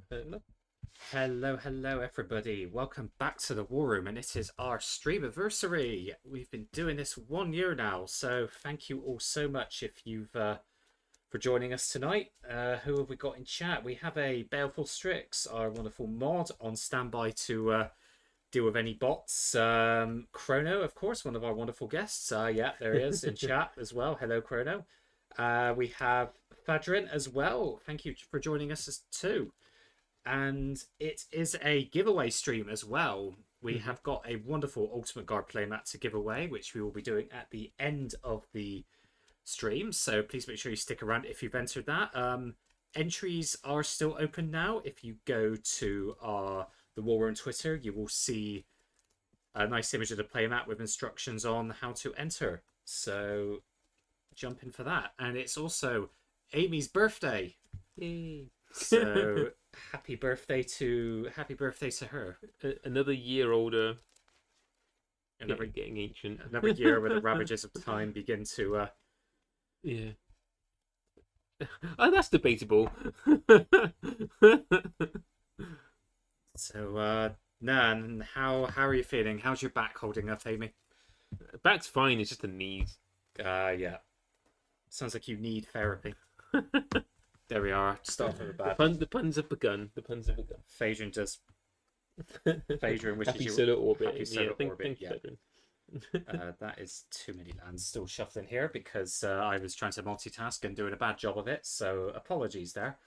Hello. Hello, everybody. Welcome back to the War Room, and it is our stream anniversary. We've been doing this 1 year now, so thank you all so much if you've for joining us tonight. Who have we got in chat? We have a Baleful Strix, our wonderful mod, on standby to deal with any bots. Chrono, of course, one of our wonderful guests. Yeah, there he is in chat as well. Hello, Chrono. We have Fadrin as well. Thank you for joining us too. And it is a giveaway stream as well. We have got a wonderful Ultimate Guard playmat to give away, which we will be doing at the end of the stream. So please make sure you stick around if you've entered that. Entries are still open now. If you go to the War Room Twitter, you will see a nice image of the playmat with instructions on how to enter. So jump in for that. And it's also Amy's birthday. Yay. So happy birthday to her. Another year older. Another getting ancient. Another year where the ravages of time begin to Yeah. Oh, that's debatable. So Nan, how are you feeling? How's your back holding up, Amy? Back's fine, it's just a knees. Yeah. Sounds like you need therapy. There we are. Start from the bad. The puns have begun. Phaedron does. Phaedron wishes Happy you solar orbit. Happy solar orbit. Thank you, That is too many lands still shuffling here because I was trying to multitask and doing a bad job of it. So apologies there.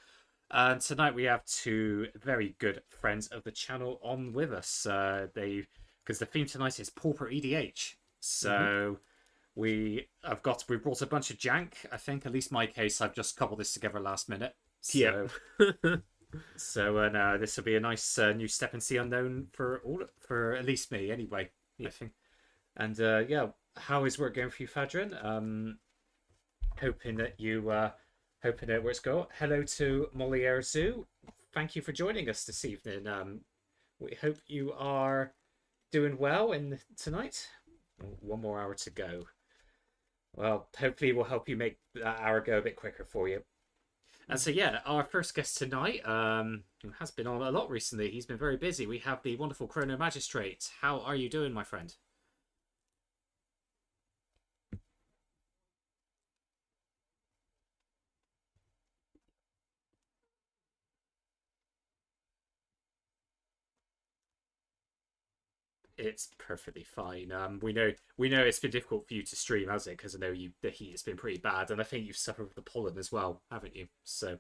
Tonight we have two very good friends of the channel on with us. Because the theme tonight is Pauper EDH. So we brought a bunch of jank. I think, at least my case, I've just cobbled this together last minute. So, Yeah. So this will be a nice new step into the unknown for at least me anyway. Yeah. I think. And yeah, how is work going for you, Fadrin? Hoping that where it's going. Hello to Molly Erzu. Thank you for joining us this evening. We hope you are doing well tonight. 1 more hour to go. Well, hopefully we'll help you make that hour go a bit quicker for you. And so yeah, our first guest tonight, who has been on a lot recently, he's been very busy. We have the wonderful Chrono Magistrate. How are you doing, my friend? It's perfectly fine. We know it's been difficult for you to stream, has it? Because I know the heat has been pretty bad, and I think you've suffered with the pollen as well, haven't you? So.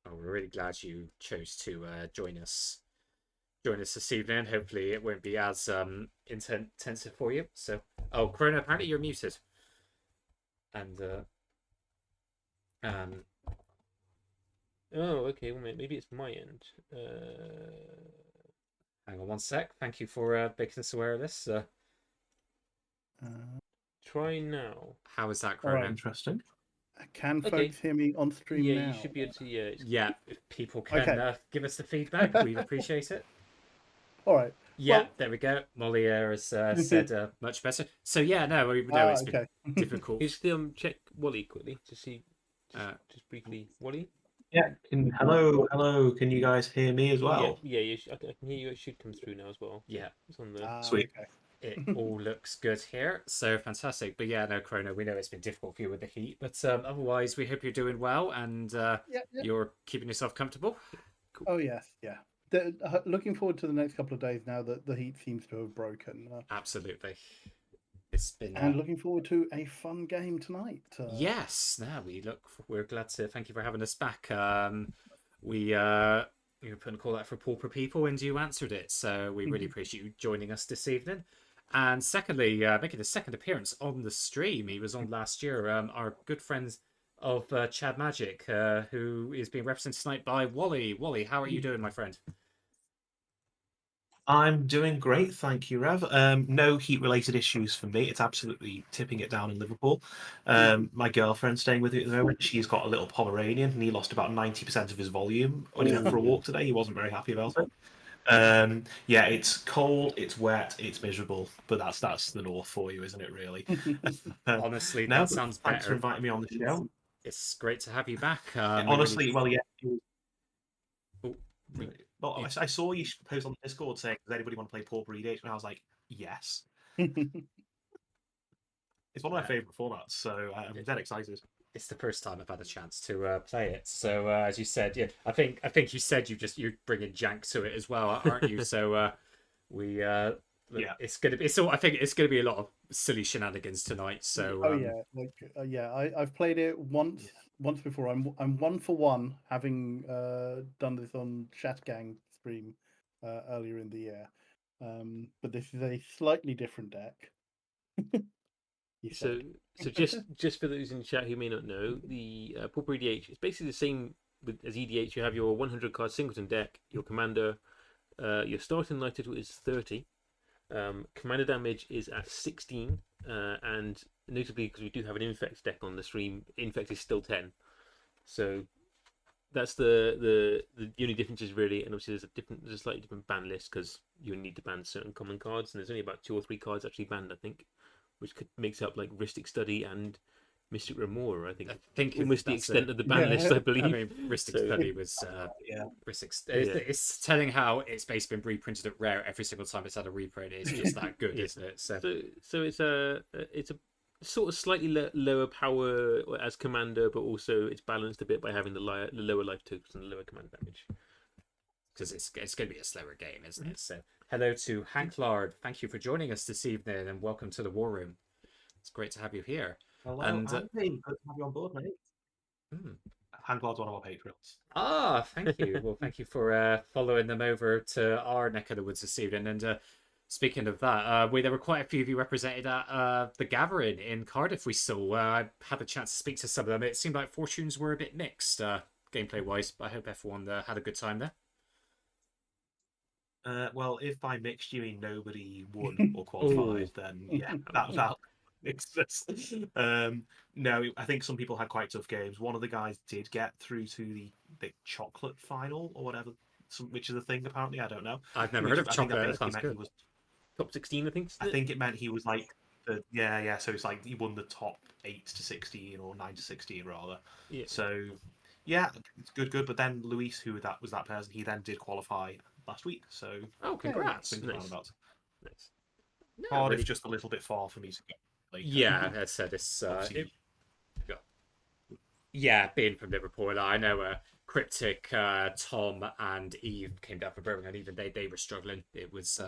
Oh, we're really glad you chose to join us this evening. Hopefully it won't be as intensive for you. So, oh, Chrono, apparently you're muted. And Oh, okay. Well, maybe it's my end. Hang on 1 sec. Thank you for making us aware of this. Try now. How is that, Chrono? All right. Interesting. Can Okay. folks hear me on stream Yeah, now? you should be able to. Yeah. Yeah, if people can Okay. give us the feedback, we'd appreciate it. All right. Yeah, Well- there we go. Moliere has said much better. So yeah, no, we know it's been difficult. You still check Wally quickly to see. Just briefly, Wally. Yeah. Hello. Can you guys hear me as well? Yeah. I can hear you. It should come through now as well. Yeah, It's on the. Sweet. Okay. it all looks good here. So fantastic. But yeah, no, Chrono, we know it's been difficult for you with the heat, but otherwise we hope you're doing well and Yeah. you're keeping yourself comfortable. Oh yes, yeah. Looking forward to the next couple of days now that the heat seems to have broken. Absolutely. It's been And looking forward to a fun game tonight. Yes, we're glad to thank you for having us back. We were putting a call out for pauper people and you answered it, so we really appreciate you joining us this evening. And secondly, making a second appearance on the stream, he was on last year, our good friends of Chad Magic, who is being represented tonight by Wally. Wally, how are you doing, my friend? I'm doing great, thank you, Rev. No heat-related issues for me. It's absolutely tipping it down in Liverpool. My girlfriend's staying with me at the moment. She's got a little Pomeranian, and he lost about 90% of his volume when he went for a walk today. He wasn't very happy about it. Yeah, it's cold, it's wet, it's miserable, but that's the north for you, isn't it? Really. Honestly, No, that but sounds thanks for better. inviting me on the show. It's great to have you back. Honestly, well, yeah. Oh, Well, yeah. I saw you post on the Discord saying, "Does anybody want to play Pauper EDH?" And I was like, "Yes." It's one of my favorite formats, so I'm dead excited. It's the first time I've had a chance to play it. So as you said, yeah, I think you said you're bringing jank to it as well, aren't you? So we Yeah. it's gonna be I think it's gonna be a lot of silly shenanigans tonight. So Oh yeah, I've played it once before. I'm 1 for 1, having done this on Shatgang stream earlier in the year. But this is a slightly different deck. He So, said. so just for those in the chat who may not know, the Pauper EDH is basically the same as EDH. You have your 100 card singleton deck, your commander, your starting life total is 30. Commander damage is at 16, and notably because we do have an infect deck on the stream, infect is still 10. So that's the only difference is really, and obviously there's a slightly different ban list because you need to ban certain common cards, and there's only about 2 or 3 cards actually banned, I think, which makes up like Ristic Study and Mystic Remora. I think almost the extent of the ban list, I believe. I mean, Ristic Study was Yeah. It's telling how it's basically been reprinted at rare every single time it's had a reprint. It's just that good, isn't it? So it's a sort of slightly lower power as commander, but also it's balanced a bit by having the lower life totals and the lower command damage. Because it's going to be a slower game, isn't it? So hello to Hank Lard. Thank you for joining us this evening, and welcome to the War Room. It's great to have you here. Hello, and Andy. Good to have you on board, mate. Hanglad's one of our patrons. Thank you. Well, thank you for following them over to our neck of the woods this evening. And speaking of that, there were quite a few of you represented at the Gathering in Cardiff. We saw. I had a chance to speak to some of them. It seemed like fortunes were a bit mixed, gameplay wise. But I hope everyone had a good time there. Well, if by mixed you mean nobody won or qualified, then yeah, that exists. No, I think some people had quite tough games. One of the guys did get through to the chocolate final or whatever, which is a thing apparently. I don't know. I've never heard of chocolate. That basically meant he was top 16, I think. I think it meant he was like yeah. So it's like he won the top 8 to 16 or 9 to 16 rather. Yeah. So yeah, it's good. But then Luis, who that person, he then did qualify last week. So congrats! Nice. No, Cardiff really... just a little bit far for me to go. Later. Yeah, as I said, it's yeah, being from Liverpool, I know Cryptic, Tom, and Eve came down from Birmingham, and even they were struggling. It was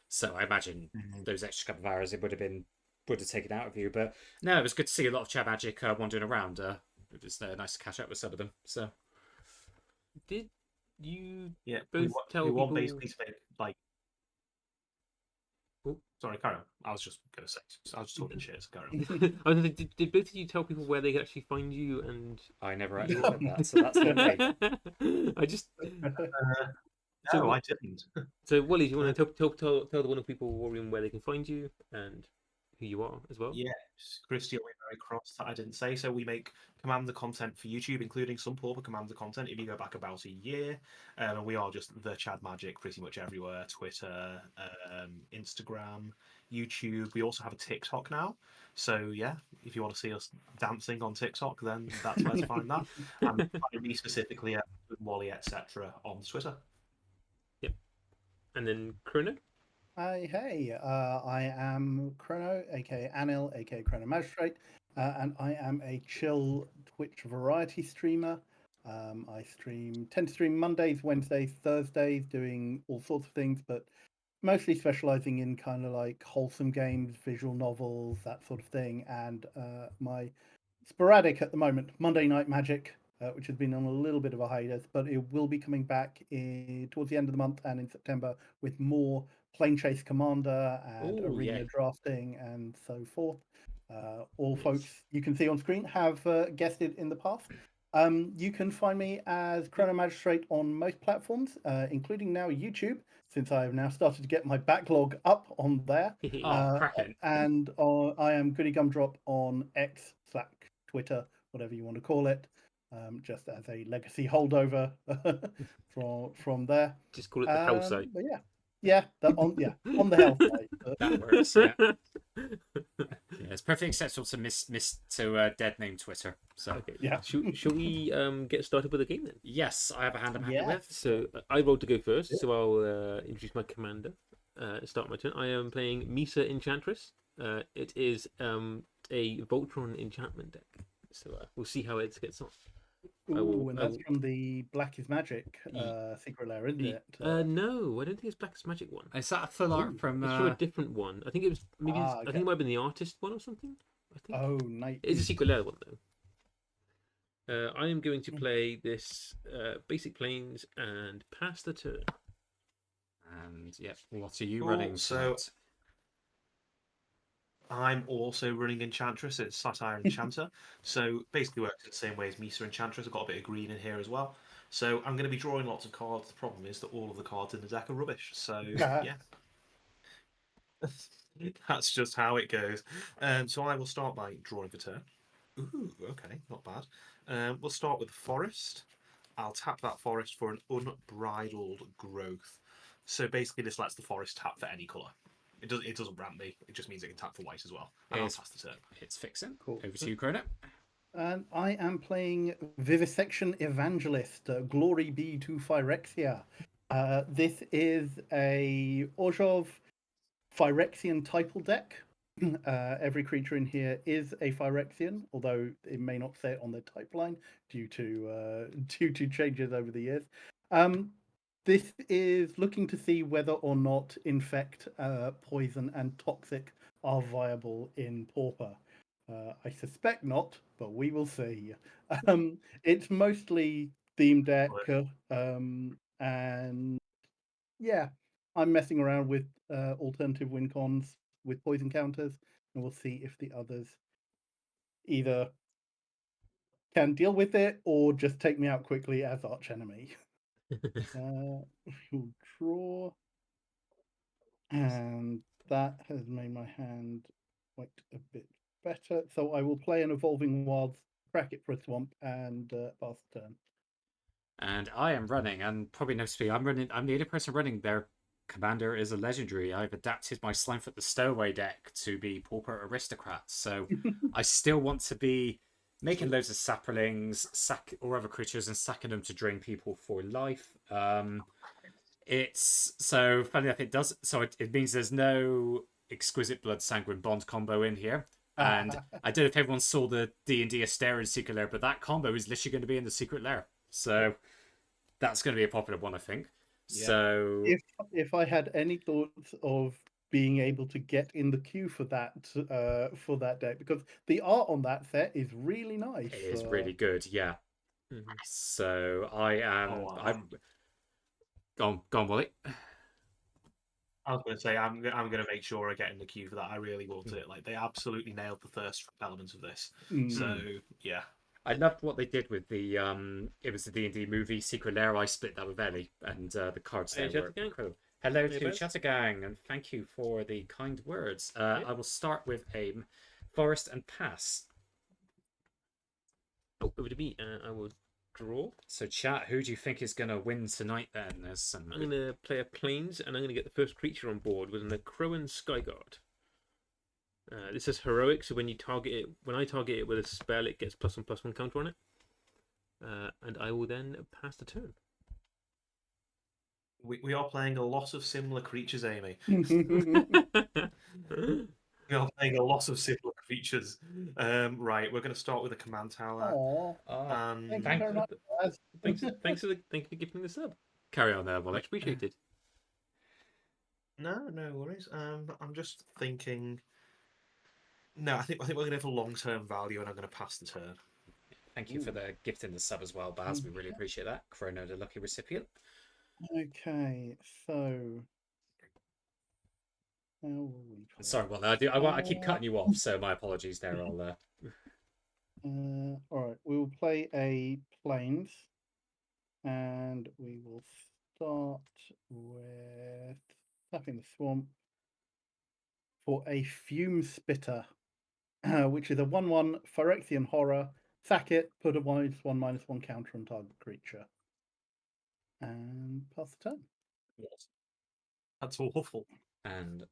so I imagine those extra couple of hours it would have taken out of you. But no, it was good to see a lot of Chat Magic wandering around. It was nice to catch up with some of them. So did you both tell we people... want basically to make like sorry, Karen. I was just going to say. I was just talking shit. So Karen. Did both of you tell people where they could actually find you? And I never actually said that, so that's not me. I just. No, I didn't. So, Wally, do you want to tell the wonderful people where they can find you and who you are as well? Yes, Christy will be very cross that I didn't say. So we make Commander content for YouTube, including some Pauper Commander content. If you go back about a year, and we are just the Chad Magic pretty much everywhere: Twitter, Instagram, YouTube. We also have a TikTok now. So yeah, if you want to see us dancing on TikTok, then that's where to find that. And find me specifically at Wally, etc. on Twitter. Yep. And then Chrono. Hey, I am Chrono, aka Anil, aka Chrono Magistrate, and I am a chill Twitch variety streamer. I tend to stream Mondays, Wednesdays, Thursdays, doing all sorts of things, but mostly specializing in kind of like wholesome games, visual novels, that sort of thing. And my sporadic at the moment, Monday Night Magic, which has been on a little bit of a hiatus, but it will be coming back towards the end of the month and in September with more Plane Chase Commander and arena drafting and so forth. All folks you can see on screen have guested in the past. You can find me as Chrono Magistrate on most platforms, including now YouTube, since I have now started to get my backlog up on there. And I am Goody Gumdrop on X/Twitter, whatever you want to call it. just as a legacy holdover from there. Just call it the hell site. But yeah, on the hell site. That works. Yeah. Yeah, it's perfectly acceptable to dead name Twitter. So Okay. Yeah. Shall we get started with the game then? yes, I have a hand I'm happy Yeah. with. So I rolled to go first, so I'll introduce my commander. Start my turn. I am playing Misa Enchantress. It is a Voltron enchantment deck. So we'll see how it gets on. Ooh, and that's from the Black is Magic secret lair, isn't it? No, I don't think it's Black's Magic one. Is that a full art from? It's from a different one. I think it was maybe. I think okay. it might have been the artist one or something. I think. Oh, nice. It's a secret lair one though. I am going to play this basic planes and pass the turn. And yeah, what are you Cool, running? so- tonight? I'm also running Enchantress. It's Satire Enchanter. So basically works in the same way as Misa Enchantress. I've got a bit of green in here as well. So I'm going to be drawing lots of cards. The problem is that all of the cards in the deck are rubbish. So yeah. That's just how it goes. So I will start by drawing for turn. Ooh, okay, not bad. We'll start with Forest. I'll tap that Forest for an unbridled growth. So basically this lets the Forest tap for any colour. It doesn't brand me. It just means it can tap for white as well. And I'll pass the turn. It's fixing. Cool. Over to you, Chrono. And I am playing Vivisection Evangelist. Glory be to Phyrexia. This is a Orzhov Phyrexian typal deck. Every creature in here is a Phyrexian, although it may not say it on their type line due to changes over the years. This is looking to see whether or not Infect, Poison, and Toxic are viable in Pauper. I suspect not, but we will see. It's mostly theme deck, and yeah, I'm messing around with alternative win cons with poison counters, and we'll see if the others either can deal with it or just take me out quickly as arch enemy. We'll draw, and that has made my hand quite a bit better. So I will play an Evolving Wilds, crack it for a swamp, and pass the turn. And I am running, and probably no speed. I'm the only person running. Their commander is a legendary. I've adapted my Slimefoot the Stowaway deck to be Pauper Aristocrats. So I still want to be making loads of saplings, or other creatures, and sacking them to drain people for life. It's so funny enough. It does. So it means there's no Exquisite Blood Sanguine Bond combo in here. And I don't know if everyone saw the D&D Asterion Secret Lair, but that combo is literally going to be in the Secret Lair. So that's going to be a popular one, I think. Yeah. So if I had any thoughts of being able to get in the queue for that deck, because the art on that set is really nice. It is really good, yeah. Mm-hmm. So I am. Go on, Wally. I was going to say I'm going to make sure I get in the queue for that. I really want it. Like they absolutely nailed the first elements of this. So yeah. I loved what they did with the it was the D&D movie Secret Lair. I split that with Ellie, and the cards there were incredible. Hello to Chattergang, and thank you for the kind words. I will start with a Forest and pass. Oh, over to me. I will draw. So chat, who do you think is going to win tonight then? There's some... I'm going to play a Plains, and I'm going to get the first creature on board with a Crowan Skyguard. This is heroic, so when I target it with a spell, it gets +1/+1 counter on it. And I will then pass the turn. We are playing a lot of similar creatures, Amy. We are playing a lot of similar creatures. Right, we're going to start with a command tower. Thank you very much. Thanks for gifting the sub. Carry on there, Wally. Much appreciated. No worries. I'm just thinking. No, I think we're going to have a long-term value, and I'm going to pass the turn. Thank you for the gift in the sub as well, Baz. We really appreciate that. Chrono, the lucky recipient. Okay, so how will we play? Sorry, well, I keep cutting you off, so my apologies there. All right, we will play a Plains, and we will start with tapping the swamp for a Fume Spitter, which is a 1/1 Phyrexian Horror, sack it, put a -1/-1 counter on target creature, and pass the turn. What? That's awful. And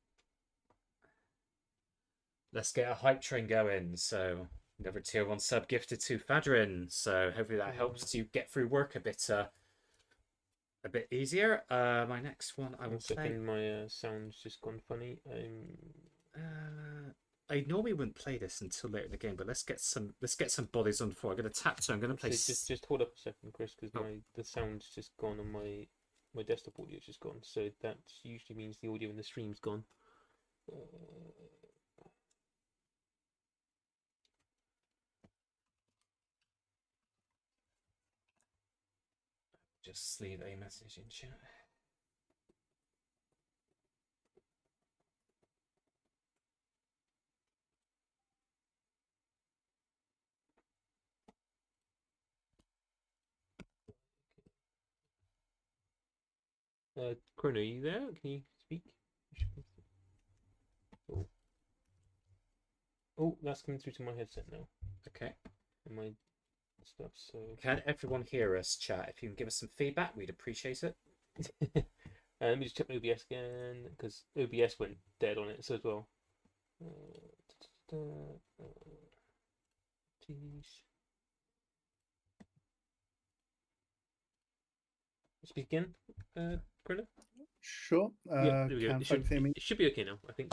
let's get a hype train going. So another tier 1 sub gifted to Fadrin. So hopefully that helps you get through work a bit easier. My next one I will play. My sound's just gone funny. I normally wouldn't play this until later in the game, but let's get some bodies on the floor. I'm gonna tap, so I'm gonna play. Just hold up a second, Chris, because the sound's just gone on my desktop audio's just gone. So that usually means the audio in the stream's gone. Just leave a message in chat. Chrono, are you there? Can you speak? Oh, that's coming through to my headset now. Okay. And my stuff. So can everyone hear us, chat? If you can give us some feedback, we'd appreciate it. Let me just check my OBS again, because OBS went dead on it as well. Speak again, Chrono? Sure. Yeah, there we go. Can folks hear me? It should be okay now, I think.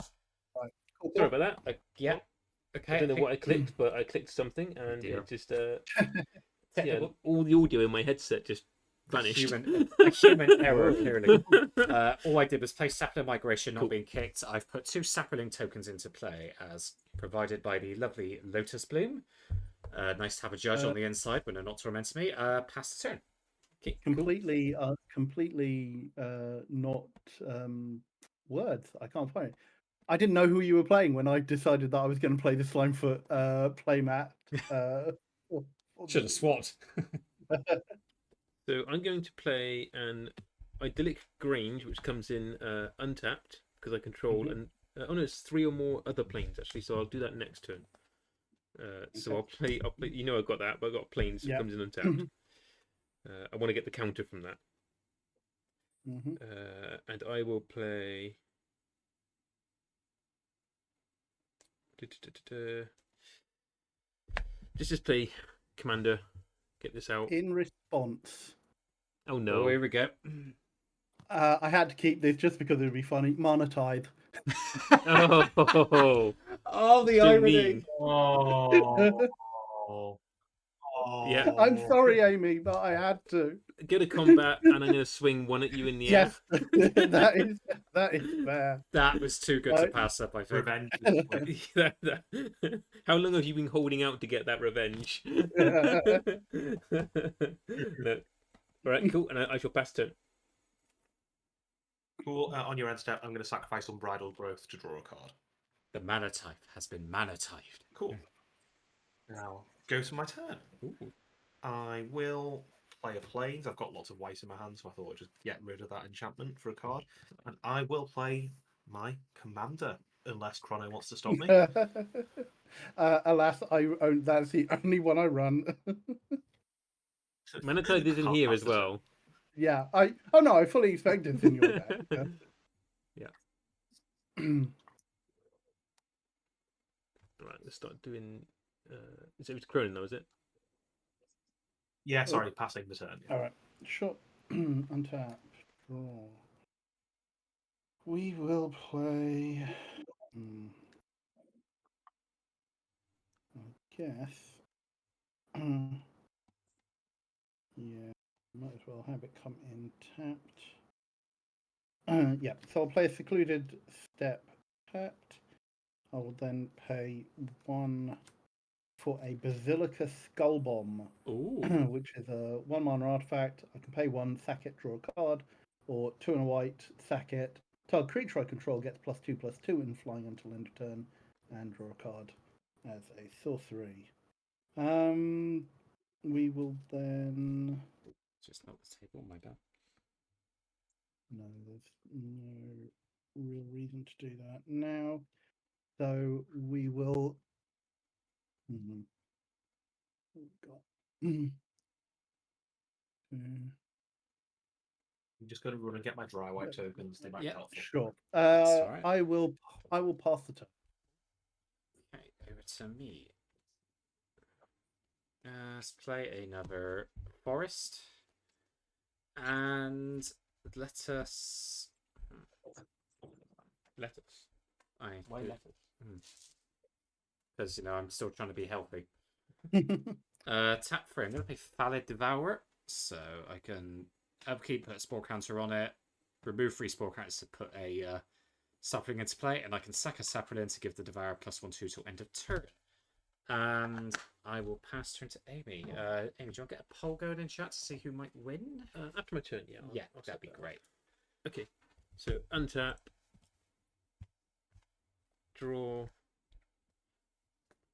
Right. Cool. Sorry about that. Yeah. Okay. I don't know what I clicked, but I clicked something, and dear. it just all the audio in my headset just vanished. A human error, clearly. All I did was play Sapling Migration, not Cool. being kicked. I've put 2 Sapling tokens into play, as provided by the lovely Lotus Bloom. Nice to have a judge on the inside when they're not tormenting me. Pass the turn. Okay, Completely not words. I can't find it. I didn't know who you were playing when I decided that I was going to play the Slimefoot playmat. Should have swapped. So I'm going to play an Idyllic Grange, which comes in untapped because I control, and oh no, it's 3 or more other planes actually. So I'll do that next turn. So I'll play. You know, I've got that, but I've got planes. That comes in untapped. I want to get the counter from that. And I will play. Just play Commander. Get this out. In response. Oh no! Oh, here we go. I had to keep this just because it would be funny. Mana Tithe. Oh, the so irony. mean. Yeah. I'm sorry, Amy, but I had to. Go to combat, and I'm going to swing one at you in the Yes, air. that is fair. That was too good to pass up, I think. Revenge. How long have you been holding out to get that revenge? No. All right, cool. And I shall pass turn. Cool. On your end step, I'm going to sacrifice Unbridled Growth to draw a card. The mana type has been mana typed. Cool. Now, go to my turn. Ooh. I will play a Plains. I've got lots of white in my hand, so I thought I'd just get rid of that enchantment for a card. And I will play my Commander, unless Chrono wants to stop me. Alas, that's the only one I run. Mana Tithe is in here as well. Yeah, I fully expect it's in your deck. Yeah. Right, let's start doing. Is it Cronin though? Is it? Yeah, sorry, passing the turn. Yeah. All right, sure. Untap, draw. We will play. I guess. Yeah, might as well have it come in tapped. Yeah, so I'll play a Secluded Step tapped. I will then pay 1 for a Basilica Skull Bomb, which is a 1-mana artifact. I can pay 1, sack it, draw a card, or 2 and a white, sack it. Target creature I control gets +2/+2 in flying until end of turn, and draw a card as a sorcery. We will then. Just not the table, my bad. No, there's no real reason to do that now. So we will. Mm, I'm just going to run and get my dry wipe tokens. They might be Yeah, helpful. Sure. That's all right. I will pass the turn. Okay, over to me. Let's play another forest. And let us. Lettuce. Why Because lettuce? I'm still trying to be healthy. Tap for it. I'm gonna play Phalid Devourer, so I can upkeep, put a spore counter on it, remove 3 spore counters to put a sapling into play, and I can sack a sapling to give the Devourer +1/+2 till end of turn. And I will pass turn to Amy. Amy, do you want to get a poll going in chat to see who might win? After my turn, yeah. I'll That'd be set that great. up. Okay, so untap, draw.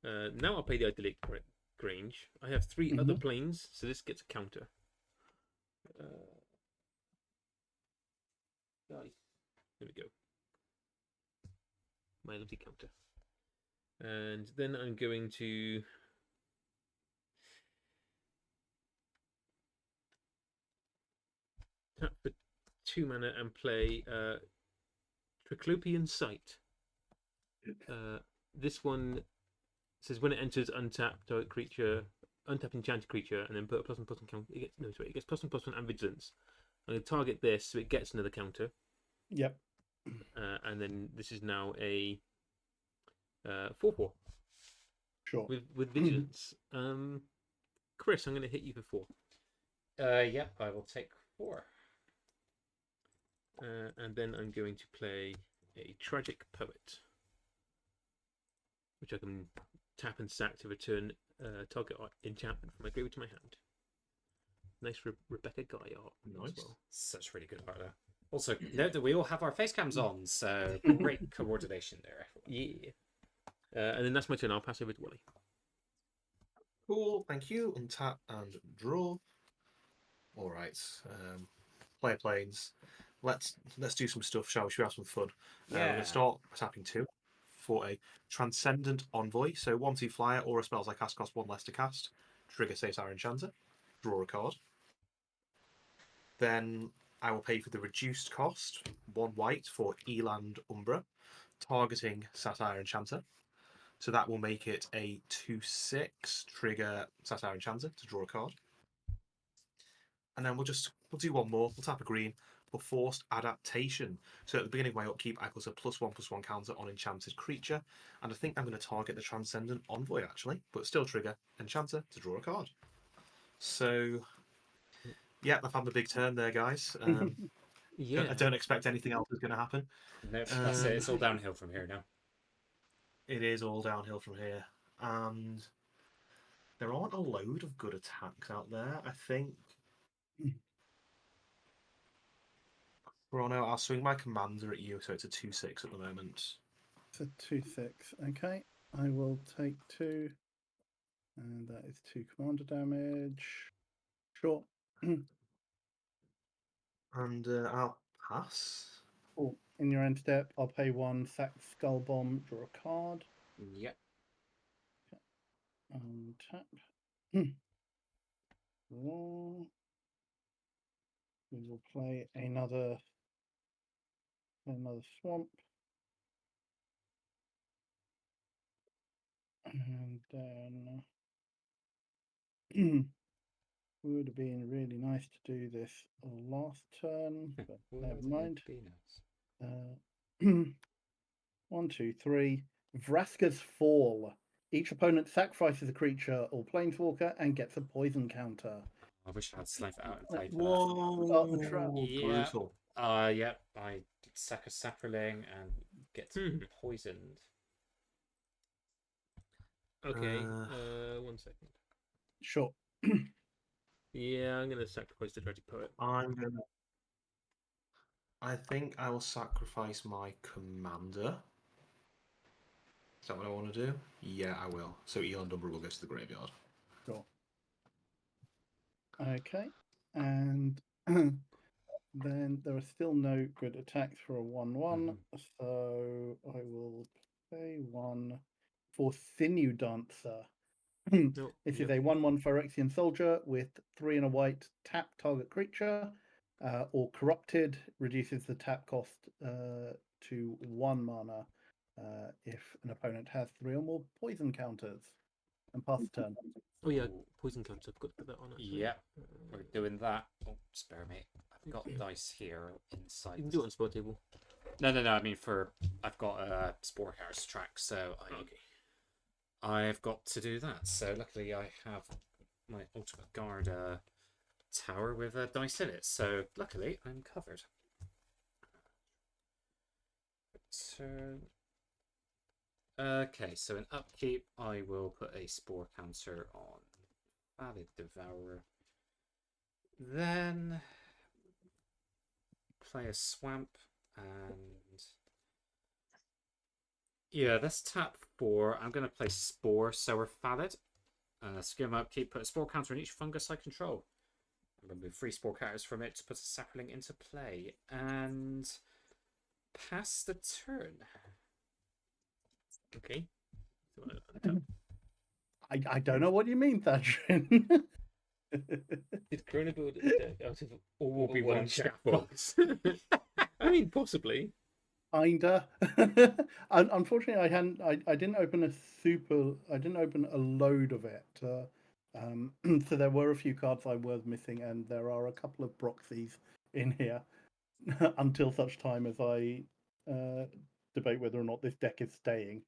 Now I'll play the idyllic Grange. I have 3 other planes, so this gets a counter. There we go. My lovely counter. And then I'm going to tap for 2 mana and play Triclopian Sight. This one says when it enters untap target creature, untap enchanted creature, and then put a +1/+1 counter. It gets +1/+1 and vigilance. I'm going to target this so it gets another counter. Yep. And then this is now a 4/4. Sure. With vigilance. Chris, I'm going to hit you for 4. Yep, I will take 4. And then I'm going to play a Tragic Poet, which I can tap and sack to return target enchantment from my graveyard to my hand. Nice Rebecca Guy art Nice. as well. Such really good art there. Also, note that we all have our face cams on, so great coordination there. Yeah. And then that's my turn. I'll pass over to Wally. Cool, thank you. Untap and draw. All right. Player planes. Let's do some stuff, shall we? Should we have some fun? We're going to start tapping 2 for a Transcendent Envoy. So 1/2 flyer, aura spells I cast cost 1 less to cast. Trigger Cesar Enchanter. Draw a card. Then I will pay for the reduced cost, 1 white for Eland Umbra, targeting Satire Enchanter. So that will make it a 2/6 trigger Satire Enchanter to draw a card. And then we'll do one more. We'll tap a green for Forced Adaptation. So at the beginning of my upkeep, I put a +1/+1 counter on Enchanted Creature. And I think I'm going to target the Transcendent Envoy, actually, but still trigger Enchanter to draw a card. So, yeah, I've had the big turn there, guys. Yeah. I don't expect anything else is going to happen. Nope, that's it. It's all downhill from here now. It is all downhill from here. And there aren't a load of good attacks out there, I think. Chrono, I'll swing my commander at you, so it's a 2/6 at the moment. It's a 2/6. Okay. I will take 2. And that is 2 commander damage. Sure. And I'll pass. Oh, in your end step, I'll pay 1, sack Skull Bomb, draw a card. Yep. Tap. Draw. We will play another swamp. And then would have been really nice to do this last turn, but never mind. Be nice. 1, 2, 3. Vraska's Fall. Each opponent sacrifices a creature or planeswalker and gets a poison counter. I wish I had slimed it out and played for Whoa! Start the trap. Yeah. Brutal. Yep. I sack a sapling and get poisoned. Okay. 1 second. Sure. Yeah, I'm going to sacrifice the Tragic Poet. I think I will sacrifice my commander. Is that what I want to do? Yeah, I will. So Eland Umbra will go to the graveyard. Sure. Okay. And then there are still no good attacks for a 1/1. So I will play 1 for Sinew Dancer. No, This is yep. a 1/1 Phyrexian soldier with 3 and a white, tap target creature, or corrupted, reduces the tap cost to 1 mana if an opponent has 3 or more poison counters. And pass the turn. Oh yeah, Ooh. poison counter. I've got to put that on actually. Yeah, we're doing that. Oh, spare me. I've got dice here inside. You can do it on Spelltable. No. I mean, I've got a Spore House track, so Okay. I've got to do that. So luckily, I have my Ultimate Guard tower with a dice in it. So luckily, I'm covered. Turn. Okay, so in upkeep, I will put a Spore Counter on Valid Devourer. Then play a Swamp and yeah, let's tap 4. I'm going to play Spore Sower Valid. Skim upkeep, put a Spore Counter on each fungus I control. I'm going to move 3 Spore Counters from it to put a Sapling into play and pass the turn. Okay. So untap. I don't know what you mean, Thadrin. Did Corona build a deck out of all Will be one scaffolds? I mean, possibly. Kinda. Unfortunately, I hadn't. I didn't open a super. I didn't open a load of it. So there were a few cards I was missing, and there are a couple of proxies in here. Until such time as I debate whether or not this deck is staying.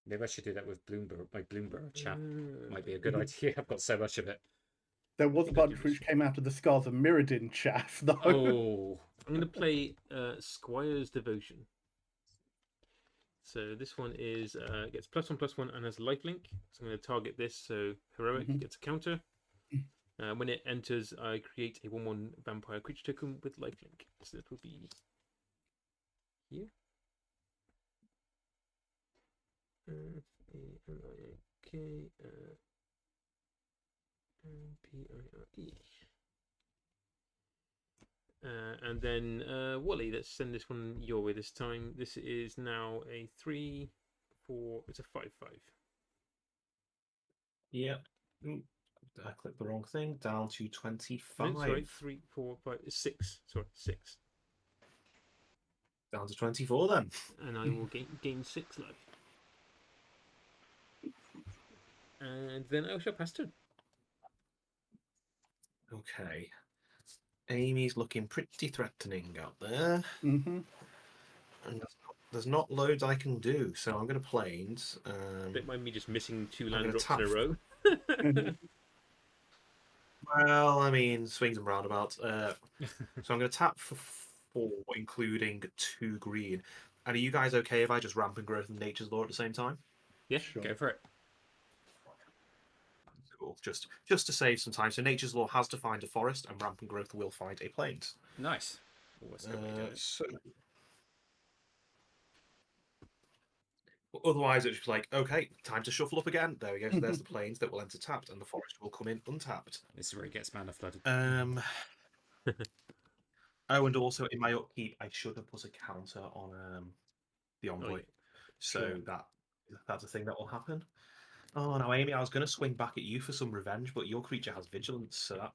Maybe I should do that with Bloomberg. My Bloomberg chat might be a good idea. I've got so much of it. There was a think I bunch do which this. came out of the Scars of Mirrodin chaff, though. Oh, I'm going to play Squire's Devotion. So this one is gets +1/+1 and has lifelink. So I'm going to target this. So heroic gets a counter. When it enters, I create a 1/1 vampire creature token with lifelink. So that will be here. F-A-L-I-A-K P-I-R-E. And then Wally, let's send this one your way this time. This is now a 3/4. It's a 5/5. Yep. I clicked the wrong thing. Down to 25. No, sorry, 3, 4, 5, 6. Sorry, 6. Down to 24 then. And I will gain 6 life. And then I shall pass turn. Okay. Amy's looking pretty threatening out there. Mm-hmm. And there's not loads I can do, so I'm going to planes. Don't mind me just missing 2 I'm land gonna drops in a tap. row. Well, I mean, swings and roundabouts. So I'm going to tap for 4, including 2 green. And are you guys okay if I just ramp and growth and nature's law at the same time? Yeah, Sure. go for it. Cool. Just to save some time. So nature's law has to find a forest, and ramp and growth will find a plains. Nice. Oh, that's a good way to do it. So otherwise, it's just like, okay, time to shuffle up again. There we go. So there's the plains that will enter tapped, and the forest will come in untapped. This is where it gets mana flooded. Oh, and also in my upkeep, I should have put a counter on the envoy. yeah. So Sure. that's a thing that will happen. Oh no, Amy, I was going to swing back at you for some revenge, but your creature has vigilance, so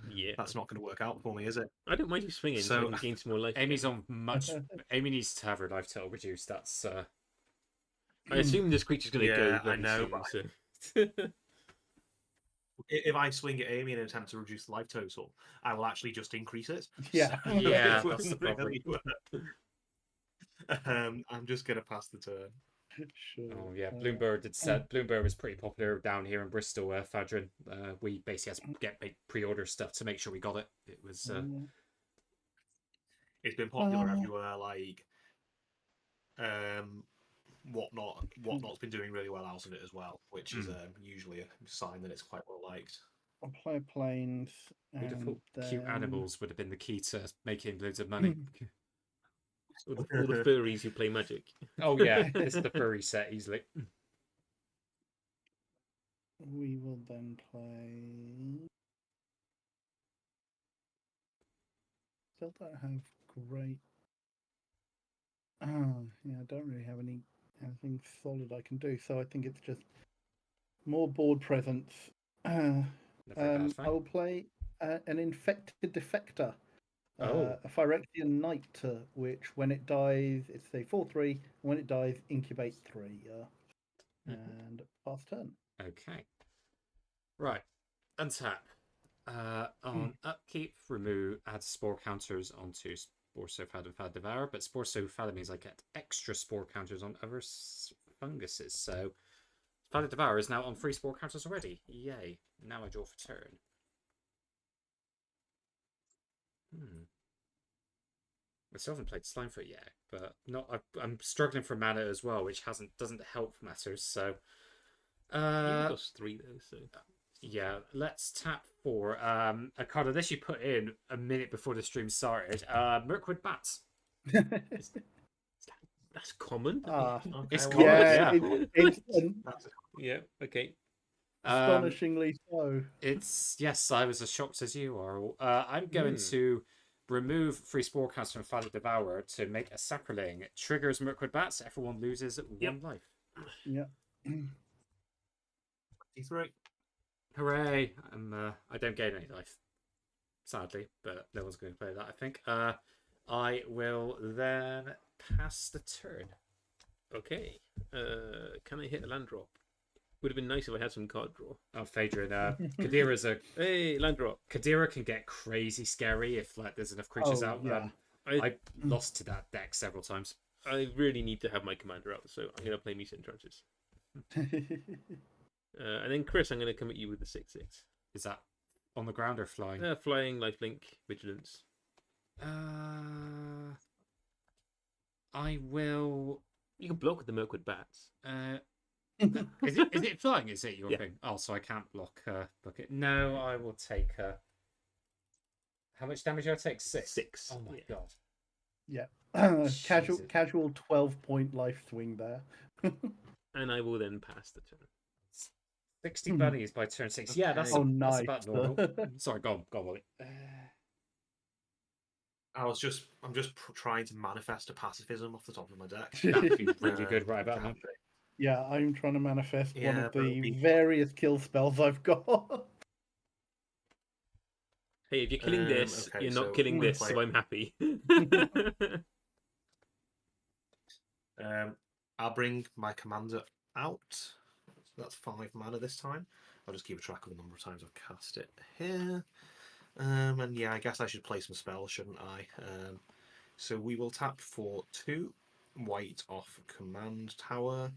Yeah. that's not going to work out for me, is it? I don't mind you swinging, so I So- can gain some more life. Amy's on much. Amy needs to have her life total reduced. That's I assume this creature's going to go Yeah, I very know, soon. but So. If I swing at Amy in an attempt to reduce the life total, I will actually just increase it. Yeah. So Yeah, it that's the wouldn't problem. really work. I'm just going to pass the turn. Sure. Oh yeah, Bloomberg had said Bloomberg was pretty popular down here in Bristol. Fadrin, we basically had to get pre-order stuff to make sure we got it. It was It's been popular everywhere. Like, whatnot's been doing really well out of it as well, which is usually a sign that it's quite well liked. I'll play planes. Who'd have And thought cute then... animals would have been the key to making loads of money. all the furries who play Magic. Oh yeah, it's the furry set easily. We will then play. Still don't have great. Yeah, I don't really have anything solid I can do. So I think it's just more board presence. Never a bad I thing. will play an infected defector, Oh. a Phyrexian knight, which when it dies, it's a 4/3, and when it dies, incubate 3. And pass turn. Okay. Right. Untap. On upkeep, remove, add spore counters onto Spore So Fad and Fad Devour, but Spore So Fad means I get extra spore counters on other funguses. So Fad Devour is now on 3 spore counters already. Yay. Now I draw for turn. I still haven't played Slimefoot yet, but I'm struggling for mana as well, which doesn't help matters. So, It costs 3 though, so yeah, let's tap for a card of this you put in a minute before the stream started. Mirkwood Bats. that's common. Ah, Okay, It's well, common, yeah, yeah. it's that's Yeah. Okay. astonishingly so. It's yes, I was as shocked as you are. I'm going Hmm. to remove 3 spore counters from Fad Devourer to make a Sacrilege. Triggers Mirkwood Bats. Everyone loses 1 life. Yeah. 23. Hooray! I don't gain any life, sadly, but no one's going to play that, I think. I will then pass the turn. Okay. Can I hit a land drop? Would have been nice if I had some card draw. Oh, Phaedron. Kadira's a Hey, land drop. Kadira can get crazy scary if like there's enough creatures Oh, out. yeah. I lost to that deck several times. I really need to have my commander out, so I'm going to play Meat Entrances. And then Chris, I'm going to come at you with the 6/6. Is that on the ground or flying? Flying, lifelink, vigilance. I will. You can block with the Mirkwood Bats. Is it flying? Is it your Yeah. thing? Oh, so I can't block it. No, I will take. How much damage do I take? 6. 6. Oh my god. Yeah. Jesus. Casual 12-point life swing there. And I will then pass the turn. 60 bunnies by turn 6. Yeah, that's, Okay. that's nice. about normal. Sorry, go on, Wally. I'm just trying to manifest a pacifism off the top of my deck. That'd be really good right about now. Yeah, I'm trying to manifest one Yeah, of but it'll the be- various kill spells I've got. Hey, if you're killing this, okay, you're so not killing we'll this, play- so I'm happy. I'll bring my commander out. So that's 5 mana this time. I'll just keep a track of the number of times I've cast it here. And yeah, I guess I should play some spells, shouldn't I? So we will tap for 2 white off command tower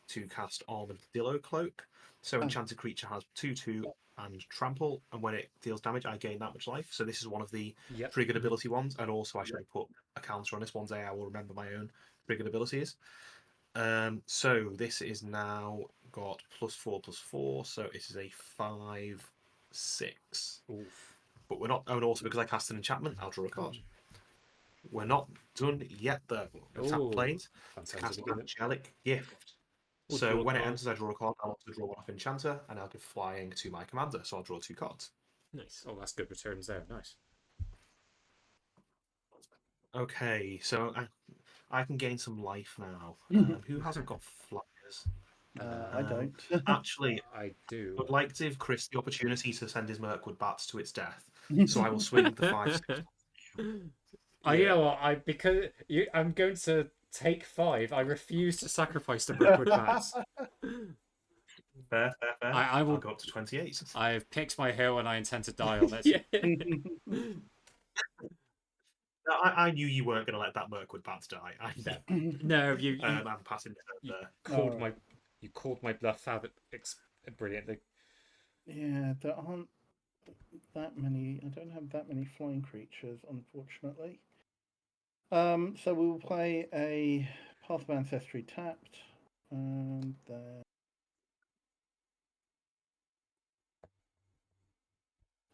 to cast Armored Dillo Cloak. So enchanted creature has 2/2 and trample, and when it deals damage, I gain that much life. So this is one of the Yep. triggered ability ones, and also I should put a counter on this. One day I will remember my own triggered abilities. So this is now got +4/+4, so it is a 5/6. Oof. But we're not. Oh, and also because I cast an enchantment, I'll draw a card. We're not done yet, though. I've tapped Ooh, planes to fantastic cast beginning. Angelic Gift. We'll So draw a when it card. enters, I draw a card. I'll also draw one off Enchanter, and I'll give flying to my commander. So I'll draw 2 cards. Nice. Oh, that's good returns there. Nice. Okay, so I can gain some life now. Who hasn't got flyers? I don't. Actually, I do. I would like to give Chris the opportunity to send his Mirkwood Bats to its death. So I will swing the 5/6. You know what? I'm going to take 5. I refuse to sacrifice the Mirkwood Bats. Fair. I will- I'll go up to 28. I've picked my hill and I intend to die on it. Yeah. I knew you weren't going to let that Mirkwood Bats die. No, you I'm passing you there. called Oh. you called my bluff out brilliantly. Yeah, there aren't that many. I don't have that many flying creatures, unfortunately. So we will play a Path of Ancestry tapped, and then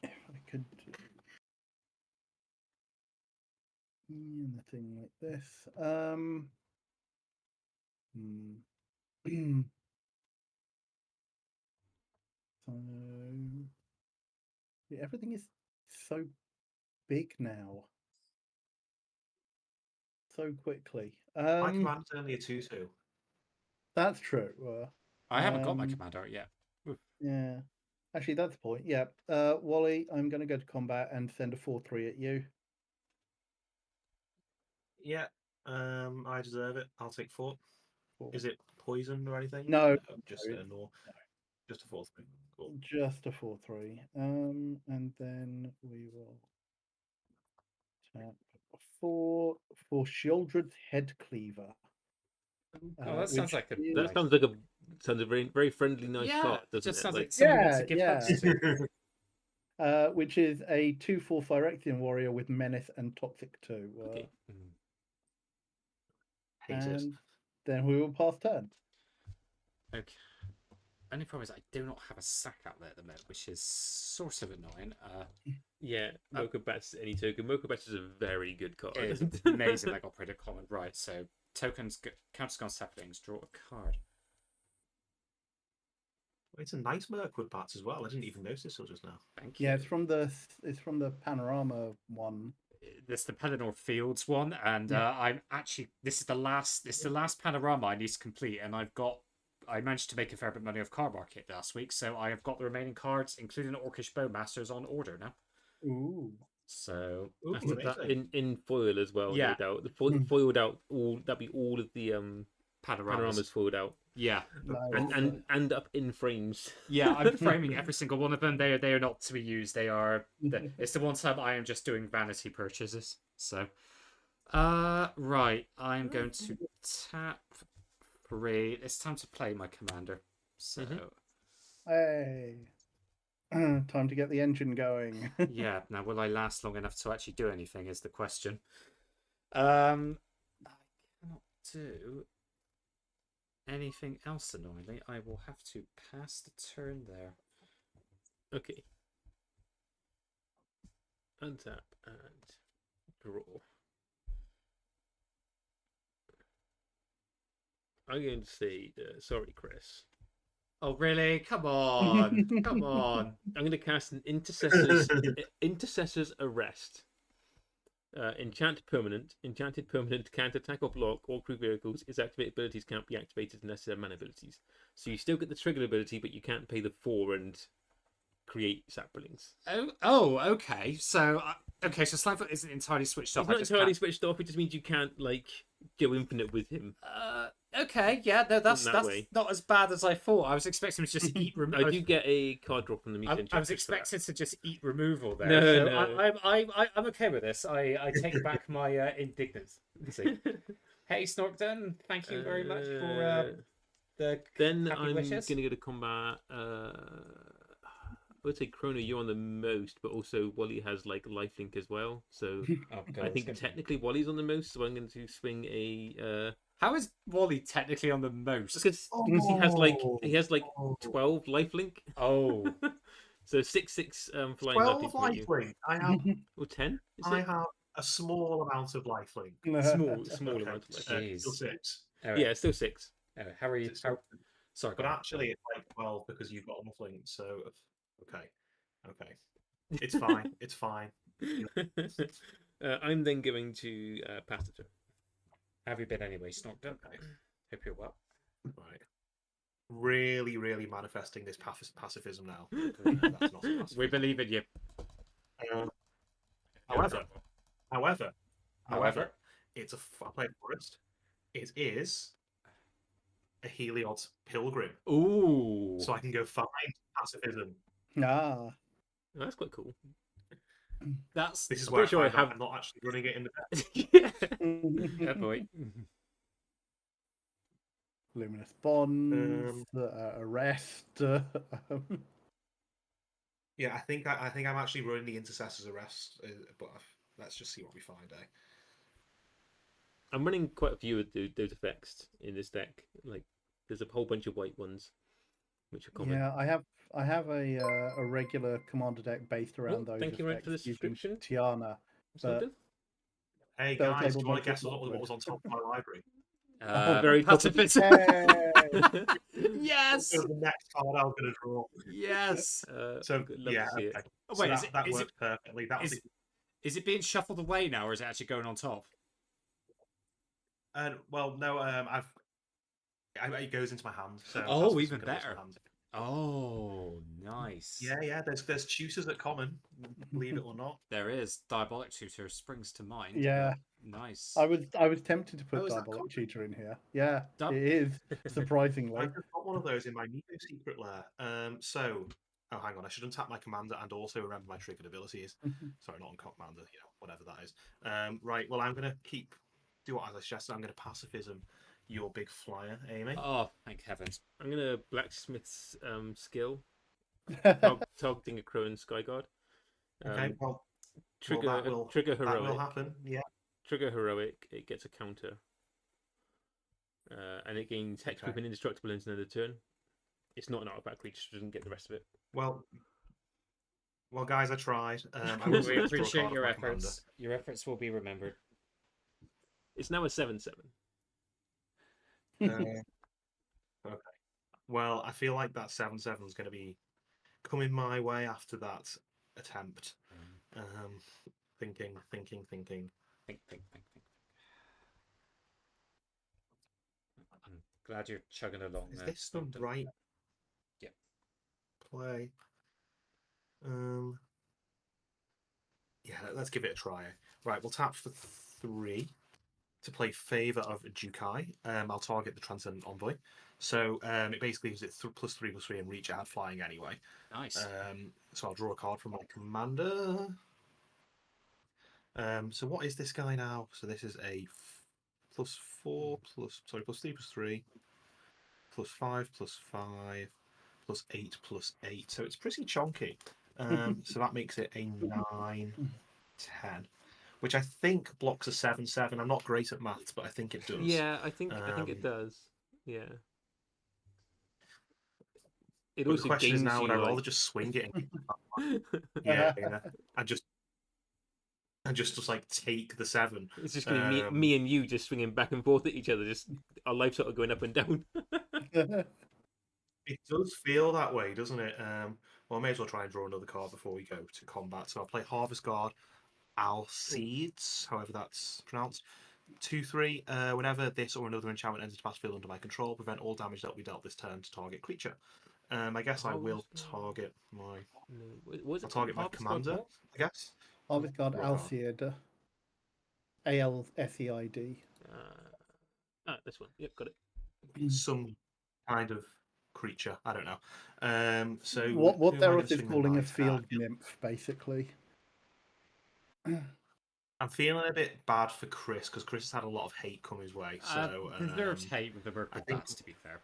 if I could do anything like this. So yeah, everything is so big now, so quickly. My commander's only a 2/2. That's true. I haven't got my Um, commander out yet. Yeah. Actually, that's the point. Yeah. Wally, I'm going to go to combat and send a 4/3 at you. Yeah, I deserve it. I'll take 4. Four. Is it poisoned or anything? No, just no, a no, just a 4/3. Cool. just a 4/3. And then we will tap 4 Shieldred's Head Cleaver. Oh, that sounds like a is- That nice- sounds like a very very friendly, nice yeah, card, doesn't just it? sounds Like, like somebody wants Yeah, to give yeah. hugs to. which is a 2/4 Phyrexian warrior with Menace and Toxic 2. okay. Hate it. And then we will pass turn. Okay. Only problem is I do not have a sack out there at the moment, which is sort of annoying. Yeah, Mocha Bats any token. Mocha Bats is a very good card. It is amazing. I got Predict Common. Right, so tokens, counters on saplings, draw a card. It's a nice Mirkwood Bats as well. I didn't even notice till just now. Thank you. Yeah, it's from the Panorama one. This is the Pelennor Fields one, and Yeah. I'm actually this is the last panorama I need to complete, and I managed to make a fair bit of money off Card Market last week, so I have got the remaining cards, including the Orcish Bowmasters, on order now. Ooh. So Ooh, That's amazing. in foil as well, Yeah. no doubt. The foiled out that'd be all of the panoramas foiled out. Yeah, Nice. And up in frames. yeah. I'm framing every single one of them. They are not to be used. They are. It's the one time I am just doing vanity purchases. So, right. I'm going to tap 3. It's time to play my commander. So, Hey. Time to get the engine going. yeah. Now, will I last long enough to actually do anything? Is the question. I cannot do anything else, annoyingly. I will have to pass the turn there. Okay. Untap and draw. I'm going to say, sorry, Chris. Oh, really? Come on. Come on. I'm going to cast an Intercessor's Arrest. Enchanted permanent can't attack or block all crew vehicles. Its activated abilities can't be activated unless they're mana abilities. So you still get the triggered ability, but you can't pay the 4 and create saplings. Oh, okay. So, so Slimefoot isn't entirely switched off. It's not entirely switched off. It just means you can't go infinite with him. Okay, yeah, no, that's way. not as bad as I thought. I was expecting him to just eat. I do get a card draw from the I Mutant was Justice for that. expecting to just eat removal there. No, so no. I'm okay with this. I take back my indignance. Hey, Snorkdon, thank you very much for the Then happy I'm wishes. going to go to combat. I would say Chrono, you're on the most, but also Wally has lifelink as well. So Oh, God, I it's think gonna be- technically Wally's on the most. So I'm going to swing a How is Wally technically on the most? because he has 12 lifelink. Oh, So 6/6 flying 12 nothing for you. lifelink. I have Or 10? Is I it? have a small amount of lifelink. Small Okay. amount of lifelink. Jeez. Still 6. anyway, Yeah, it's still 6. anyway, how are you? Sorry, But go on. actually, it's like 12 because you've got enough link. So, okay. It's fine. It's fine. I'm then going to pass the turn. How have you been anyway, Snorkdon? Okay. Hope you're well. Right. Really, really manifesting this pacifism now. That's not We pacifism. believe in you. However, it's I played Forest. It is a Heliod's Pilgrim, Ooh. so I can go find pacifism. Ah. Oh, that's quite cool. That's This is I'm where pretty sure I have- I'm not actually running it in the deck. Yeah. oh boy. Luminous Bonds, Arrest. Yeah, I think I'm actually running the Intercessor's Arrest, but let's just see what we find. I'm running quite a few of those effects in this deck. There's a whole bunch of white ones, which are common. Yeah, I have a regular commander deck based around those. Thank you, Ryan, for the effects using subscription. Tiana. Something? Hey Spelltable guys, do you want makes to guess it what was on top of my library? very pacifism. Hey! Yes. So the next card I'm going to draw. Yes. So I'd love yeah, to see okay. it. Oh, So wait, that works perfectly. That was is it being shuffled away now, or is it actually going on top? well, no, it goes into my hand. So Oh, that's what's even gonna go into my better. hand. Oh, nice. Yeah. There's tutors at common, believe it or not. There is. Diabolic Tutor springs to mind. Yeah. Nice. I was tempted to put Oh, is that Diabolic common? Tutor in here. Yeah, Dab- it is, surprisingly. I've just got one of those in my Nico secret lair. Oh, hang on. I should untap my commander and also remember my triggered abilities. Sorry, not on commander. Whatever that is. Right. Well, I'm gonna do what I suggested. I'm gonna pacifism your big flyer, Amy. Oh, thank heavens. I'm gonna blacksmith's skill, targeting a crow and skyguard. Okay. Well, Trigger trigger that heroic. will happen. Yeah. Trigger heroic. It gets a counter, and it gains hexproof and indestructible into another turn. It's not an artifact creature, so it doesn't get the rest of it. Well, guys, I tried. I We also draw a appreciate card your off my efforts. Your efforts will be remembered. It's now a 7/7. commander. Okay. Well, I feel like that 7/7 is going to be coming my way after that attempt. Thinking. Think. I'm glad you're chugging along. Is there, this the Snowden. right Yep. play? Yeah, let's give it a try. Right, we'll tap for 3 to play Favor of Jukai. I'll target the Transcendent Envoy. So it basically gives it +3/+3 and reach out flying anyway. Nice. So I'll draw a card from my commander. So what is this guy now? So this is a +4 +3/+3 +5 +5 +8 +8. So it's pretty chonky. So that makes it a 9/10, which I think blocks a 7/7. I'm not great at maths, but I think it does. Yeah, I think it does. Yeah. It But also the question is gains now, would you I rather like... just swing it? Yeah. And just like take the 7. It's just gonna be me and you just swinging back and forth at each other. Just our lives sort of going up and down. It does feel that way, doesn't it? Well, I may as well try and draw another card before we go to combat. So I'll play Harvest Guard, Alcedes, however that's pronounced. 2/3. Whenever this or another enchantment enters the battlefield under my control, prevent all damage that will be dealt this turn to target creature. I guess I will target my. I'll target my commander. I guess. Harvest Guard Draw a card. Alceid. ALSEID. This one. Yep, got it. Some kind of creature. I don't know. So What who am I gonna Theros is swing the calling a knife field at? nymph, basically. I'm feeling a bit bad for Chris because Chris has had a lot of hate come his way. So Deserves hate with the work with think- bats, to be fair.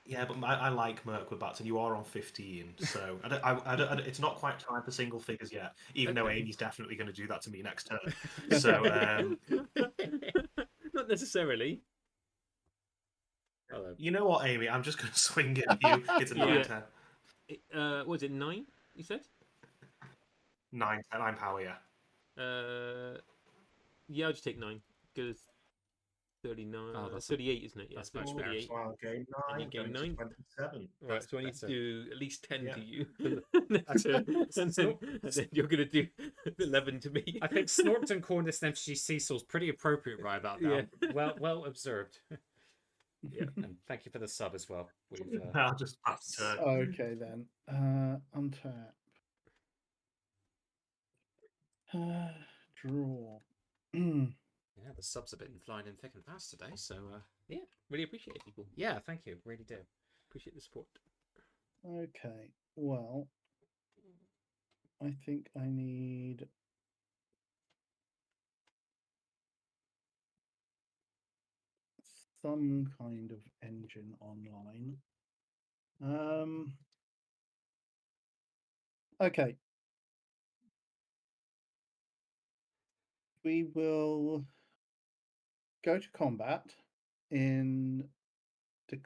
yeah, but I like Merc with bats, and you are on 15, so I don't, it's not quite time for single figures yet. Even though Amy's definitely going to do that to me next turn. So Not necessarily. Hello. you know what, Amy? I'm just going to swing it at you. It's a 9/10. Was it 9? You said? 9/10. I'm power. Yeah. Yeah, I'll just take 9 because 39. Oh, that's 38, isn't it? Yeah, that's so much better. 38. Well, game 9. And you gain going to 9. 27. Right, so I need to do at least 10 Yeah. to you. and then you're going to do 11 to me. I think Snorpton calling this an MTG Cecil's pretty appropriate right about now. Yeah. Well observed. Yeah. And thank you for the sub as well. We've, I'll just pass turn. Okay, then. Untap. Draw. yeah, the subs have been flying in thick and fast today, so Yeah, really appreciate it, people. yeah, thank you. Really do. Appreciate the support. Okay, well, I think I need some kind of engine online. Okay. We will go to combat. In the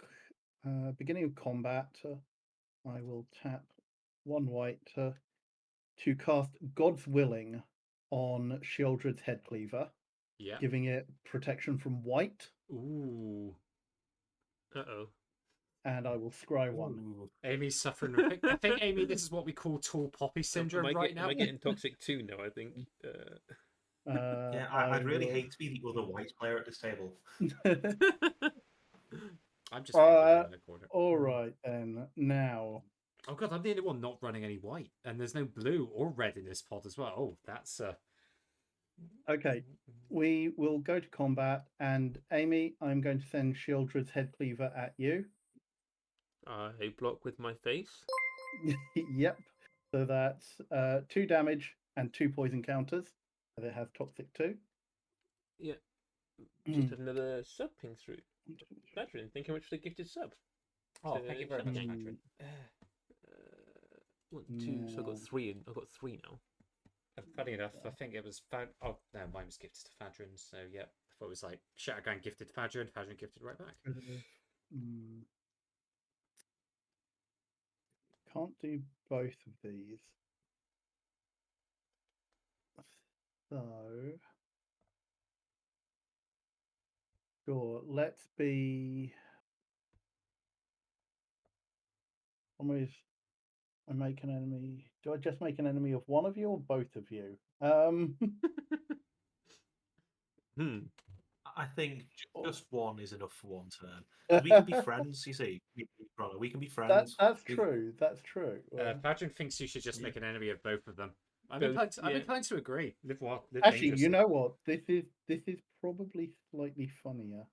beginning of combat, I will tap 1 white to cast God's Willing on Sheoldred's Headcleaver, Yeah. giving it protection from white, Ooh. Uh-oh. and I will scry 1. Ooh. Amy's suffering. I think Amy, this is what we call tall poppy syndrome right now. Am I getting toxic too now, I think? Yeah, I'd really hate to be the other white player at this table. I'm just following Uh, in the corner. all right then. Now, Oh god, I'm the only one not running any white, and there's no blue or red in this pod as well. Oh, that's okay, we will go to combat, and Amy, I'm going to send Shieldred's head cleaver at you. I block with my face. Yep. So that's 2 damage and 2 poison counters. They have toxic too. Yeah. Just had another sub ping through. Badrin, thank you very much for the gifted sub. oh, to thank you very much, Shadowgang. Madrid. 1, 2. So I got 3. I've got 3 now. Funny enough, I think it was oh no, mine was gifted to Fadrin, so yeah. I thought it was like Shattergang gifted to Fadrin, Fadrin gifted right back. Can't do both of these. So sure, let's be almost. I make an enemy. Do I just make an enemy of one of you or both of you? I think Oh. just one is enough for one turn. 'Cause we can be friends, you see. We can be friends. That's We- true. That's true. Fadrin thinks you should just Yeah. make an enemy of both of them. I'm Both, inclined. I'm yeah. inclined to agree. Live well. Live Actually, you dangerously. know what? This is probably slightly funnier.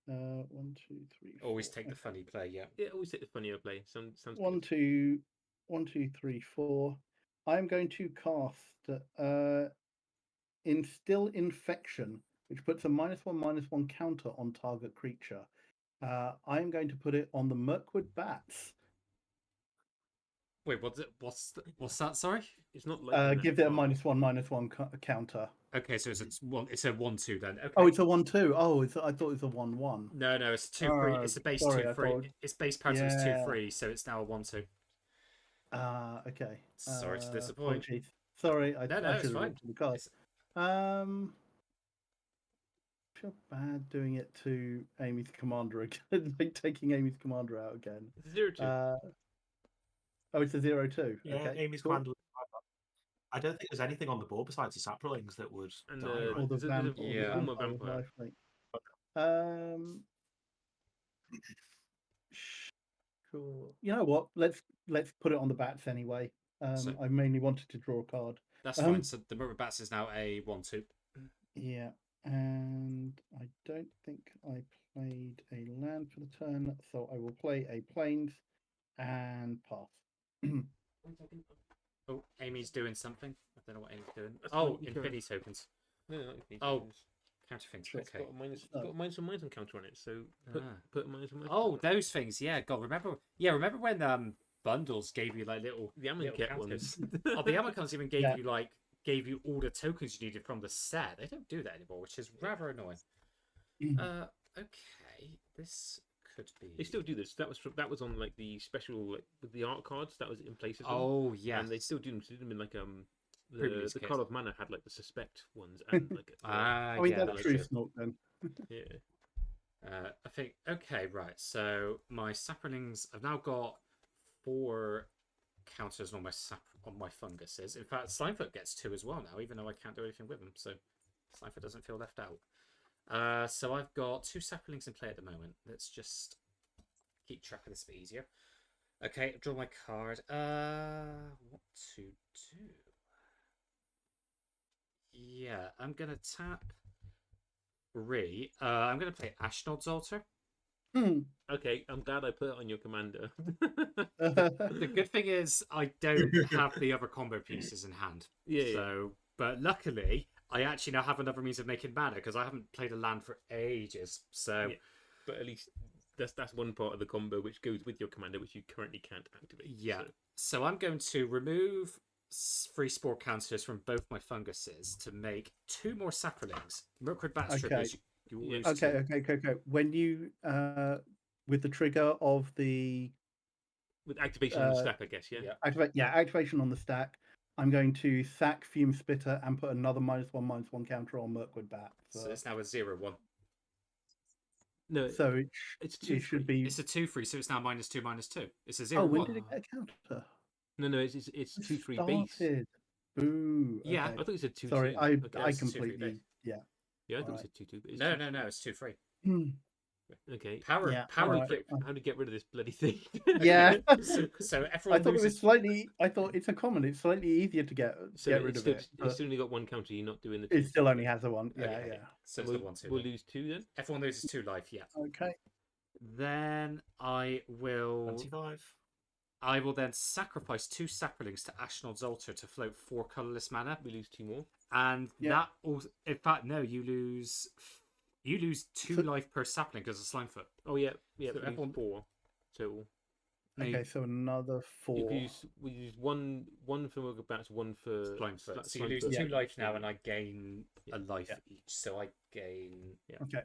1, 2, 3. Always 4. take the Okay. funny play. Yeah. Yeah, always take the funnier play. Sounds 1, good. 2, 1, 2, 3, 4. I'm going to cast Instill Infection, which puts a -1/-1 counter on target creature. I'm going to put it on the Mirkwood bats. Wait, what's that? Sorry. It's not like Give it a -1/-1 counter. Okay, so it's a one. It's a 1/2 then. Okay. Oh, it's a 1/2. Oh, I thought it was a 1/1. No, it's a 2/3. Oh, It's a base sorry, 2/3. I thought- Its base power is Yeah. 2/3, so it's now a 1/2. Okay. Sorry to disappoint. Apologies. Sorry, I No, should it's have fine. looked at the card. I feel bad doing it to Amy's commander again, like taking Amy's commander out again. It's 0-2. Oh, it's a 0/2. Yeah, Okay. Amy's cool. commander. I don't think there's anything on the board besides the saplings that would And die. the- Right? Or the There's a Yeah. form of vampire vampire. lifelink. Cool. You know what? Let's put it on the bats anyway. So- I mainly wanted to draw a card. That's fine. So the Mirror Bats is now a 1/2. Yeah, and I don't think I played a land for the turn, so I will play a plains and pass. Oh, Amy's doing something. I don't know what Amy's doing. That's Oh, fine, you Infinity tokens. No, not Infinity Oh, tokens. Counter things. Sure. It's Okay. got a -1/-1 counter on it, so put Ah. a -1/-1 Oh, counter. those things. Yeah, God, remember? Yeah, remember when bundles gave you like little The little Amonkhet counters? ones. Oh, the Amicons even gave Yeah. you gave you all the tokens you needed from the set. They don't do that anymore, which is rather annoying. Okay, this could be. They still do this. That was on like the special with the art cards. That was in place of them. Oh yeah, And they still do them. So they do them in like Previous the kits. Card of Mana had like the suspect ones and like I mean, yeah, that's like true, it. Snork, then. yeah. I think okay, right. So my saplings, I've now got 4 counters on my funguses. In fact, Slimefoot gets 2 as well now, even though I can't do anything with them. So Slimefoot doesn't feel left out. So I've got 2 saplings in play at the moment. Let's just keep track of this a bit easier. Okay, draw my card. What to do? Yeah, I'm gonna tap 3. I'm gonna play Ashnod's Altar. Okay, I'm glad I put it on your commander. The good thing is I don't have the other combo pieces in hand. Yeah. So, but luckily, I actually now have another means of making mana because I haven't played a land for ages. So, Yeah. But at least that's one part of the combo which goes with your commander, which you currently can't activate. yeah. So I'm going to remove 3 spore counters from both my funguses to make 2 more saplings. Mirkwood Bat Okay. triggers. You will lose Okay, 2. okay. When you with the trigger of the With activation on the stack, I guess. Yeah. activation on the stack, I'm going to sack Fume Spitter and put another -1/-1 counter on Mirkwood Bat. So it's now a 0/1. No. So it's it should be. It's a 2/3, so it's now -2/-2. It's a Oh, 0/1. when did it get a counter? No. It's 2/3 base. Started. Boo. Yeah. Okay. I thought you said 2/2. Sorry, I Okay. it's 2/3 completely base. yeah. Yeah, I thought Alright. you said 2/2. But it's No, 2/3. it's 2/3. Okay. Power, Yeah, power. alright. How to get rid of this bloody thing? Yeah. So I everyone thought it was loses. slightly. I thought it's a common. It's slightly easier to get So get rid it's of still it. it's But still only got one counter. You're not doing the two. it still only has a one. Yeah, Okay, yeah. so it's we'll, the 1/2. we'll then. lose 2 then. Everyone loses 2 life. Yeah. Okay. Then I will 25. then sacrifice 2 saplings to Ashnod's altar to float 4 colorless mana, We lose 2 more. and Yeah. that also, in fact, no, you lose 2 So- life per sapling because of Slimefoot. Oh yeah, yeah. So we everyone- lose 4 total. No, you- Okay, so another four. We use one for Muggle Bats, one for Slimefoot. So you lose Slimefoot. 2 Yeah. life now, and I gain a life Yeah. each. So I gain. Okay.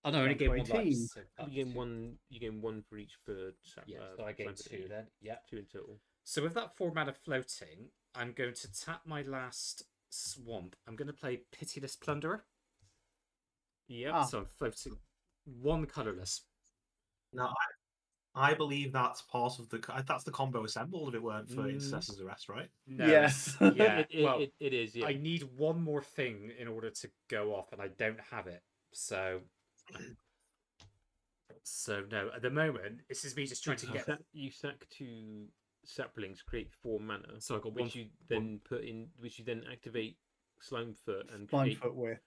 Oh no, I only Down gain to 1 life. 18. So You that's gain 2. one. You gain 1 for each for. Yeah, so I gain Slimefoot, 2 then. Yeah. 2 in total. So with that 4 mana floating, I'm going to tap my last swamp. I'm going to play Pitiless Plunderer. Yep. Ah. So I'm floating 1 colorless. Now, I believe that's part of that's the combo assembled if it weren't for Intercessor's Arrest, right? No, Yes. yeah. Well, it is. Yeah. I need 1 more thing in order to go off, and I don't have it. So no. At the moment, this is me just trying to get. You sack 2 saplings, create 4 mana. So I got which you then put in, which you then activate Slimefoot and Slimefoot with.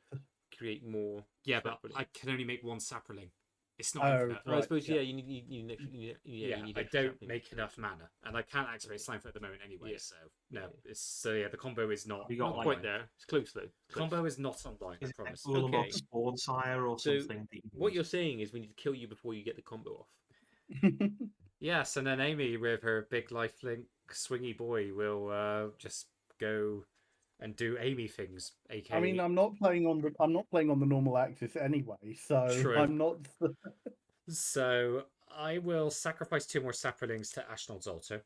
create more. Yeah, but sapling. I can only make 1 sapling. It's not Oh, infinite. Well, I right, suppose yeah. you need an extra. Yeah, you need I extra don't sapling. make enough mana, and I can't activate Slimefoot at the moment anyway. Yeah. So no, Yeah. it's the combo is not. You got Not like quite there. It's close though. Close. Combo is not online. I Is it promise. Ulamog Okay. Spawn Sire or So, something? that you What use? you're saying is we need to kill you before you get the combo off. Yes, and then Amy with her big lifelink swingy boy will just go and do Amy things. AKA, I mean, I'm not playing on the normal axis anyway, so True. I'm not. So I will sacrifice 2 more saplings to Ashnod's altar.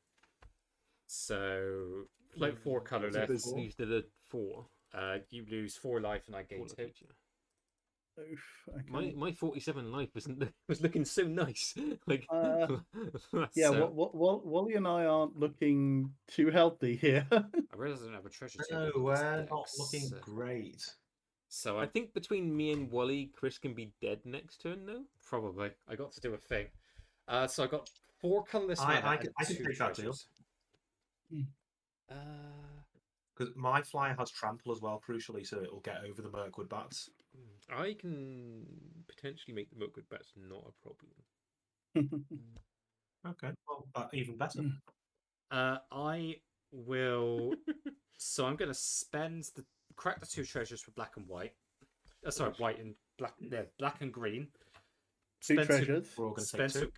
So float 4 So colorless. those leaves to the 4. You lose 4 life, and I gain 4 2. life each, yeah. Oof, okay. My 47 life was looking so nice. Like Yeah, So- Wally and I aren't looking too healthy here. I realize I don't have a treasure table. No, in this we're deck, not looking so- great. So I I think between me and Wally, Chris can be dead next turn though. probably I got to do a thing. So I got 4 colorless I mana can and 2 take that deal. treasures. Because my flyer has trample as well, crucially, so it'll get over the Mirkwood bats. I can potentially make the Mirkwood Bats not a problem. Okay, well, even better. I will. So I'm going to spend crack the 2 treasures for black and white. Sorry, white and black. Yeah, black and green. Two Spend treasures. We're all going to Spend take 2.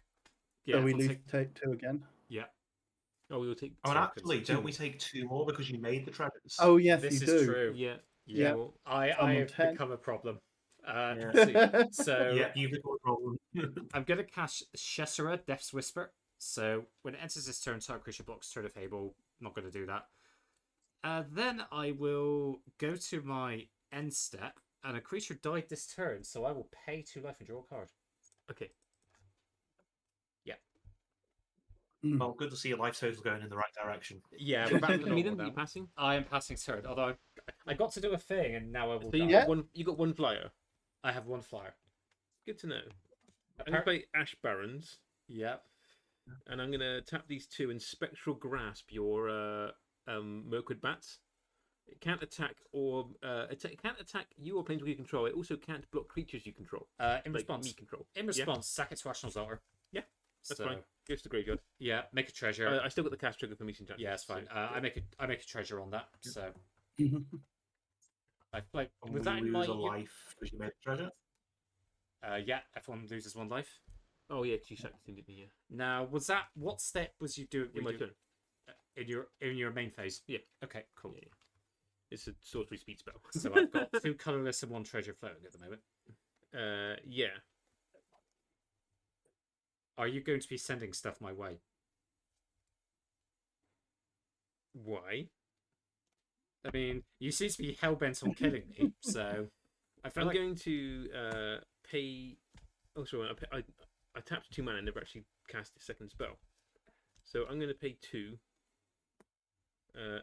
Yeah, So we we'll lose take 2 again. Yeah. Oh, we'll take. Oh, and tokens. actually, don't we take 2 more because you made the treasures? Oh yes, This you is do. true. Yeah. Yeah. well, I I'm on have 10. become a problem. Yeah. So Yeah, you've got a problem. I'm going to cast Shessera, Death's Whisper. So when it enters this turn, target creature box, turn of Fable. Not going to do that. Then I will go to my end step, and a creature died this turn, so I will pay 2 life and draw a card. okay. Well, good to see your life total going in the right direction. Yeah, So we're back to me normal then, now. you passing? I am passing turn, although I got to do a thing, and now I will So you die. Yeah. got one. You got one flyer. I have 1 flyer. Good to know. I'm gonna play Ash Barons, Yep. and I'm gonna tap these 2 and Spectral Grasp your Mirkwood Bats. It can't attack it can't attack you or planeswalker you control. It also can't block creatures you control. In Like response, me control. in response, sack it to Ashnod's altar. Yeah, that's So, fine. Goes to the graveyard. Yeah, make a treasure. I still got the cast trigger for meeting chat. Yeah, it's fine. so, I make a treasure on that. So Mhm. I play. And Was we that in lose my? a life because you made the treasure? Yeah, everyone loses 1 life. Oh yeah, 'cause you sacked him, didn't you? Yeah. Now, was that what step was you doing? In my turn. In your main phase? Yeah. Okay, cool. Yeah, yeah. It's a sorcery speed spell. So I've got 2 colorless and 1 treasure floating at the moment. Yeah. Are you going to be sending stuff my way? Why? I mean, you seem to be hell bent on killing me, so I feel I'm like going to pay. Oh, sorry. I tapped 2 mana and never actually cast a second spell. So I'm going to pay 2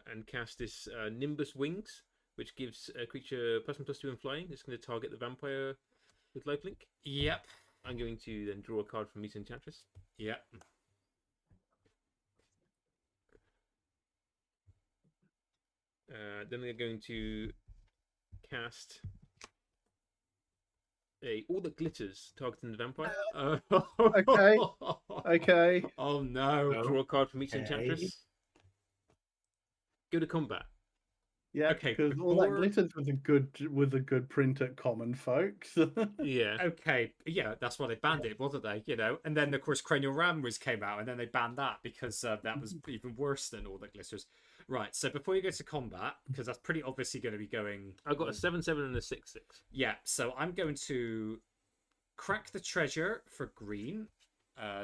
and cast this Nimbus Wings, which gives a creature +1/+2 in flying. It's going to target the vampire with lifelink. Yep. I'm going to then draw a card from Meet Enchantress. Yeah. Then they're going to cast All That Glitters, targeting the vampire. Okay. Okay. Oh no. Draw a card from each Okay. Enchantress. Go to combat. Yeah, Okay, because all that before- glitters was a good print at common, folks. Yeah. Okay, yeah, that's why they banned it, wasn't they? You know, and then of course Cranial Ram came out, and then they banned that because that was even worse than All That Glitters. Right. So before you go to combat, because that's pretty obviously going to be going. I've got a 7/7 and a 6/6. Yeah. So I'm going to crack the treasure for green.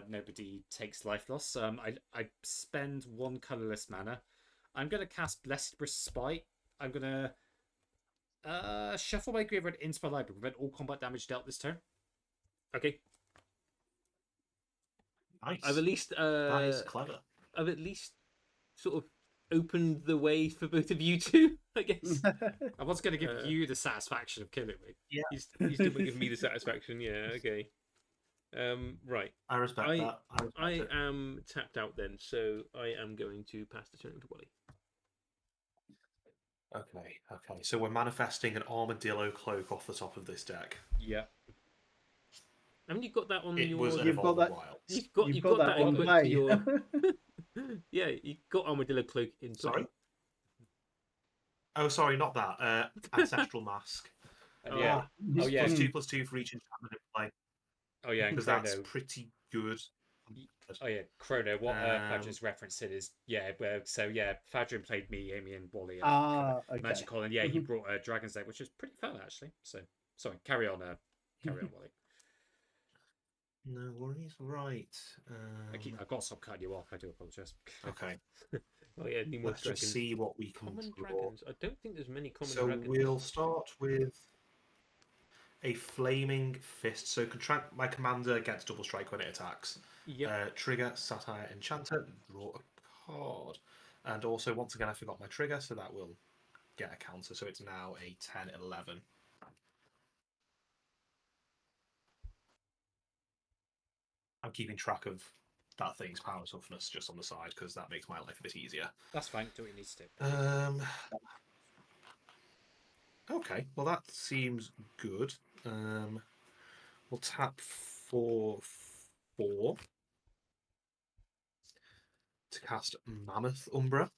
Nobody takes life loss. I spend 1 colorless mana. I'm going to cast Blessed Respite. I'm going to shuffle my graveyard into my library, prevent all combat damage dealt this turn. Okay. Nice. I've at least That is clever. I've at least sort of opened the way for both of you two, I guess. I was going to give you the satisfaction of killing me. Yeah, He's still giving me the satisfaction. Yeah. Okay. Right. I respect that. I respect it. am tapped out then, so I am going to pass the turn to Wally. Okay. So we're manifesting an armadillo cloak off the top of this deck. Yeah. I mean, you've got that on It your. was an You've got Evolving that- Wilds. You've got that on equipped play. to your. Yeah, you got Armadillo Cloak in play. Sorry? Oh, sorry, not that. Ancestral Mask. And yeah. Ah, Oh, yeah. +2/+2 for each enchantment in play, Oh yeah. And because Chrono. that's pretty good. Oh yeah, Chrono. What Um, Fadrin's referencing is so yeah, Fadrin played me, Amy, and Wally. okay. Magic Colin. Yeah, he brought a Dragon's Deck, which is pretty fun actually. So sorry, carry on, Wally. No worries. Right. I've got to stop cutting you off. I do apologise. Okay. Oh yeah, need more Let's just dragons. see what we can Common draw. dragons. I don't think there's many common So dragons. we'll start with a Flaming Fist. So my commander gets double strike when it attacks. Yep. Trigger, Satire, Enchanter, draw a card. And also, once again, I forgot my trigger, so that will get a counter. So it's now a 10/11. I'm keeping track of that thing's power toughness just on the side, because that makes my life a bit easier. That's fine. Do what you need to do. Okay, well that seems good. We'll tap for 4 to cast Mammoth Umbra.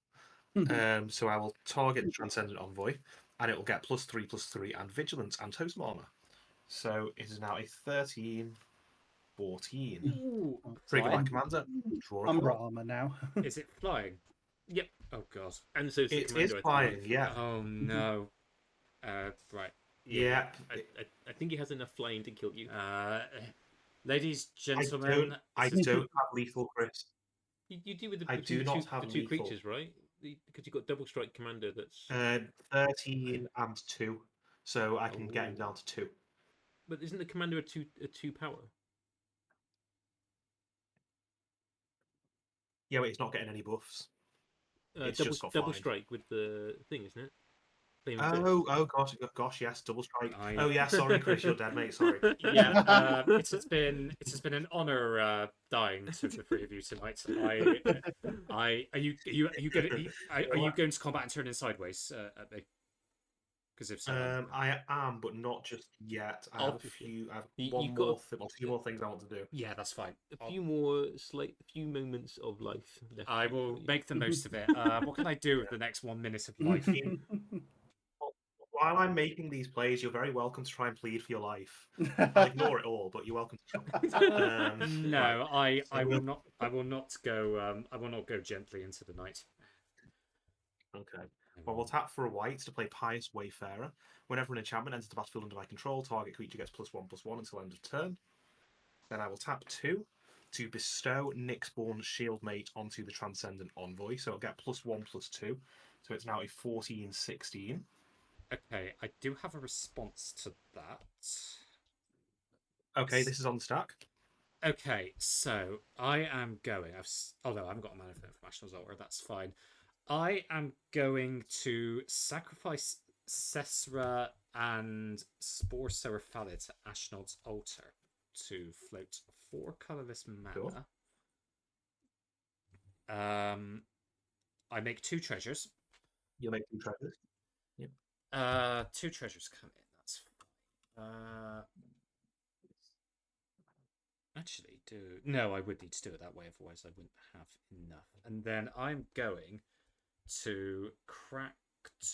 So I will target the Transcendent Envoy, and it will get +3/+3 and Vigilance and Totem Armor. So it is now a 13/14. Ooh, Trigger my flying? commander. Draw a Umbra card. armor now. Is it flying? Yep. Oh god. And so It is flying, yeah. Oh no. Right. Yeah. I think he has enough flying to kill you. Ladies, I gentlemen. I this is- don't have lethal, Chris. You do with the, I between do the not two, have the two lethal. creatures, right? Because you've got double strike commander. That's 13 and 2. So I can get him down to 2. but isn't the commander a two power? Yeah, but it's not getting any buffs. It's double just got double flying. strike with the thing, isn't it? Flaming Fist. Oh gosh, yes, double strike. I- Oh yeah, sorry, Chris, you're dead, mate. Sorry. Yeah, it has been an honor dying to the three of you tonight. Are you going to combat and turn in sideways at me? Because if so, I am, but not just yet. I have a few. I have You've got a few more things I want to do. yeah, that's fine. a few moments of life left. I will make the most of it. What can I do with the next 1 minute of life? While I'm making these plays, you're very welcome to try and plead for your life. I'll ignore it all, but you're welcome to. No, right. I will not. I will not go. I will not go gently into the night. Okay. Well, we'll tap for a white to play Pious Wayfarer. Whenever an enchantment enters the battlefield under my control, target creature gets +1/+1 until end of turn. Then I will tap 2 to bestow Nyxborn Shieldmate onto the Transcendent Envoy. So I'll get +1/+2. So it's now a 14/16. Okay, I do have a response to that. Okay, this is on the stack. Okay, so I am going. Oh no, I haven't got a mana for Informational's Altar. That's fine. I am going to sacrifice Cesra and Spore Seraphalid to Ashnod's Altar. to float 4 colorless Sure. mana. I make 2 treasures. You'll make 2 treasures. 2 treasures come in. That's fine. Actually, no, I would need to do it that way, otherwise I wouldn't have enough. And then I'm going to crack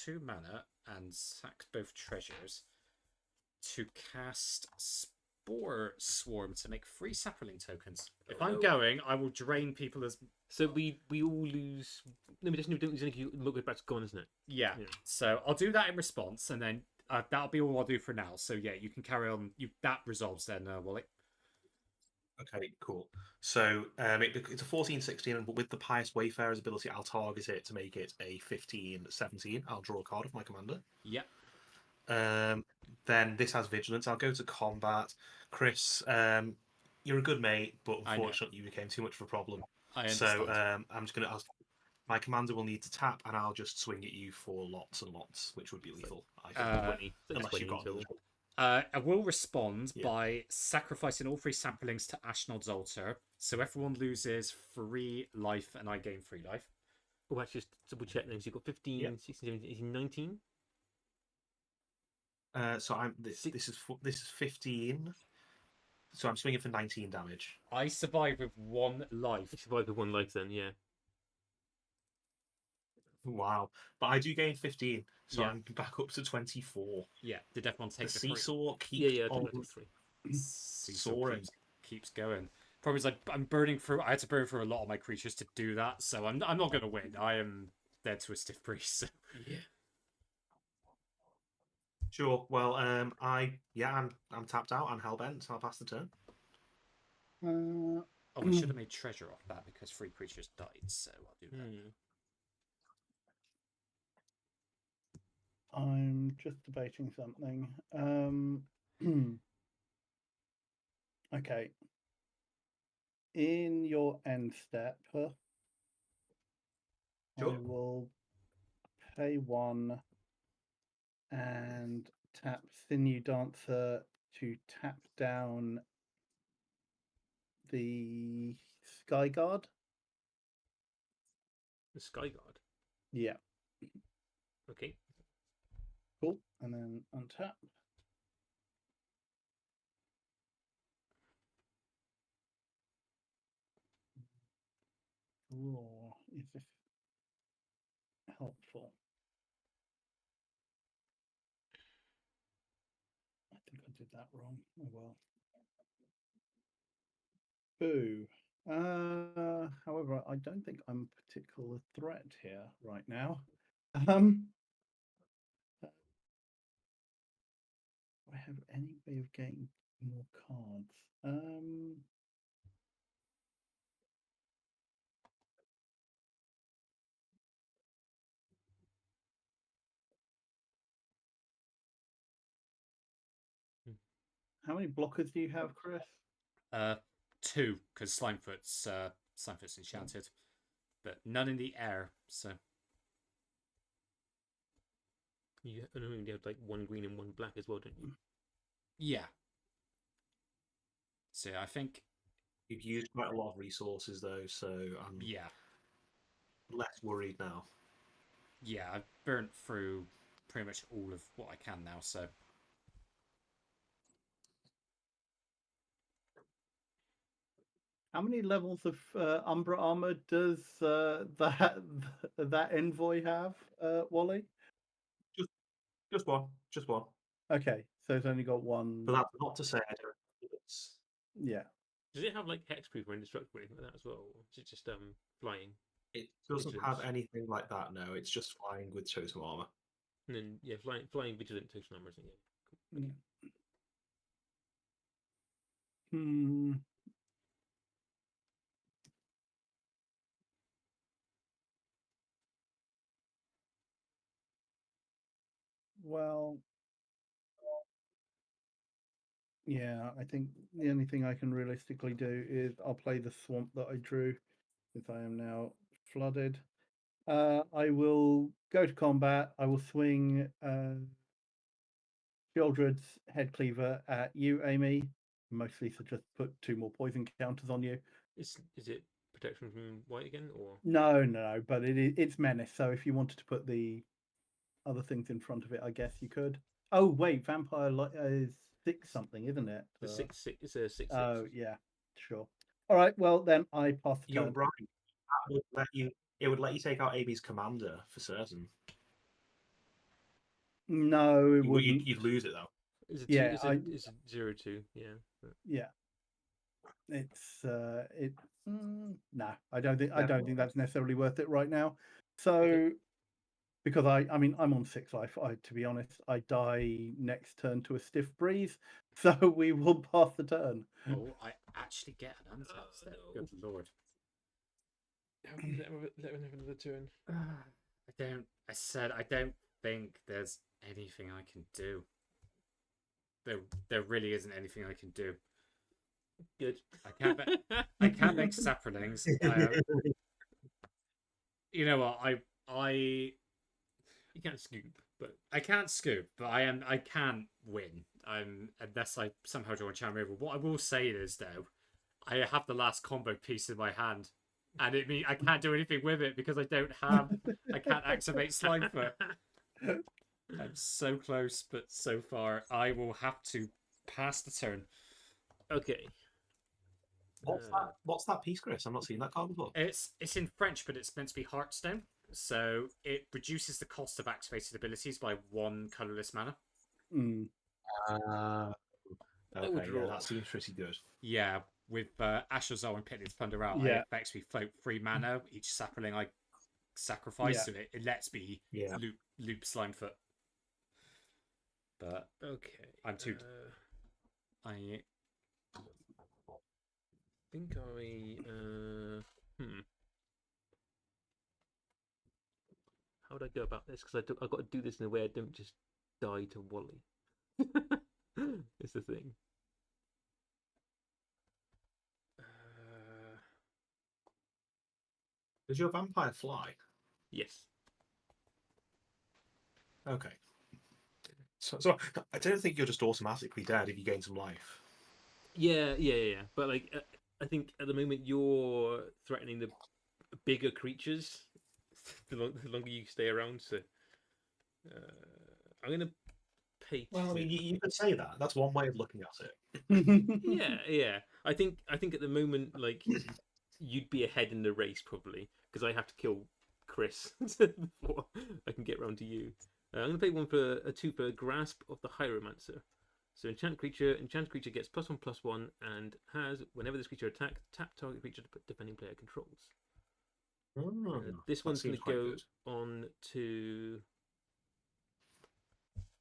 2 mana and sack both treasures to cast Spore Swarm to make 3 sapling tokens. If I'm going, I will drain people as. So we all lose. No, we just don't lose anything. Look, back to gone, isn't it? Yeah. Yeah. So I'll do that in response, and then that'll be all I'll do for now. So yeah, you can carry on. That resolves then, Wally. Okay, cool. So it's a 14-16, but with the Pious Wayfarer's ability, I'll target it to make it a 15-17. I'll draw a card of my commander. Yep. Then this has Vigilance. I'll go to combat. Chris, you're a good mate, but unfortunately you became too much of a problem. I understand. So I'm just going to ask. My commander will need to tap, and I'll just swing at you for lots and lots, which would be lethal. I think. 20. Unless you've got. I will respond by sacrificing all 3 saplings to Ashnod's altar, so everyone loses 3 life and I gain 3 life. Oh, actually, just double check then. So you've got 15, 16, 17, 18, 19. So this is 15. So I'm swinging for 19 damage. I survive with 1 life. You survive with 1 life then, yeah. Wow. But I do gain 15, so I'm back up to 24. Yeah, did everyone take the the seesaw keeps on soaring. Keeps going. Problem is, I'm burning through. I had to burn through a lot of my creatures to do that, so I'm not going to win. I am dead to a stiff breeze. So. Yeah. Sure. Well, I'm tapped out. I'm hellbent, so I'll pass the turn. Oh, we should have made treasure off that because 3 creatures died, so I'll do that. I'm just debating something. Okay. In your end step, I will pay 1 and tap Sinew Dancer to tap down the Sky Guard. The Sky Guard? Yeah. Okay. Cool. And then untap. Oh, is this helpful? I think I did that wrong. Oh well. Boo. However, I don't think I'm a particular threat here right now. Do I have any way of getting more cards? How many blockers do you have, Chris? 2, because Slimefoot's enchanted, but none in the air. So You only have like 1 green and 1 black as well, don't you? Yeah. So I think you've used quite a lot of resources though, so I'm less worried now. Yeah, I've burnt through pretty much all of what I can now. So. How many levels of Umbra armor does that envoy have, Wally? Just one. Just one. Okay, so it's only got 1. But that's not to say I don't. Yeah. Does it have like hexproof or indestructible or anything like that as well? Or is it just flying? It doesn't have anything like that. No, it's just flying with totem armor. And then flying vigilant totem armor, isn't it? Hmm. Well, yeah, I think the only thing I can realistically do is I'll play the swamp that I drew, since I am now flooded. I will go to combat. I will swing Shieldred's Head Cleaver at you, Amy. mostly to just put 2 more poison counters on you. Is it protection from white again, or No, but it's menace. So if you wanted to put the other things in front of it, I guess you could. Oh wait, vampire is 6 something, isn't it? the 6/6? It's a 6/6. Oh yeah, sure. All right, well then I pass the You're turn. right. That would let you. It would let you take out AB's commander for certain. No, it wouldn't. You'd lose it though. Is it Yeah, it's a 0/2? Yeah. Yeah, it's no, I don't think that's necessarily worth it right now. So Okay. because I mean I'm on 6 life. To be honest, I die next turn to a stiff breeze, so we will pass the turn. Oh, I actually get an untap there. no. Good lord. Let him have another turn. I don't think there's anything I can do. There really isn't anything I can do. Good. I can't make saplings. You know what? You can't scoop, but I can't scoop, but I can win. Unless I somehow draw a charm river. What I will say is though, I have the last combo piece in my hand, and it means I can't do anything with it because I can't activate Slimefoot. I'm so close, but so far I will have to pass the turn. okay. What's that piece, Chris? I've not seen that card before. It's in French, but it's meant to be Heartstone. So it reduces the cost of activated abilities by 1 colorless mana. Mm. Okay, draw. yeah, that seems pretty good. Yeah, with Ashazar and Pitney's Plunder out, Yeah. I effectively float 3 mana each sapling I sacrifice, and it lets me loop Slimefoot. But Okay. I'm too. I think how would I go about this? Because I've got to do this in a way I don't just die to Wally. It's the thing. Does your vampire fly? Yes. Okay. So I don't think you're just automatically dead if you gain some life. Yeah. But like, I think at the moment you're threatening the bigger creatures. The longer you stay around, so I'm gonna pay. Well, I mean, you could say that. That's one way of looking at it. Yeah. I think at the moment, like, you'd be ahead in the race probably because I have to kill Chris before I can get round to you. I'm gonna pay 2 for Grasp of the Hieromancer. So enchanted creature gets +1/+1 and has, whenever this creature attacks, tap target creature defending player controls. This one's going to go on to.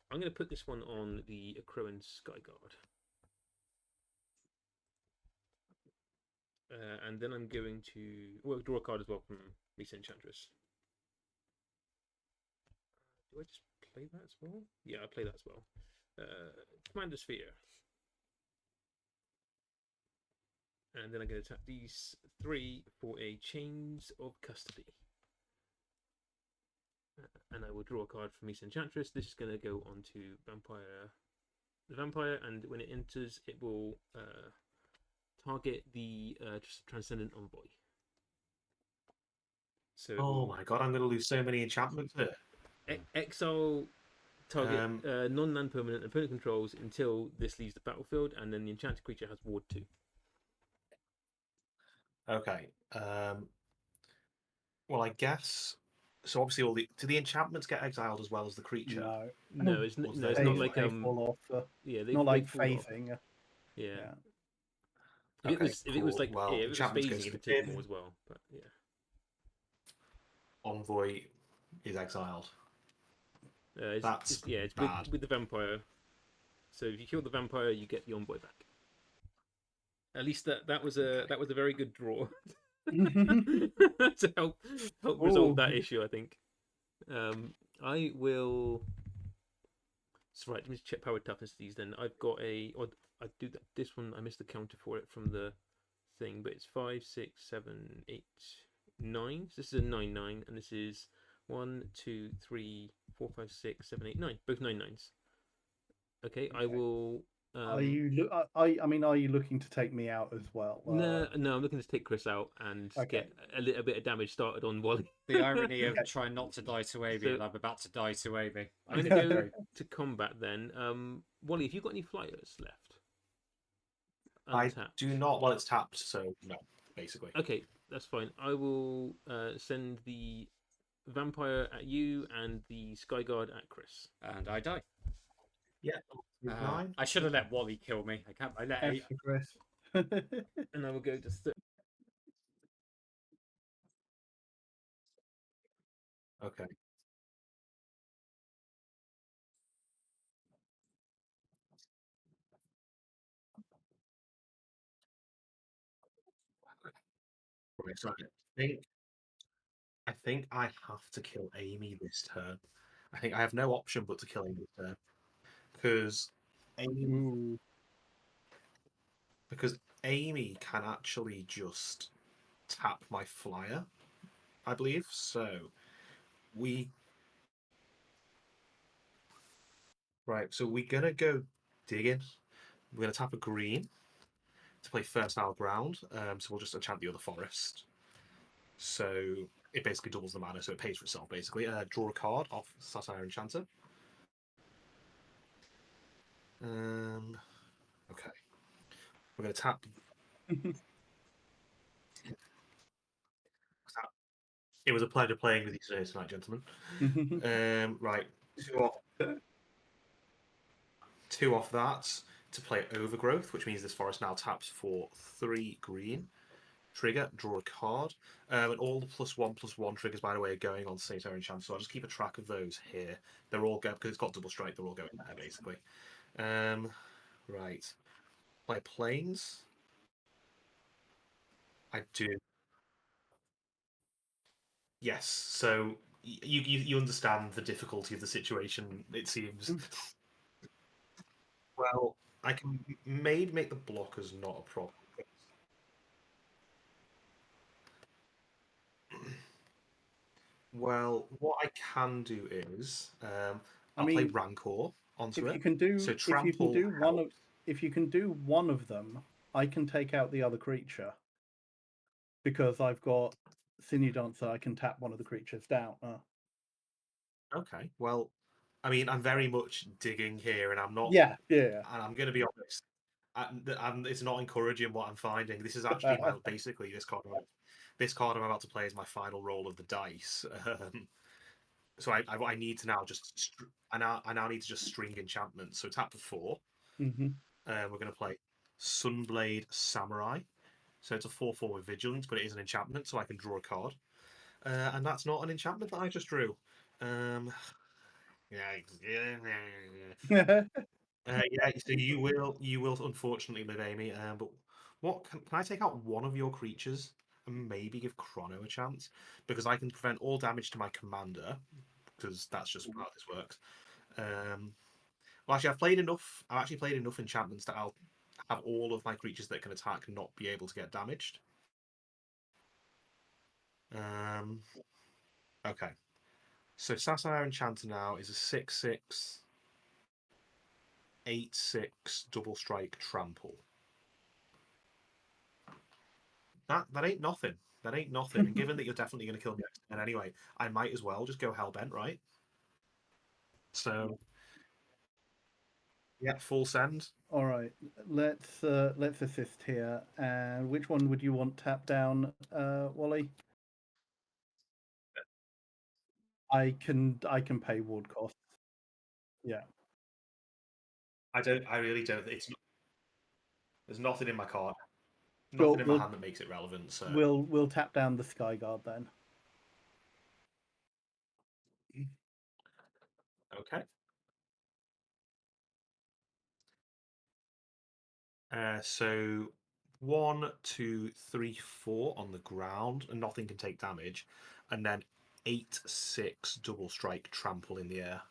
I'm going to put this one on the Akroan Skyguard. And then I'm going to draw a card as well from Lisa Enchantress. Do I just play that as well? Yeah, I play that as well. Commander Sphere. And then I'm going to tap these 3 for a Chains of Custody. And I will draw a card from Miss Enchantress. This is going to go on to the Vampire, and when it enters, it will target the Transcendent Envoy. So, oh my god, I'm going to lose so many enchantments here. Exile target non-land permanent opponent controls until this leaves the battlefield, and then the enchanted creature has Ward 2. Okay. Well, I guess. So obviously, do the enchantments get exiled as well as the creature? No, it's not like they fall off. Yeah, not like fall off. phasing. Yeah. Okay, if it was like well, if it was phasing, it would take more as well. But yeah. Envoy is exiled. It's bad. With the Vampire. So if you kill the Vampire, you get the Envoy back. At least that was a very good draw to help resolve that issue. I think. I will. So right, let me check power toughness of these. Then I've got I do that. This one I missed the counter for it from the thing, but it's 5, 6, 7, 8, 9. So this is a 9/9, and this is 1, 2, 3, 4, 5, 6, 7, 8, 9. Both 9/9s. Okay, I will Are you? I mean, are you looking to take me out as well? No, no, I'm looking to take Chris out and Okay. get a little bit of damage started on Wally. The irony of Okay. trying not to die to Amy, So- and I'm about to die to Amy. I'm gonna go to combat then. Wally, have you got any flyers left? I Untapped. do not while it's tapped, so no, basically. Okay, that's fine. I will send the vampire at you and the sky guard at Chris. And I die. Yeah. 9. I should have let Wally kill me. I can't. I let. F for Chris. And I will go to Okay. Right, so think I think I have to kill Amy this turn. I think I have no option but to kill Amy this turn because Amy Ooh. because Amy can actually just tap my flyer, I believe. So we so we're gonna go digging. We're gonna tap a green to play first our ground. So we'll just enchant the other forest. So it basically doubles the mana, so it pays for itself basically. Draw a card off Satire Enchanter. Okay. We're gonna tap. It was a pleasure playing with you today tonight, gentlemen. Right, two off that to play Overgrowth, which means this forest now taps for 3 green. Trigger, draw a card. And all the +1/+1 triggers, by the way, are going on Satyr Enchant, so I'll just keep a track of those here. They're all going, because it's got double strike, they're all going there, basically. Right. Play Plains. I do. Yes, so you understand the difficulty of the situation, it seems. Well, I can maybe make the blockers not a problem. Well, what I can do is I'll play mean, Rancor onto if it. you can do, So if you can trample do one of, helps. if you can do one of them, I can take out the other creature because I've got Sinew Dancer. I can tap one of the creatures down. Okay. Well, I mean, I'm very much digging here, and I'm not. Yeah. And I'm going to be honest. It's not encouraging what I'm finding. This is actually my basically this card. This card I'm about to play is my final roll of the dice. So I need to now just I now need to just string enchantments. So tap for 4. Mm-hmm. We're going to play Sunblade Samurai. So it's a 4/4 with Vigilance, but it is an enchantment, so I can draw a card. And that's not an enchantment that I just drew. Mm-hmm. Yeah. So you will unfortunately live, Amy. But what can I take out one of your creatures and maybe give Chrono a chance because I can prevent all damage to my commander because that's just how this works. Well, actually, I've actually played enough enchantments that I'll have all of my creatures that can attack not be able to get damaged. Okay. So Sapphire Enchanter now is a 6/6, 8/6 double strike trample. That ain't nothing. That ain't nothing. And given that you're definitely going to kill me next turn anyway, I might as well just go Hellbent, right? So yeah, full send. All right, let's assist here. And which one would you want tap down, Wally? I can pay ward costs. Yeah. I really don't. There's nothing in my card. Sure, Nothing in my hand that makes it relevant. So we'll tap down the Skyguard then. okay. So 1, 2, 3, 4 on the ground, and nothing can take damage, and then 8/6 double strike trample in the air.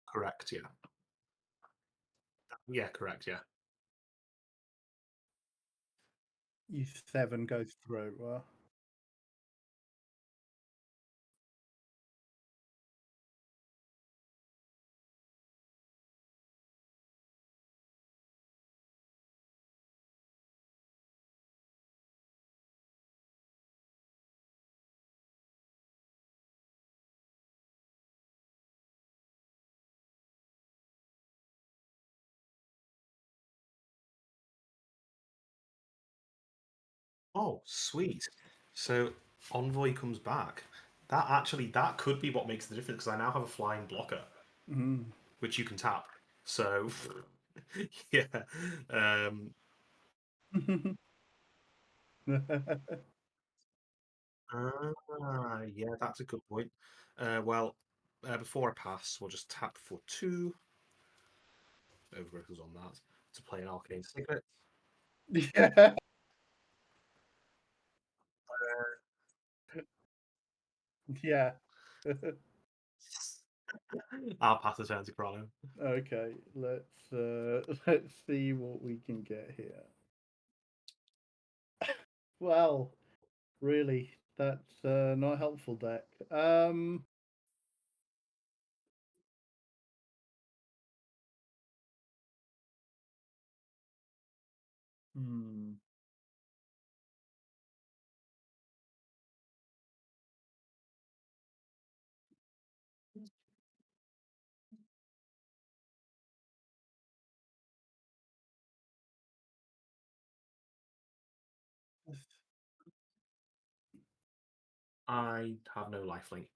Correct. Yeah. Yeah. Correct. Yeah. U7 goes through. Oh, sweet. So Envoy comes back. That could be what makes the difference because I now have a flying blocker, Mm. which you can tap. So yeah. Um, yeah, that's a good point. Before I pass, we'll just tap for 2. Overgrowth was on that to play an arcane signet. Yeah. Yeah. I'll pass the turn to Chrono. Okay, let's see what we can get here. Well, really, that's not a helpful deck. Hmm. I have no lifelink.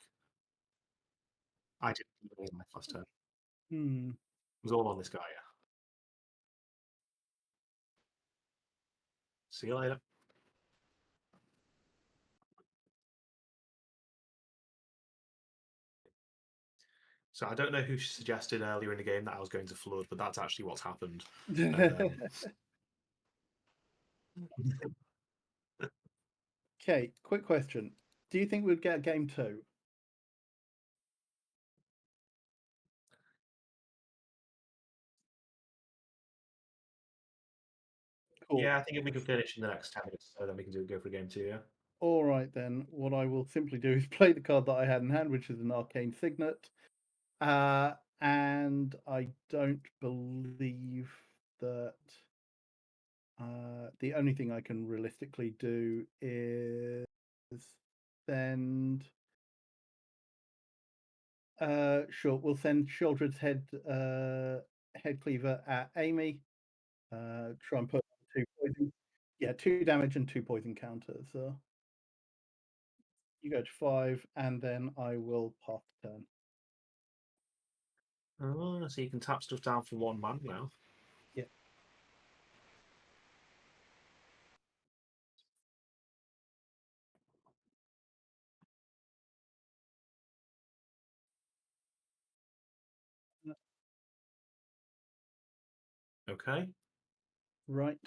I didn't even in my first turn. It Hmm. was all on this guy. Yeah. See you later. So I don't know who suggested earlier in the game that I was going to flood, but that's actually what's happened. Okay, quick question. Do you think we'd get game 2? Cool. Yeah, I think if we can finish in the next 10 minutes, so then we can go for game 2. Yeah. All right then. What I will simply do is play the card that I had in hand, which is an arcane signet. And I don't believe that the only thing I can realistically do is send. Sure, we'll send Shieldred's head cleaver at Amy. Try and put 2 poison. Yeah, 2 damage and 2 poison counters. So you go to 5, and then I will pass the turn. Oh, so you can tap stuff down for 1 mana now. Yeah. Okay, Right.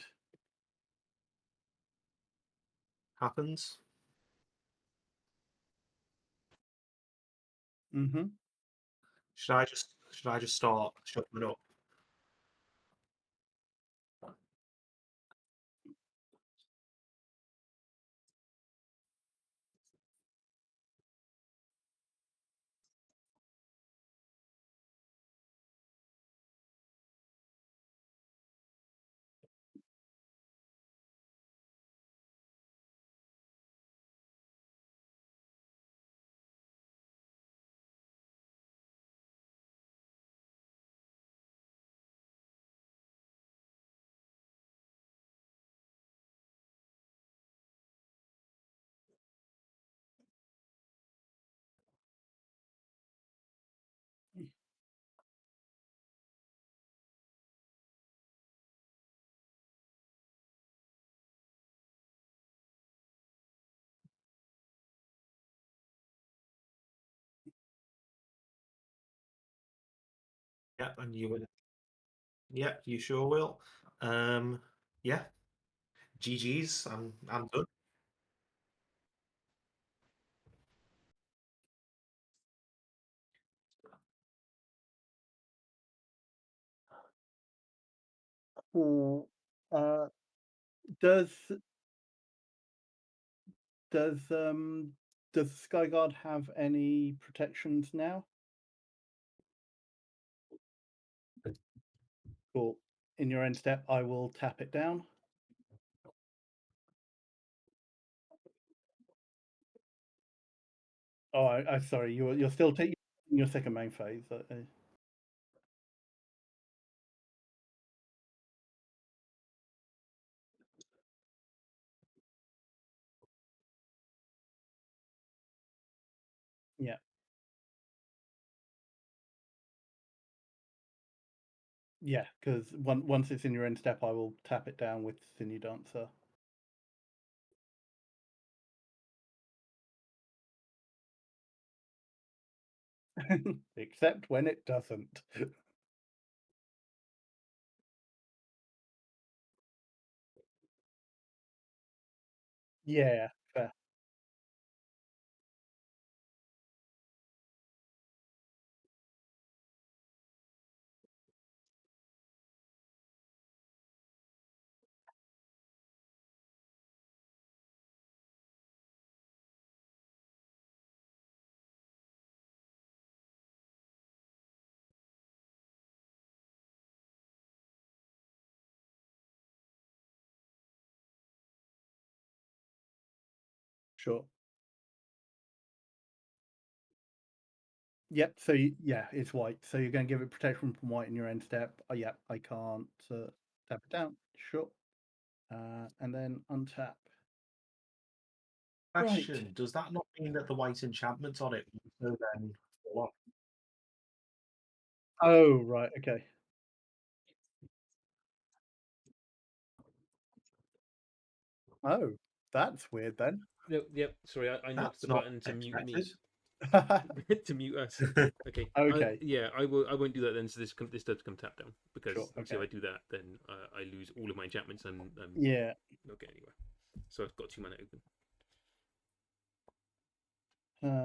happens. Mm-hmm. Should I just start shuffling up? Yep, and you will. Yep, you sure will. Yeah, GG's. I'm done. Cool. Uh, does does Skyguard have any protections now? Cool. In your end step, I will tap it down. Oh, I sorry. You're still taking your second main phase. Yeah. Yeah, because once it's in your end step, I will tap it down with Sinew Dancer. Except when it doesn't. Yeah, fair. Sure. Yep. So yeah, it's white. So you're going to give it protection from white in your end step. Yeah, I can't tap it down. Sure. And then untap. Right. Question: does that not mean that the white enchantments on it also then fall off? Oh, right. Okay. Oh, that's weird then. No, yep. Sorry, I knocked That's the not button to mute me, expected. to mute us. Okay. Okay. Yeah, I will. I won't do that then. So this does come tap down because Sure. obviously Okay. if I do that, then I lose all of my enchantments and Yeah. not get anywhere. So I've got 2 mana open.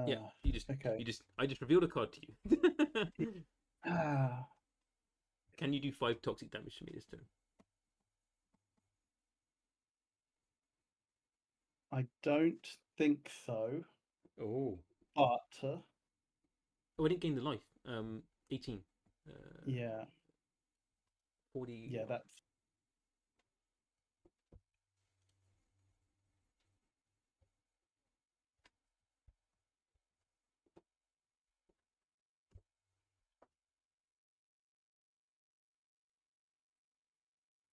Yeah, Okay. I just revealed a card to you. Ah, Can you do 5 toxic damage to me this turn? I don't think so, Oh. but Oh, I didn't gain the life. 18. yeah, 40. yeah, that's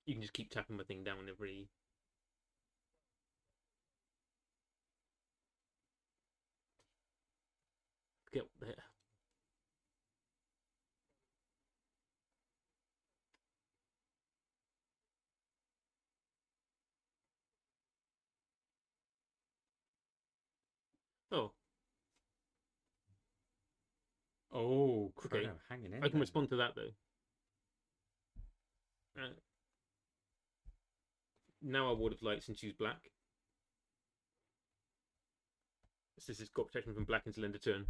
You can just keep tapping my thing down every. Get there. Oh. Oh, Okay. Chrono hanging in I can there. respond to that though. Now I Ward of Lights and choose black. This has got protection from black until end of turn.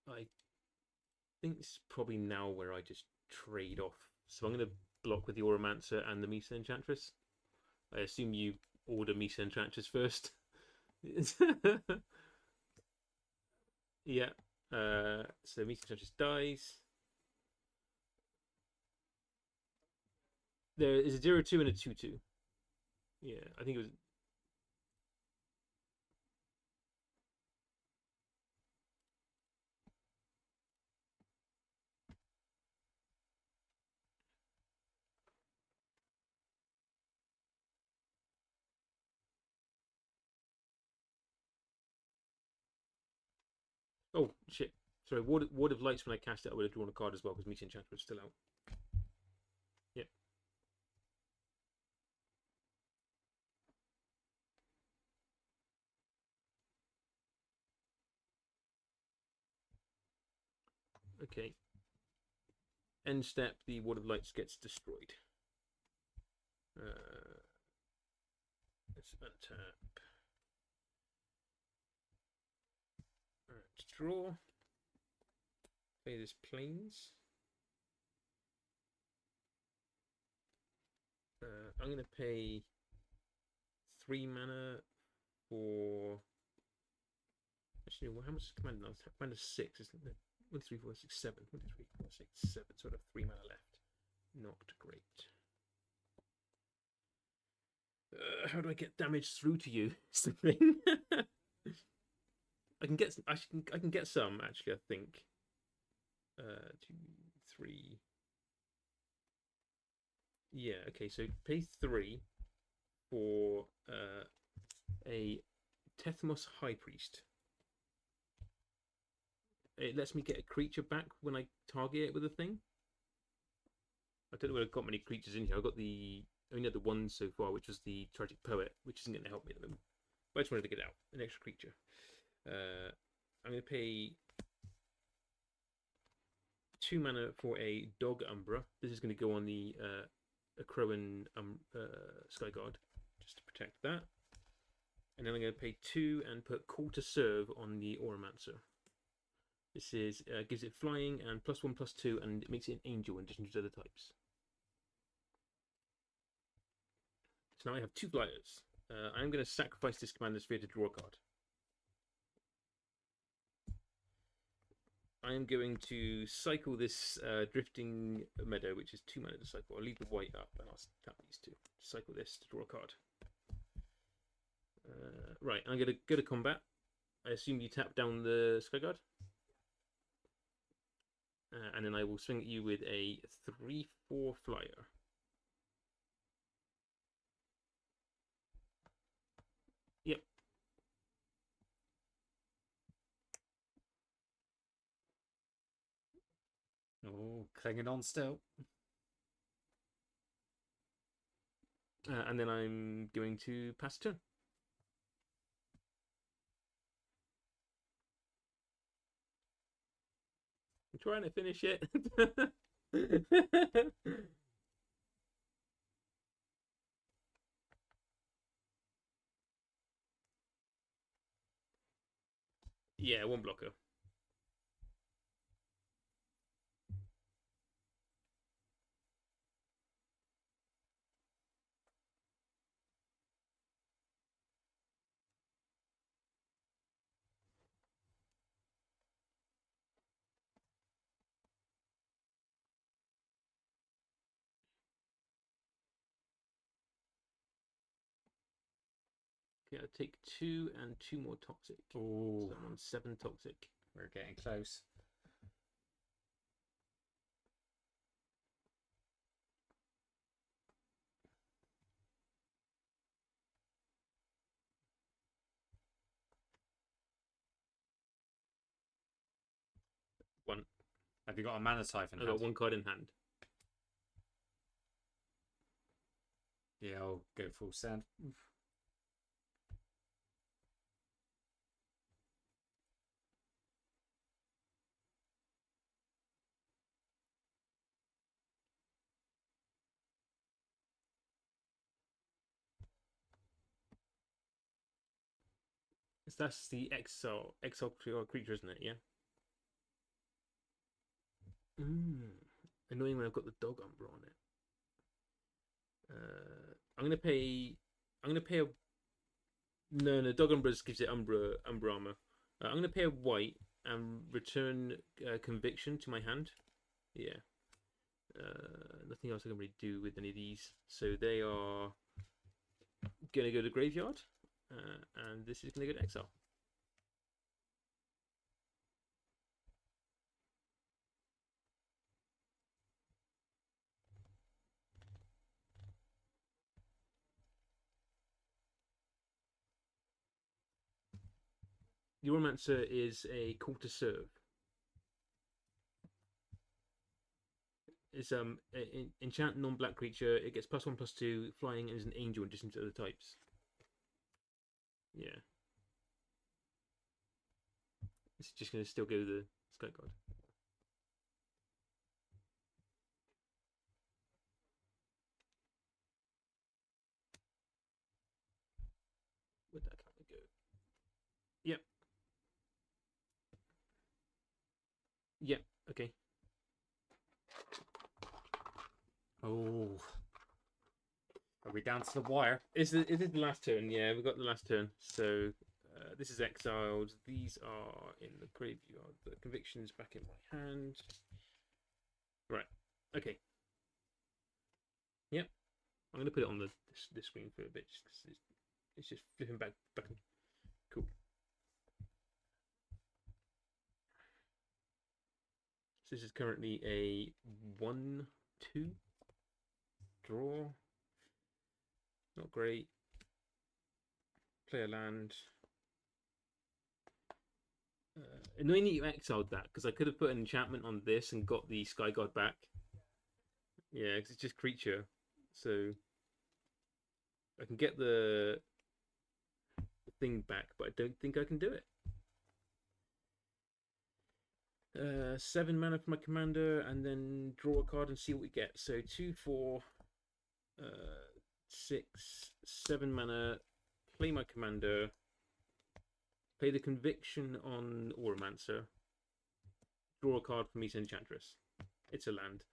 I think it's probably now where I just trade off. So I'm going to block with the Auramancer and the Misa Enchantress. I assume you order Misa Enchantress first. Yeah. So Misa Enchantress dies. There is a 0-2 and a 2-2. Yeah, I think it was. Oh, shit. Sorry, Ward of Lights, when I cast it, I would have drawn a card as well because Misa Enchantress was still out. Yep. Okay. End step, the Ward of Lights gets destroyed. Let's untap. Alright, draw. Play this planes. I'm going to pay 3 mana for. Actually, well, how much is Commander now? Commander 6, isn't it? 1, 2, 3, 4, 6, 7. 1, 2, 3, 4, 6, 7. Sort of 3 mana left. Not great. How do I get damage through to you? Is the thing. I can get some actually. I think. 2, 3. Yeah. Okay. So pay 3 for a Tethmos High Priest. It lets me get a creature back when I target it with a thing. I don't know whether I've got many creatures in here. I've got only had the one so far, which was the Tragic Poet, which isn't going to help me at the moment. But I just wanted to get out an extra creature. I'm going to pay 2 mana for a Dog Umbra. This is going to go on the Akroan Skyguard, just to protect that. And then I'm going to pay 2 and put Call to Serve on the Auramancer. This is gives it flying and +1/+2, and it makes it an angel in addition to other types. So now I have 2 flyers. I'm going to sacrifice this Commander Sphere to draw a card. I am going to cycle this Drifting Meadow, which is 2 mana to cycle. I'll leave the white up and I'll tap these 2. Cycle this to draw a card. Right, I'm going to go to combat. I assume you tap down the Skyguard. And then I will swing at you with a 3/4 flyer. Yep. Oh, clinging on still. And then I'm going to pass turn. I'm trying to finish it. Yeah, 1 blocker. Okay, I'll take 2 and 2 more toxic. Oh, So I'm on 7 toxic. we're getting close. One. Have you got a mana type in I've hand? got 1 card in hand. Yeah, I'll go full send. That's the exile creature, isn't it? Yeah. Annoying when I've got the Dog Umbra on it. I'm gonna pay a. No, Dog Umbra gives it Umbra armor. I'm gonna pay a white and return Conviction to my hand. Yeah. Nothing else I can really do with any of these. So they are gonna go to graveyard, and this is gonna go to exile. The Auramancer is a Call to Serve. It's enchant non-black creature. It gets +1/+2 flying and is an angel in addition to other types. Yeah. It's just gonna still go to the Skyguard. Where'd that counter go? Yep. Yep. Okay. Oh. Are we down to the wire? It is the last turn. Yeah, we've got the last turn. So this is exiled. These are in the graveyard. The conviction's back in my hand. Right. Okay. Yep. I'm going to put it on the screen for a bit just because it's just flipping back. Cool. So this is currently a 1-2 draw. Not great. Play a land. Annoying that you exiled that because I could have put an enchantment on this and got the Sky God back. Yeah, because it's just creature, so I can get the thing back, but I don't think I can do it. 7 mana for my commander, and then draw a card and see what we get. So 2, 4, 6, 7 mana. Play my commander. Play the conviction on Auramancer. Draw a card from Mesa Enchantress. It's a land.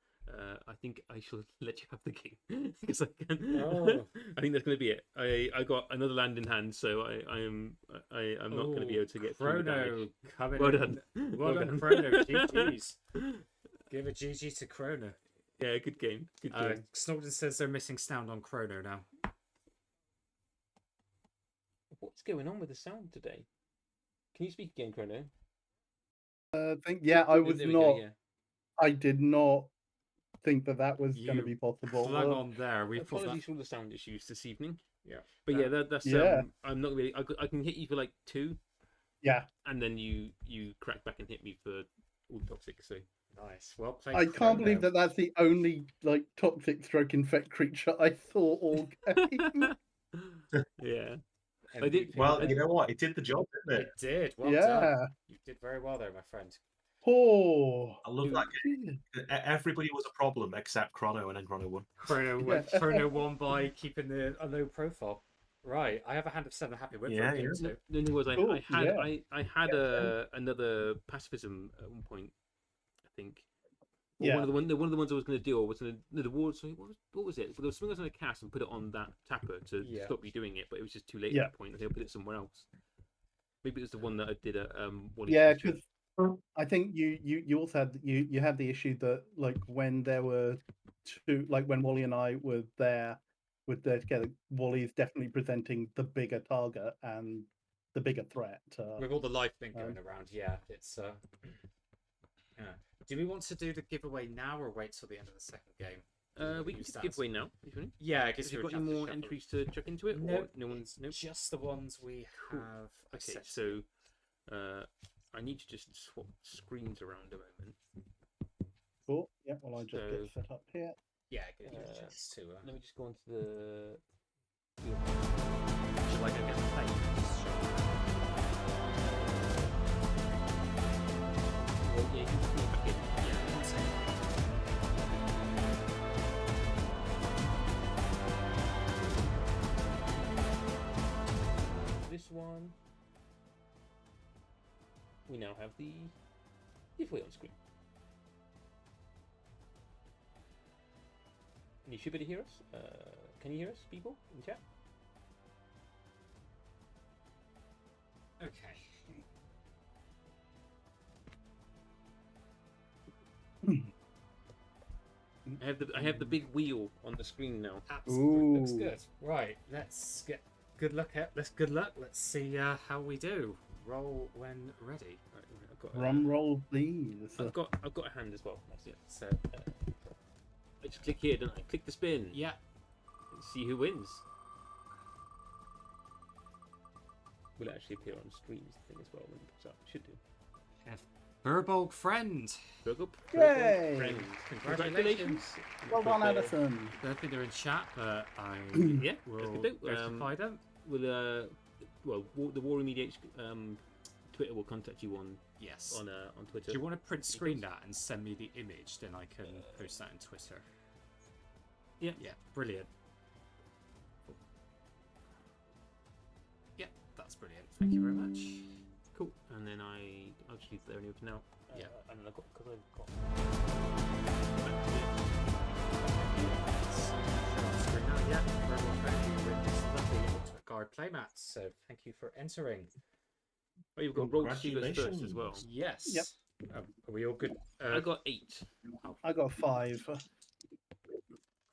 I think I shall let you have the game because I can. Oh. I think that's going to be it. I got another land in hand, so I'm not going to be able to get through the Chrono damage. coming Well in. done. Well Well done, done. Chrono. GG's. Give a GG to Chrono. Yeah, good game. Good game. Snowden says they're missing sound on Chrono now. What's going on with the sound today? Can you speak again, Chrono? I was There we not. go, yeah. I did not think that was going to You be possible. Flung on there. We thought that. Apologies for all the sound issues this evening. Yeah. But yeah, that's Yeah. I'm not really. I can hit you for like 2, Yeah, and then you crack back and hit me for all toxic. So Nice. Well played. I can't believe Chrono. that's the only like toxic stroke infect creature I saw all game. yeah. I MVP. did- Well, you know what? It did the job, didn't it? It did. Well Yeah. done. You did very well there, my friend. Oh, I love that game. Everybody was a problem except Chrono, and then Chrono won. Chrono won by keeping a low profile. Right. I have a hand of 7 happy with Yeah, for a game yeah. too. The thing was, I Cool, had yeah. I had another pacifism at one point, I think. Or Yeah. one of the ones I was going to do, or was the ward. So what was it? There was something I was going to cast and put it on that tapper to Yeah. stop you doing it, but it was just too late Yeah. at that point. I think I put it somewhere else. Maybe it was the one that I did at Wally. yeah, because I think you also had you had the issue that like when there were two, like when Wally and I were there together, Wally is definitely presenting the bigger target and the bigger threat. With all the live thing going around, yeah, it's yeah. Do we want to do the giveaway now or wait till the end of the second game? We can give away now if you want. Yeah, I Have guess you you've got any more entries to chuck into it? No, Or no one's. Nope. just the ones we Cool. have. Okay, set. so I need to just swap screens around a moment. Cool. Yeah. Well, I just So- get set up here. Yeah, give you a Uh, chance to. Let me just go on to the. Shall I go get the plate? Well, yeah, you can put it back in. Yeah, one second. This one. We now have the giveaway on screen. And you should be able to hear us. Can you hear us, people, in chat? Okay. I have the big wheel on the screen now. Absolutely. Looks Ooh. good. Right, let's get good luck. Let's see how we do. Roll when ready. Right, I've got Drum roll, please. I've got a hand as well. That's it. So I just click here, don't I? Click the spin. yeah, And see who wins. Will it actually appear on streams thing as well when it pops up? Should do. Verbolg friend. Virgo, Yay! friend. Congratulations. Well done, Hope, Addison. Don't think they're in chat, but I Yeah, will that's good. notify them. Will the War EDH Twitter will contact you on Yes. on Twitter. Do you want to print screen that and send me the image? Then I can post that on Twitter. Yeah. Yeah. Brilliant. Yeah, that's brilliant. Thank you very much. Cool. And then I'll just leave it there anyway for now. Yeah. And I've got because I've got. Screen now, yeah. Very well thank you with this lovely Ultimate Guard playmats. So thank you for entering. Oh, you've got rolled Seagulls first as well. Congratulations. Yes. Yep. Are we all good? I got 8. I got 5.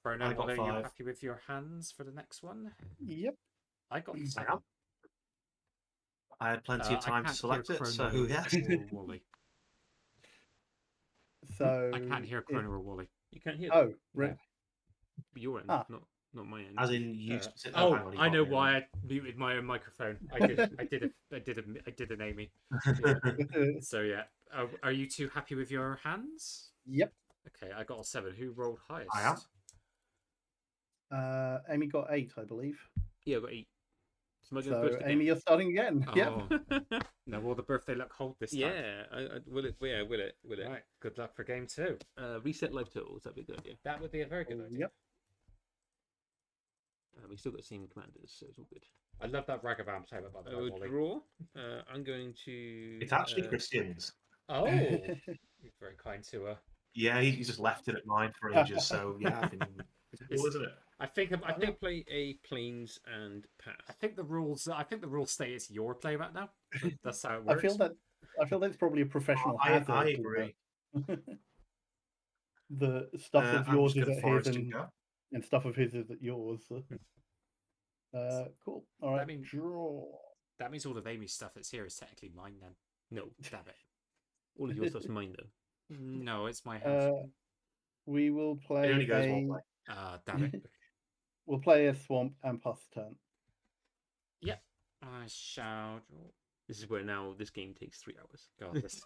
Chrono, I got Wally, are you 5. happy with your hands for the next one? Yep. I got I 7. am. I had plenty of time to select it, so yeah. Or Wally. So I can't hear if- Chrono or Wally. You can't hear. Oh, really? Your end, Ah. not my end. As in you. Hang Oh, on, you I can't know hear why I muted my own microphone. I did an Amy. me. So yeah, are you two happy with your hands? Yep. Okay, I got a 7. Who rolled highest? I am. Amy got 8, I believe. Yeah, I got 8. So am I going So first again? Amy, you're starting again. Oh, Yep. no, will the birthday luck hold this time? Yeah, will it? Yeah, will it? Will it? Right. Good luck for game 2. Reset live totals. That'd be a good idea. That would be a very good idea. Yep. We still got the same commanders, so it's all good. I love that Ragavan playmat by the I way, will Wally. draw. I'm going to. It's actually Christian's. Oh, you're very kind to her. Yeah, he's just left it at mine for ages. So yeah, I think it's cool, isn't it? I think I think play a planes and pass. I think the rules state it's your playmat now. That's how it I works. feel that's probably a professional I hazard. agree. The stuff of I'm yours just is gonna at his forest and go. and stuff of his is at yours. Cool. All right. means- Draw. That means all of Amy's stuff that's here is technically mine then. No, Damn it. all of your stuff's mine though. No, it's my house. We will It play only goes one way. Damn it. We'll play a swamp and pass the turn. Yep. I shall draw. This is where now this game takes 3 hours. God, this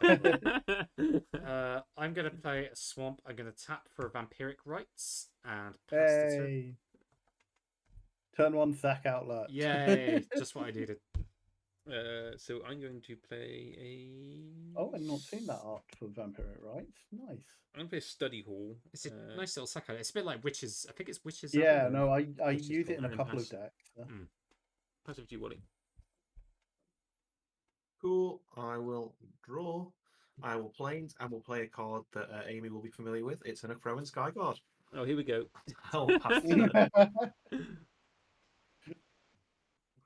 I'm gonna play a swamp. I'm gonna tap for vampiric rights and pass the turn. Hey. Turn 1 sack outlet. Yay! Just what I needed. So I'm going to play a. Oh, I've not seen that art for Vampiric Rights. Nice. I'm going to play a study hall. It's a nice little sack. It's a bit like witches. I think it's witches. Yeah, Elbow. no, I Which is use it in a fine, couple pass. of decks. Pass it to you, Wally. Cool. I will draw. I will planes and will play a card that Amy will be familiar with. It's an Acroan Skyguard. Oh, here we go. I'll pass the turn.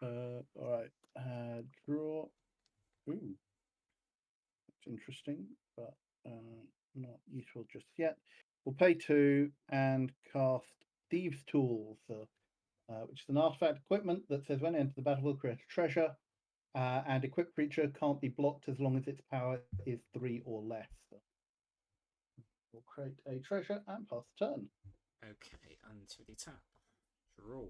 All right. Draw. Ooh. That's interesting, but not useful just yet. We'll pay 2 and cast Thieves' Tools, which is an artifact equipment that says when enter the battlefield, create a treasure, and equipped creature can't be blocked as long as its power is 3 or less. We'll create a treasure and pass the turn. Okay, onto the tap. Draw.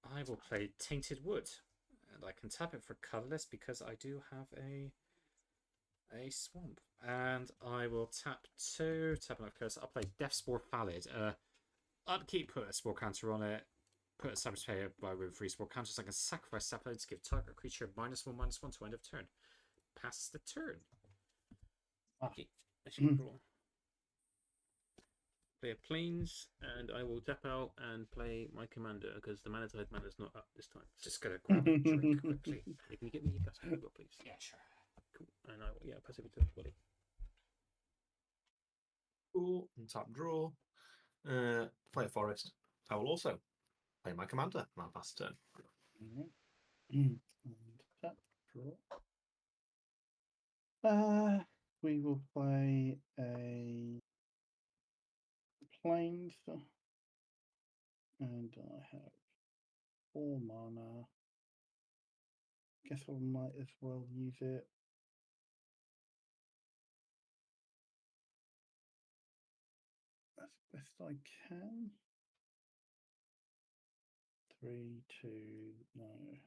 I will play Tainted Wood, and I can tap it for colorless because I do have a swamp. And I will tap 2, tap another curse. I'll play Deathspore Phalid. Upkeep, put a spore counter on it. Put a savage player by with 3 spore counters. I can sacrifice Sapphire to give target creature -1/-1 to end of turn. Pass the turn. Okay, I should draw. Play a planes, and I will tap out and play my commander because the mana tide mana's not up this time. Just gonna grab a drink quickly. Hey, can you get me a gas as well, please? Yeah, sure. Cool. And I will, pass it to Wally. Cool. And tap draw. Play a forest. I will also play my commander and I'll pass the turn. And tap, draw. We will play a plains, and I have 4 mana. Guess I might as well use it. As best I can. 3, 2, no.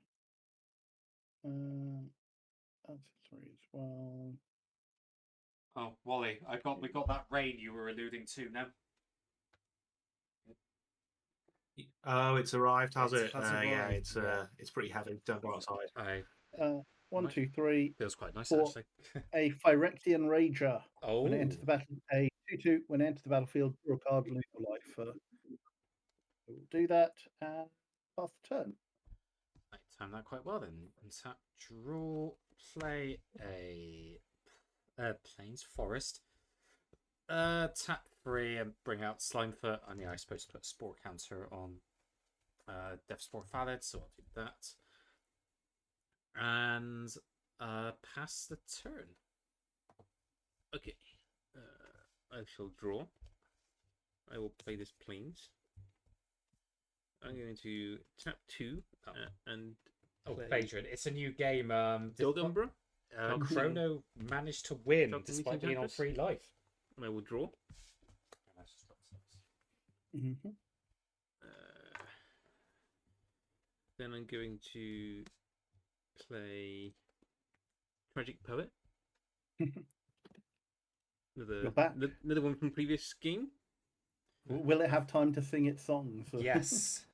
That's a 3 as well. Oh, Wally, we got that rain you were alluding to now. Oh, it's arrived, has It it? has Yeah, arrived, yeah. it's pretty heavy. Don't go outside. I 1, Right. 2, 3. feels quite nice 4. actually. A Phyrexian Rager. Oh, When it enters the battle, a 2/2. When it enters the battlefield, draw a card, lose your life. We'll do that and pass the turn. I timed that quite well then. And tap, draw, play a Plains Forest. Tap 3 and bring out Slimefoot. And yeah, I suppose to put Spore Counter on Death Spore Valid, so I'll do that. And pass the turn. Okay. I shall draw. I will play this Plains. I'm going to tap 2 and Oh, play Phaedron, it's a new game. Dog Umbra. Chrono managed to win Talk to me, despite being on Enchantress. 3 life. And I will draw. Mhm. Then I'm going to play Tragic Poet. You're back. Another one from previous game. Will it have time to sing its songs? Yes.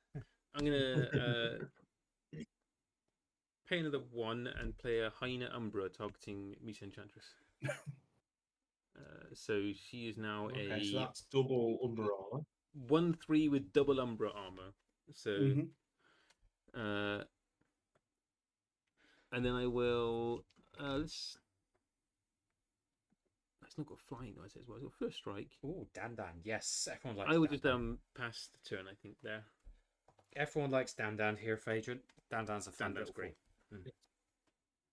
I'm gonna pay another 1 and play a Hyena Umbra targeting Misa Enchantress. So she is now Okay, a so that's double Umbra armor. 1/3 with double Umbra armor. So, Mhm. and then I will let's. It's not got flying, I say as well. It's got first strike. Ooh, Dan. Yes, everyone likes I would Dan. just pass the turn. I think there. Everyone likes Dan here, Phaedron. Dan's a fun Dan's little great.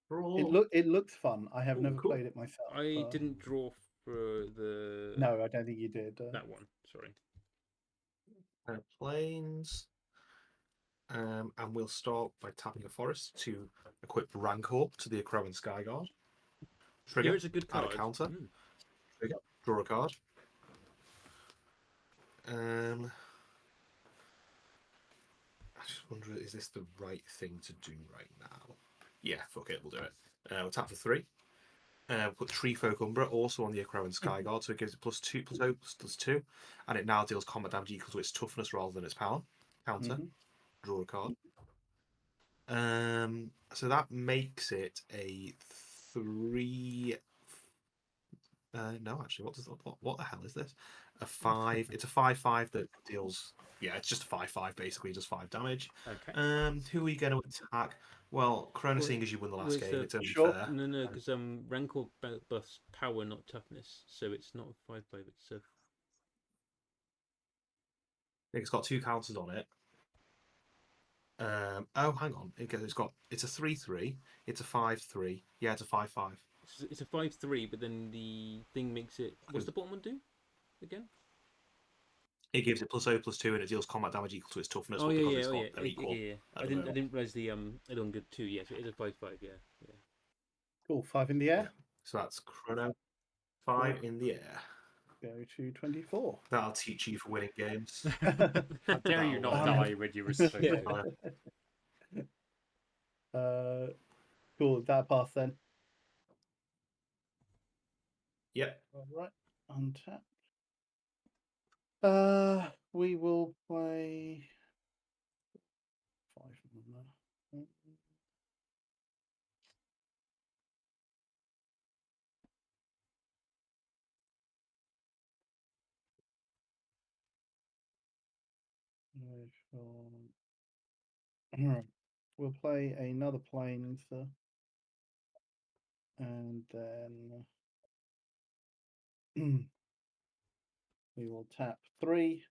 Draw. It looks fun. I have Ooh, never cool. played it myself. I didn't draw for the No, I don't think you did. that one. Sorry. Planes. And we'll start by tapping a forest to equip Rancor to the Akroan Skyguard. Trigger. Here is a good Add a card. counter. Mm. Trigger. Draw a card. I just wonder, is this the right thing to do right now? Yeah, fuck it, we'll do it. We'll tap for 3. Put Tree Folk Umbra also on the Akroan Skyguard, so it gives it +2, +2, and it now deals combat damage equal to its toughness rather than its power. Counter. Draw a card. So that makes it a 3. No, actually, what the hell is this? A 5. It's a 5/5 that deals. Yeah, it's just a 5/5 basically, just 5 damage. Okay. Who are you going to attack? Well, Chrono, seeing as you won the last game, it's only Sure. fair. No, because Rancor buffs power, not toughness, so it's not a 5/5. It's a It's got 2 counters on it. Oh, hang on. It's a 3/3. It's a 5/3. Yeah, it's a 5/5. it's a 5/3, but then the thing makes it. What's the bottom one do again? It gives it +0/+2, and it deals combat damage equal to its toughness. Oh but yeah, because yeah, it's oh got yeah, they're equal. yeah. at I the didn't moment. realize the add-on good too. Yes, it is a 5/5. Yeah. Cool. 5 in the air. So that's Chrono. 5 in the air. Go to 24. That'll teach you for winning games. How dare you not Um, die when you were supposed Yeah. to? Cool. That pass then. Yep. All right. Untap. We will play 5 mana. We'll play another Plains, and then we will tap 3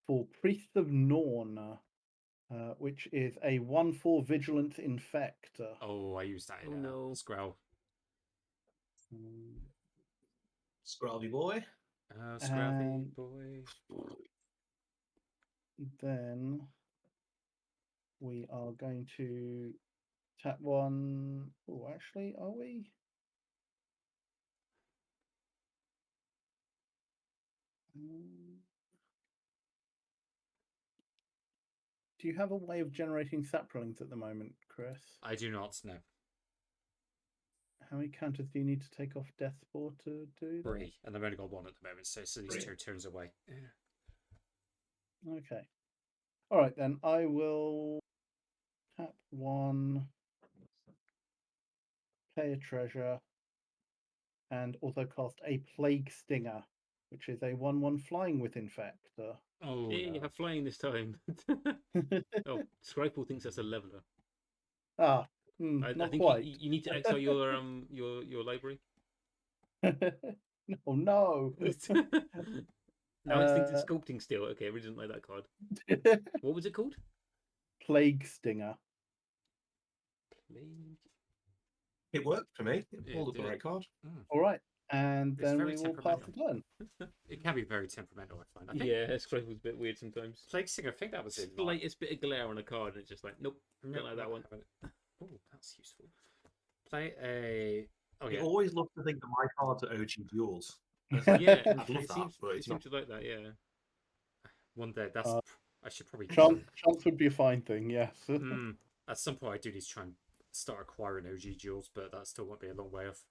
for Priest of Norn, which is a 1/4 Vigilance Infect. Oh, I used that in Oh, no. Screll. Scrabby boy. Scrappy And- boy. Then we are going to tap 1. Oh, actually, are we? Do you have a way of generating saplings at the moment, Chris? I do not know. How many counters do you need to take off Death Spore to do that? 3, and I've only got 1 at the moment, so these 3. 2 turns away. Okay. All right, then I will tap 1, play a treasure, and also cast a Plague Stinger, which is a 1/1 flying with Infect. Oh, Hey, you no. have flying this time. Oh, Scriple thinks that's a leveler. I I not think quite. you need to exile your library. Oh no! Now Instinctive Sculpting Steel. Okay, I really didn't like that card. What was it called? Plague Stinger. Plague. It worked for me. It Yeah, pulled up it the did. right card. All right, and It's then very we will pass the temperamental. turn. It can be very temperamental, I find. I think Yeah, Scryfall was a bit weird sometimes. Plague Singer, I think that was in Slightest bit of glare on a card, and it's just like, nope, Nope, don't like that not one. having it. Oh, that's useful. Play a. Oh I yeah, always love to think that my cards are OG duels. Yeah, I'd love that, but it it's seems not. to like that. Yeah. one day. That's. Uh, I should probably. Chance would be a fine thing, yes. At some point, I do need to try and start acquiring OG jewels, but that still won't be a long way off.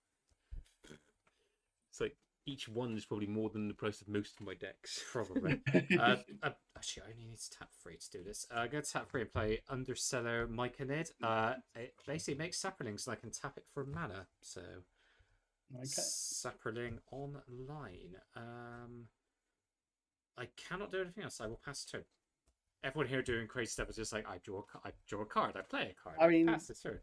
It's like each one is probably more than the price of most of my decks. Probably. Actually, I only need to tap 3 to do this. I'm going to tap 3 and play Underseller Myconid. It basically makes Sapperlings, and I can tap it for mana. So, Okay. Sapperling online. I cannot do anything else. I will pass turn. Everyone here doing crazy stuff is just like, I draw a card, I play a card, I mean- pass the turn.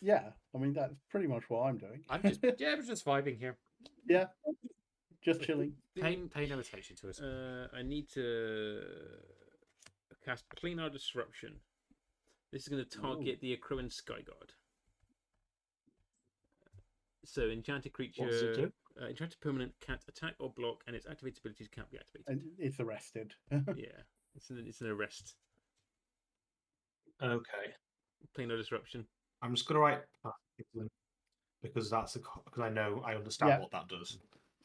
Yeah, I mean that's pretty much what I'm doing. I'm just vibing here. Yeah, just chilling. Pay no attention to us. I need to cast Planar Disruption. This is going to target the Akroan Skyguard. So enchanted creature, What does it do? enchanted permanent can't attack or block, and its activated abilities can't be activated. And it's arrested. Yeah, it's an arrest. Okay. Planar Disruption. I'm just gonna write because because I understand Yeah. what that does.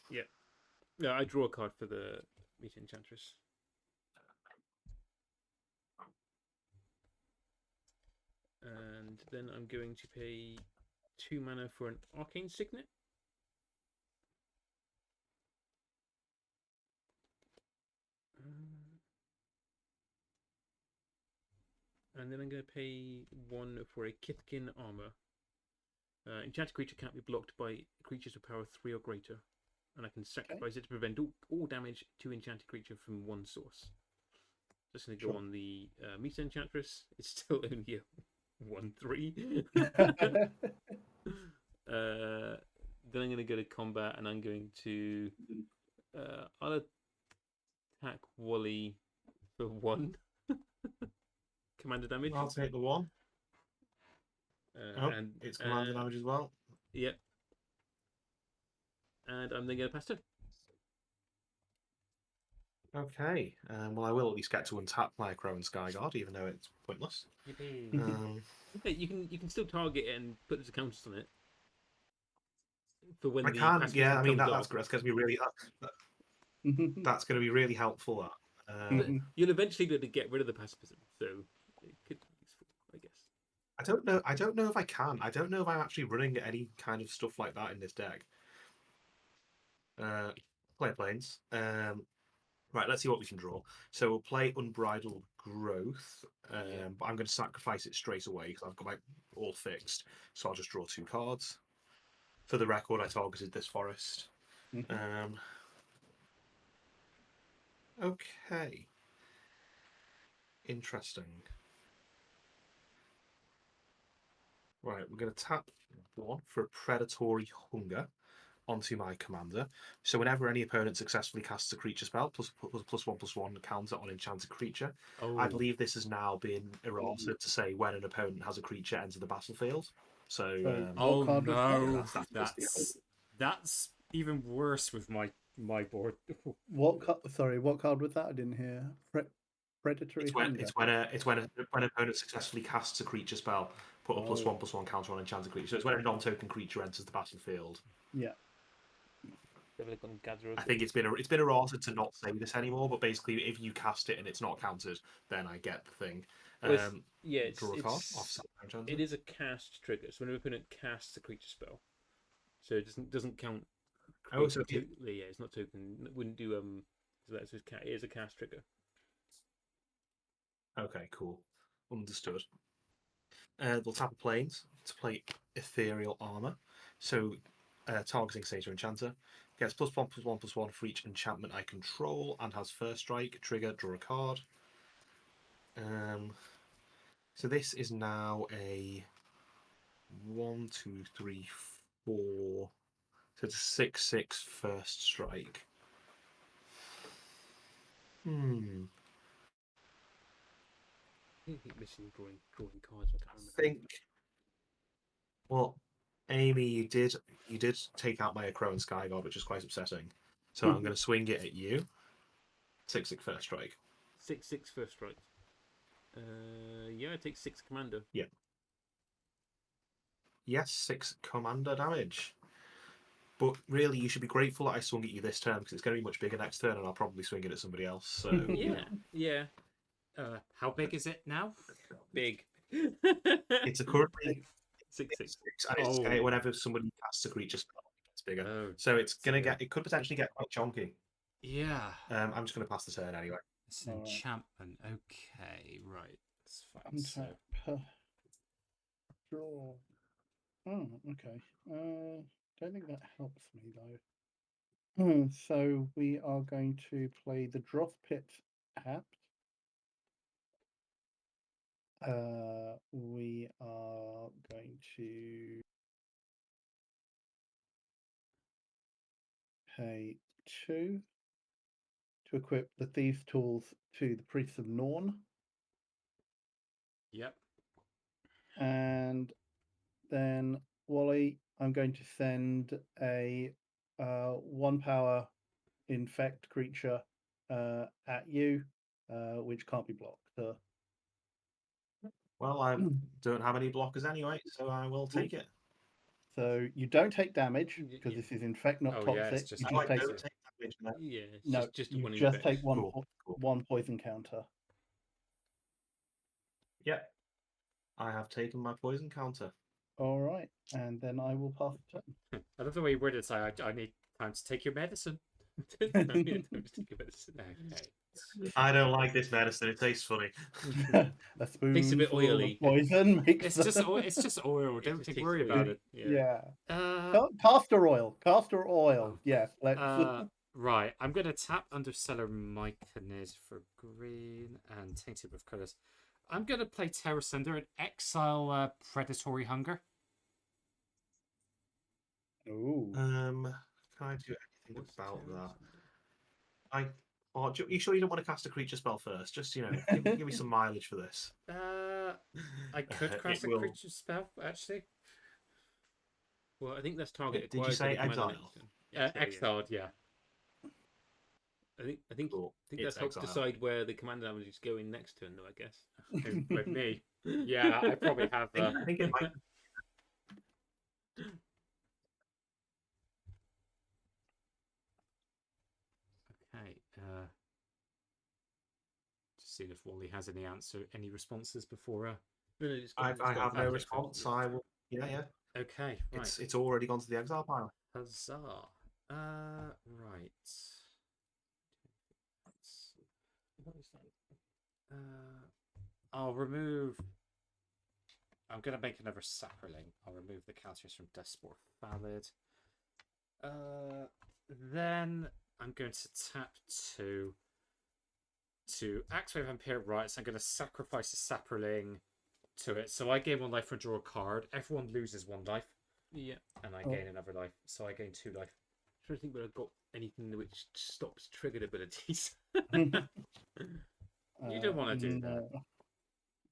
Yeah, I draw a card for the Meet Enchantress. And then I'm going to pay 2 mana for an Arcane Signet. And then I'm going to pay 1 for a Kithkin Armor. Enchanted creature can't be blocked by creatures with power 3 or greater. And I can sacrifice it to prevent all damage to enchanted creature from one source. Just going to go Sure. on the Meet Enchantress. It's still only a 1/3. Then I'm going to go to combat, and I'm going to I'll attack Wally for 1 commander damage. I'll take the 1. And It's commander damage as well. Yep. And I'm then going to pass turn. Okay. Well, I will at least get to untap my Crow and Skyguard, even though it's pointless. Yippee. Okay, you can still target it and put the counters on it. For when I the can, pacifism yeah. I mean, comes that's off. great. That's going to be really. That's going to be really helpful. But you'll eventually be able to get rid of the pacifism, so it could be useful, I guess. I don't know. I don't know if I can. I don't know if I'm actually running any kind of stuff like that in this deck. Play planes. Right, let's see what we can draw. So we'll play Unbridled Growth, but I'm going to sacrifice it straight away because I've got my all fixed. So I'll just draw 2 cards. For the record, I targeted this forest. Okay. Interesting. Right, we're going to tap 1 for a Predatory Hunger onto my commander. So whenever any opponent successfully casts a creature spell, +1/+1 counter on enchanted creature. Oh, I believe this has now been errata to say when an opponent has a creature enter the battlefield. So, What card was that? no, that's that's even worse with my board. What card was that? I didn't hear. Predatory Hunger. it's when an opponent successfully casts a creature spell, put a +1/+1 counter on enchanted creature. So it's when a non-token creature enters the battlefield. Yeah. I think it's been errata to not say this anymore, but basically, if you cast it and it's not countered, then I get the thing. Draw a card. It is a cast trigger. So when an opponent casts a creature spell, so it doesn't count. Oh, so yeah, it's not token. It wouldn't do So that's it is a cast trigger. Okay, cool, understood. They'll tap a planes to play Ethereal Armor. So targeting Satyr Enchanter. Gets +1/+1/+1 for each enchantment I control and has first strike. Trigger, draw a card. So this is now a 1, 2, 3, 4, So it's a 6/6 first strike. Hmm. I keep missing drawing cards. I can't I remember. think. Well, Amy, you did take out my Crow and Sky God, which is quite upsetting. So I'm going to swing it at you. 6/6 first strike. 6/6 first strike. Yeah, I take 6 commander. Yeah. Yes, 6 commander damage. But really, you should be grateful that I swung at you this turn because it's going to be much bigger next turn, and I'll probably swing it at somebody else. So Yeah. How big is it now? Big. it's a currently 6/6. 6, and it's Oh. whenever somebody casts a creature spell, it gets bigger. Oh, So it's gonna dear. get. It could potentially get quite chonky. Yeah. I'm just gonna pass the turn anyway. It's an Alright. enchantment. Okay, right. That's fine. I'm So, draw. Oh, okay. Don't think that helps me though. So we are going to play the Droth Pit tapped. We are going to pay 2 to equip the Thieves' Tools to the Priests of Norn. yep. And then, Wally, I'm going to send a 1 power infect creature at you, which can't be blocked. Well, I don't have any blockers anyway, so I will take it. So you don't take damage because Yeah. this is infect, not Oh, yeah, toxic. it's just You Oh, just I take don't take damage. No. Yeah, it's no, just you one just infect. take Cool. one poison counter. Yep. I have taken my poison counter. All right, and then I will pass the turn. I love the way you worded it. I need time to take your medicine. Okay. I don't like this medicine. It tastes funny. A spoonful Tastes a bit oily. of poison makes It's just oil. Don't just worry tastes about oily. it. yeah. Uh, Castor oil. Castor oil. Oh, Yes. Let's. right. I'm gonna tap Underseller Myconid for green and Tainted with Colours. I'm gonna play Terror Cinder and exile Predatory Hunger. Ooh. Can I do anything about that? You sure you don't want to cast a creature spell first? Just give me some mileage for this. I could cast a will- creature spell actually. Well, I think that's target Did you acquired. say by the commander exile? next turn. Exiled, yeah. I think Cool. that It's helps exile. decide where the commander damage is going next turn, though. I guess. With me, yeah, I probably have. I think it might. Okay. Just seeing if Wally has any responses before. No, it's I have no okay, response. yeah. I will. Yeah. Okay, right. It's already gone to the exile pile. Huzzah. Right. What is that? I'll remove. I'm gonna make another Sapperling. I'll remove the counters from Desport Valid. Then I'm going to tap to activate Vampire Rights. I'm going to sacrifice a Sapperling to it. So I gain 1 life for draw a card. Everyone loses 1 life. Yeah. And I gain another life. So I gain 2 life. I'm trying to think whether I've got anything which stops triggered abilities. You don't want to do that. No.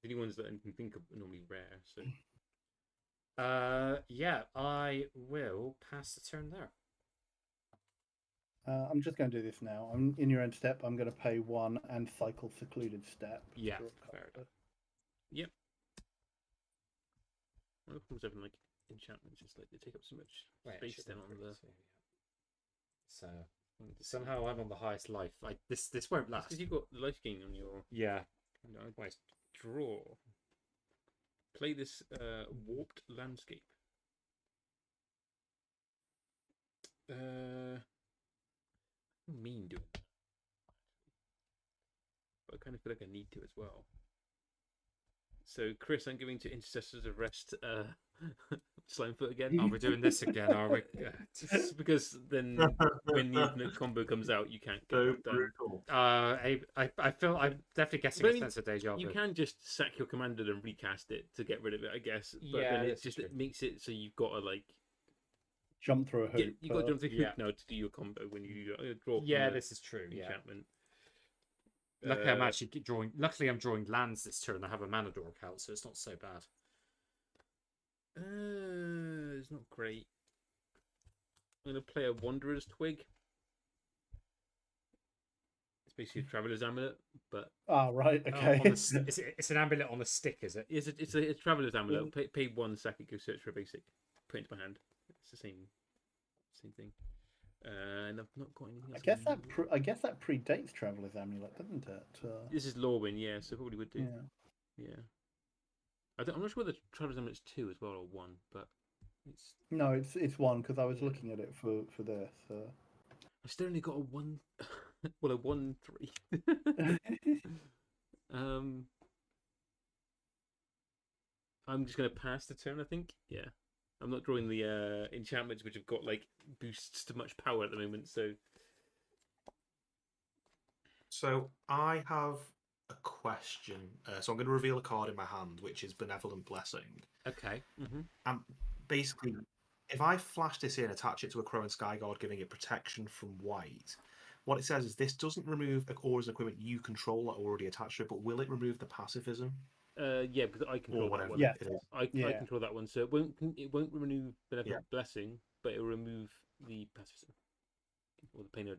The only ones that I can think of are normally rare. So Yeah, I will pass the turn there. I'm just going to do this now. I'm in your end step. I'm going to pay 1 and cycle Secluded Step. Yeah, for a fair card. enough. yep. Well, comes having like enchantments, it's like they take up so much Wait, space then on the. So somehow I'm on the highest life. This won't last. Because you've got life gain on your. Yeah. Otherwise, draw. Play this warped landscape. Mean doing that. But I kind of feel like I need to as well. So, Chris, I'm giving to Intercessors of Rest Slimefoot again. Oh, we're doing this again, are we? Just because then when the infinite combo comes out, you can't get So that done. brutal. I feel I'm definitely getting But I a mean, sense of deja vu. You can just sack your commander and recast it to get rid of it, I guess. But Yeah, then that's it true. makes it so you've got to like jump through a Yeah, hoop. you got to jump through yeah. hoop now to do your combo when you draw from Yeah, the this is true. Yeah. enchantment. Luckily, I'm actually drawing. Luckily, I'm drawing lands this turn. I have a mana dork out, so it's not so bad. It's not great. I'm gonna play a Wanderer's Twig. It's basically a Traveler's Amulet, but Ah, right. Oh, Okay. it's an amulet on a stick, is it? it's a Traveler's Amulet. Pay 1 sack it, go search for a basic, put it into my hand. It's the same thing. And I've not got anything else. I guess that predates Traveler's Amulet, doesn't it? This is Lorwyn, yeah, so probably would do. Yeah. Yeah. I'm not sure whether Traveler's Amulet's 2 as well or 1, but it's. No, it's one because I was looking at it for this. I've still only got a 1. Well, a 1/3. I'm just gonna pass the turn, I think. Yeah. I'm not drawing the enchantments which have got like boosts to much power at the moment, so I have a question. So I'm going to reveal a card in my hand, which is Benevolent Blessing. Okay. Basically, if I flash this in, attach it to a Crow and Skyguard, giving it protection from white, what it says is this doesn't remove auras and equipment you control that are already attached to it, but will it remove the pacifism? yeah, because I control that one. Yeah. It is. I control that one, so it won't remove Benevolent Blessing, but it will remove the pacifism or the pain of.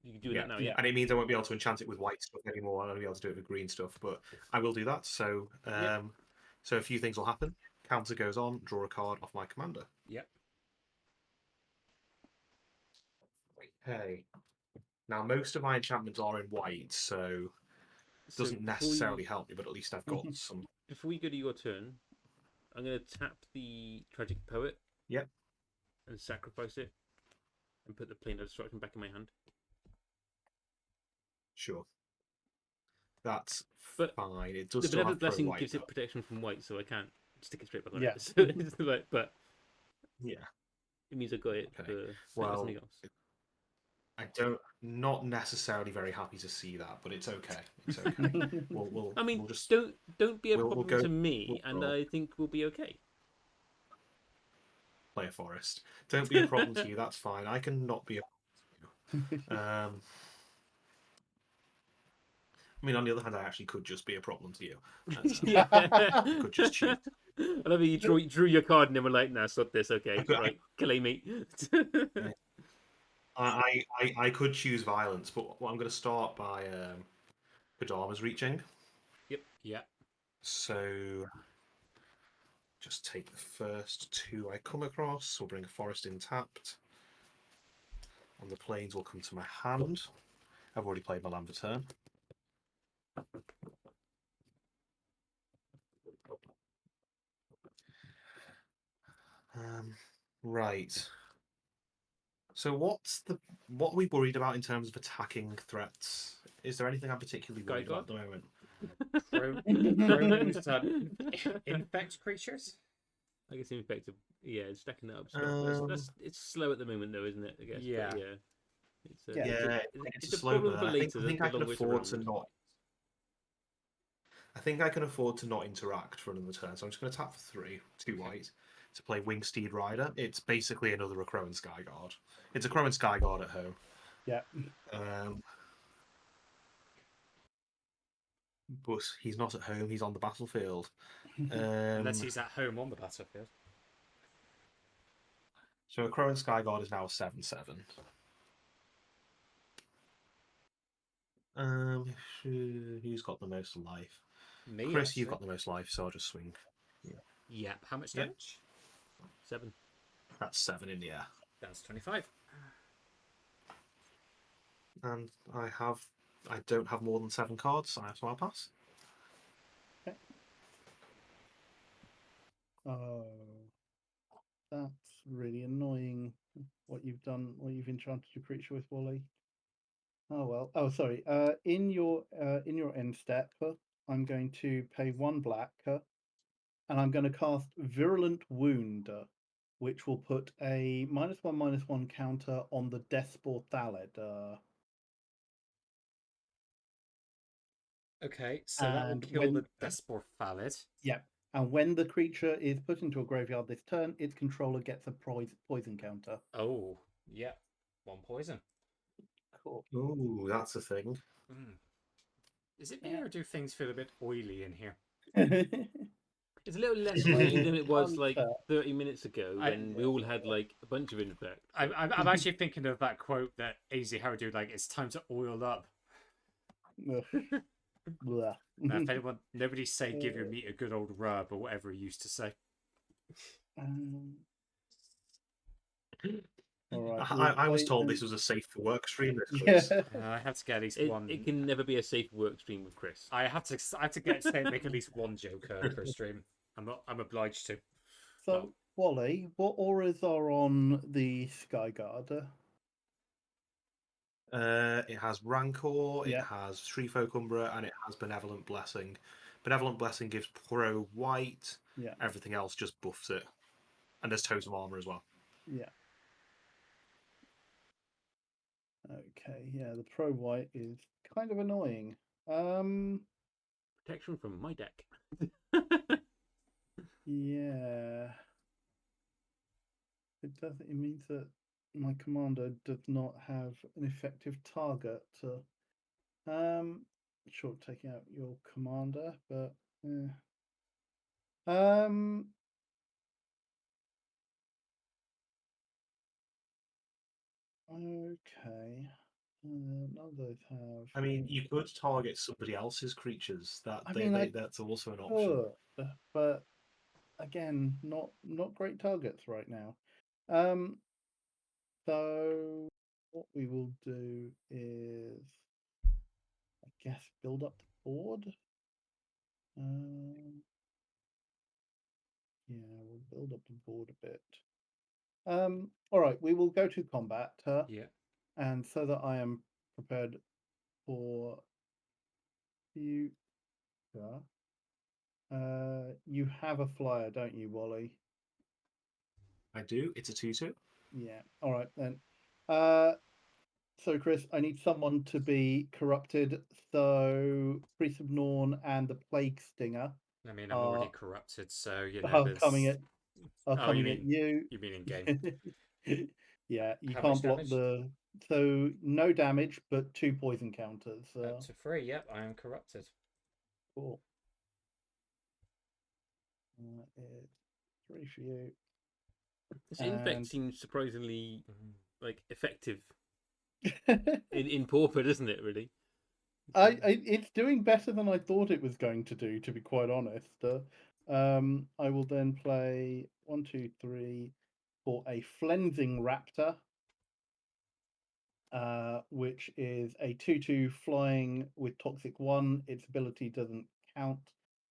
You can do that now, yeah. And it means I won't be able to enchant it with white stuff anymore. I'll only be able to do it with green stuff, but I will do that. So, so a few things will happen. Counter goes on. Draw a card off my commander. Yep. Okay. Now most of my enchantments are in white, so it doesn't necessarily help me, but at least I've got some. Before we go to your turn, I'm going to tap the Tragic Poet. Yep. And sacrifice it, and put the Plane of Destruction back in my hand. Sure. That's But fine. It does the still Benevolent have Blessing white, gives though. it protection from white, so I can't stick it straight back on Yeah. it. But Yeah. it means I got it Okay. for something else. Not necessarily very happy to see that, but it's okay. It's okay. we'll I mean, we'll just don't be a we'll problem go- to me, we'll and roll. I think we'll be okay. play a forest. Don't be a problem to you. That's fine. I can not be a problem to you. I mean, on the other hand, I actually could just be a problem to you. Yeah. Could just cheat. I love it. You drew your card and then we're like, nah, stop this. Okay, right, kill me. I could choose violence, but I'm going to start by Kadama's reaching. Yep. Yeah. So just take the first 2 I come across. We'll bring a forest in tapped. And the planes will come to my hand. I've already played my land for turn. Right. So what are we worried about in terms of attacking threats? Is there anything I'm particularly worried about at the moment? Infect creatures? I guess infected. Yeah, it's stacking that up. Stuff. It's slow at the moment, though, isn't it? I guess. Yeah. But yeah. It's a slow problem burn. for later. I think I can the longer it's afford to around. not. I think I can afford to not interact for another turn, so I'm just going to tap for 3, 2 white, to play Wingsteed Rider. It's basically another Crow and Skyguard. It's a Crow and Skyguard at home. Yeah. But he's not at home. He's on the battlefield. Unless he's at home on the battlefield. So a Crow and Skyguard is now a 7/7. Who's got the most life? Me, Chris, actually. you've got the most life, so I'll just swing. Yep. How much Yep. damage? 7. That's 7 in the air. That's 25. And I don't have more than 7 cards, so I'll pass. Okay. Oh, that's really annoying. What you've done, what you've enchanted your creature with, Wally. Oh well. Oh, sorry. In your end step, I'm going to pay 1 black, and I'm going to cast Virulent Wound, which will put a -1/-1 counter on the Deathspore Thalid. Okay, so that will And kill when- the Despor Phalid. Yeah, And when the creature is put into a graveyard this turn, its controller gets a poison counter. Oh, yeah. 1 poison. Cool. Ooh, that's a thing. Mm. Is it me Yeah. or do things feel a bit oily in here? It's a little less oily than it was like Unfair. 30 minutes ago when we all had like a bunch of infect. I'm actually thinking of that quote that AZ Howard do, like, it's time to oil up. Ugh. Blah. Now, if anyone, nobody say give your meat a good old rub or whatever he used to say. All right. I was told this was a safe for work stream. This quiz. I have to get at least one. It can never be a safe work stream with Chris. I have to make at least one Joker per stream. I'm obliged to. So, Wally, what auras are on the Skyguard? It has Rancor, Yeah. it has Shreefolk Umbra, and it has Benevolent Blessing. Benevolent Blessing gives pro white. Yeah. Everything else just buffs it. And there's Totem Armor as well. Yeah. Okay. Yeah, the pro white is kind of annoying. Protection from my deck. Yeah. It means that my commander does not have an effective target. Short taking out your commander, but okay. None of those have. I mean, you could target somebody else's creatures. That's also an option. could, but again, not great targets right now. So what we will do is, I guess, build up the board. Yeah, we'll build up the board a bit. All right, we will go to combat. Yeah. And so that I am prepared for you. You have a flyer, don't you, Wally? I do. It's a 2/2. Yeah. All right then. So Chris, I need someone to be corrupted. So Priest of Norn and the Plague Stinger I mean, I'm already corrupted, so you know. are coming at you. You mean in game? Yeah, you How can't much block damage? so no damage, but 2 poison counters. Up to 3. Yep, I am corrupted. Cool. It's 3 for you. This infect seems surprisingly like effective I, in Pauper, doesn't it? Really. it's doing better than I thought it was going to do, to be quite honest. I will then play 1, 2, 3 for a Flensing Raptor, which is a 2/2 flying with Toxic 1. Its ability doesn't count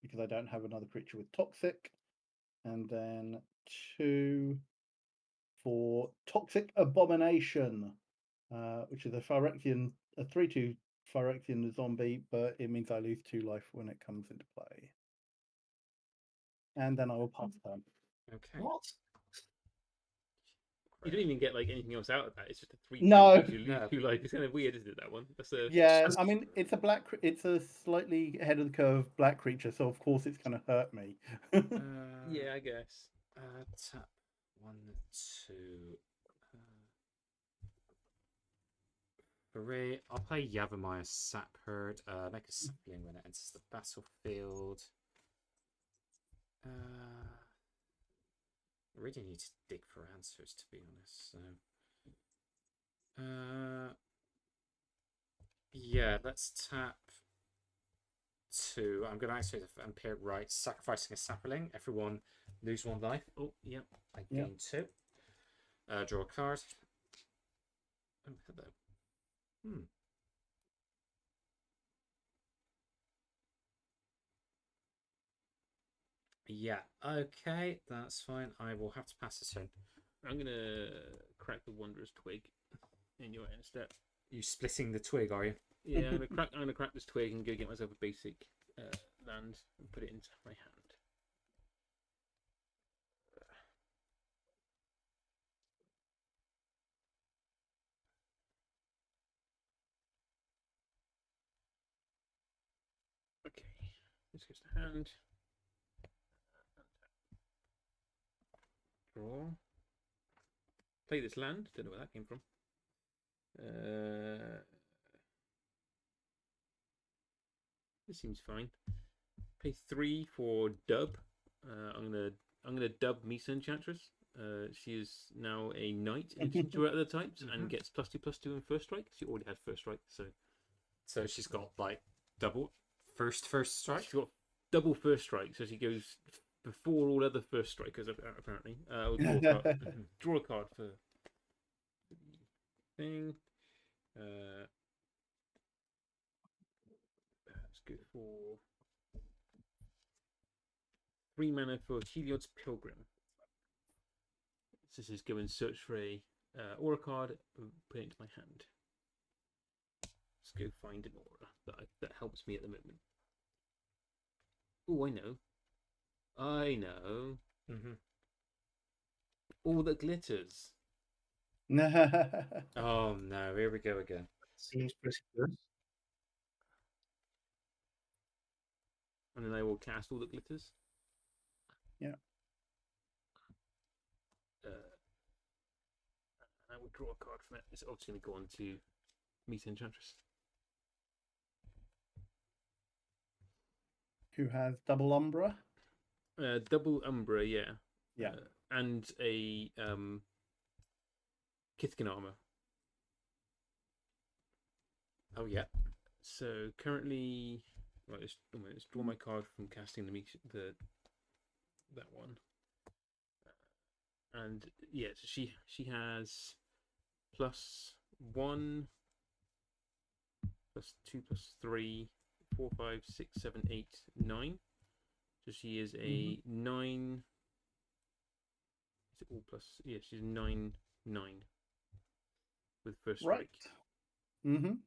because I don't have another creature with Toxic. And then 2 for Toxic Abomination, which is a 3/2 Phyrexian zombie, but it means I lose 2 life when it comes into play. And then I will pass turn. Okay. What? You don't even get like anything else out of that. It's just a 3/2. No. You lose 2 life. It's kind of weird, isn't it? That one. That's a Yeah, I mean it's a slightly ahead of the curve black creature, so of course it's going to hurt me. yeah, I guess. Tap 1, 2, 3. I'll play Yavimaya Sap Herd. Make a sapling when it enters the battlefield. I really need to dig for answers, to be honest. So, yeah, let's tap 2. I'm going to activate the Vampire Right, sacrificing a sapling. Everyone lose 1 life. Oh, yep. I gain 2. Draw a card. Oh, hello. Yeah, okay, that's fine. I will have to pass this turn. I'm gonna crack the Wanderer's Twig in your end step. You splitting the twig, are you? Yeah, I'm gonna crack this twig and go get myself a basic land and put it into my hand. Okay, this goes to hand. Draw. Play this land. Don't know where that came from. This seems fine. Pay 3 for dub. I'm gonna dub Misa Enchantress. She is now a knight in addition to her other types and gets +2/+2 in first strike. She already had first strike, So she's got like double first strike. she's got double first strike. So she goes before all other first strikers apparently. We'll draw a card for the thing. Let's go for 3 mana for Heliod's Pilgrim. So this is go and search for a aura card, put it into my hand. Let's go find an aura that helps me at the moment. Oh, I know. All that glitters. Oh no, here we go again. Seems pretty good. And then I will cast all that glitters. Yeah. I will draw a card from it. It's obviously going to go on to Misa Enchantress. Who has double Umbra? Double Umbra, yeah. Yeah. And a Kithkin armor. Oh yeah. So currently, right, let's draw my card from casting that one. And yeah, so she has +1, +2, +3, 4, 5, 6, 7, 8, 9. So she is a 9. Is it all plus? Yeah, she's 9/9 with first strike. Right.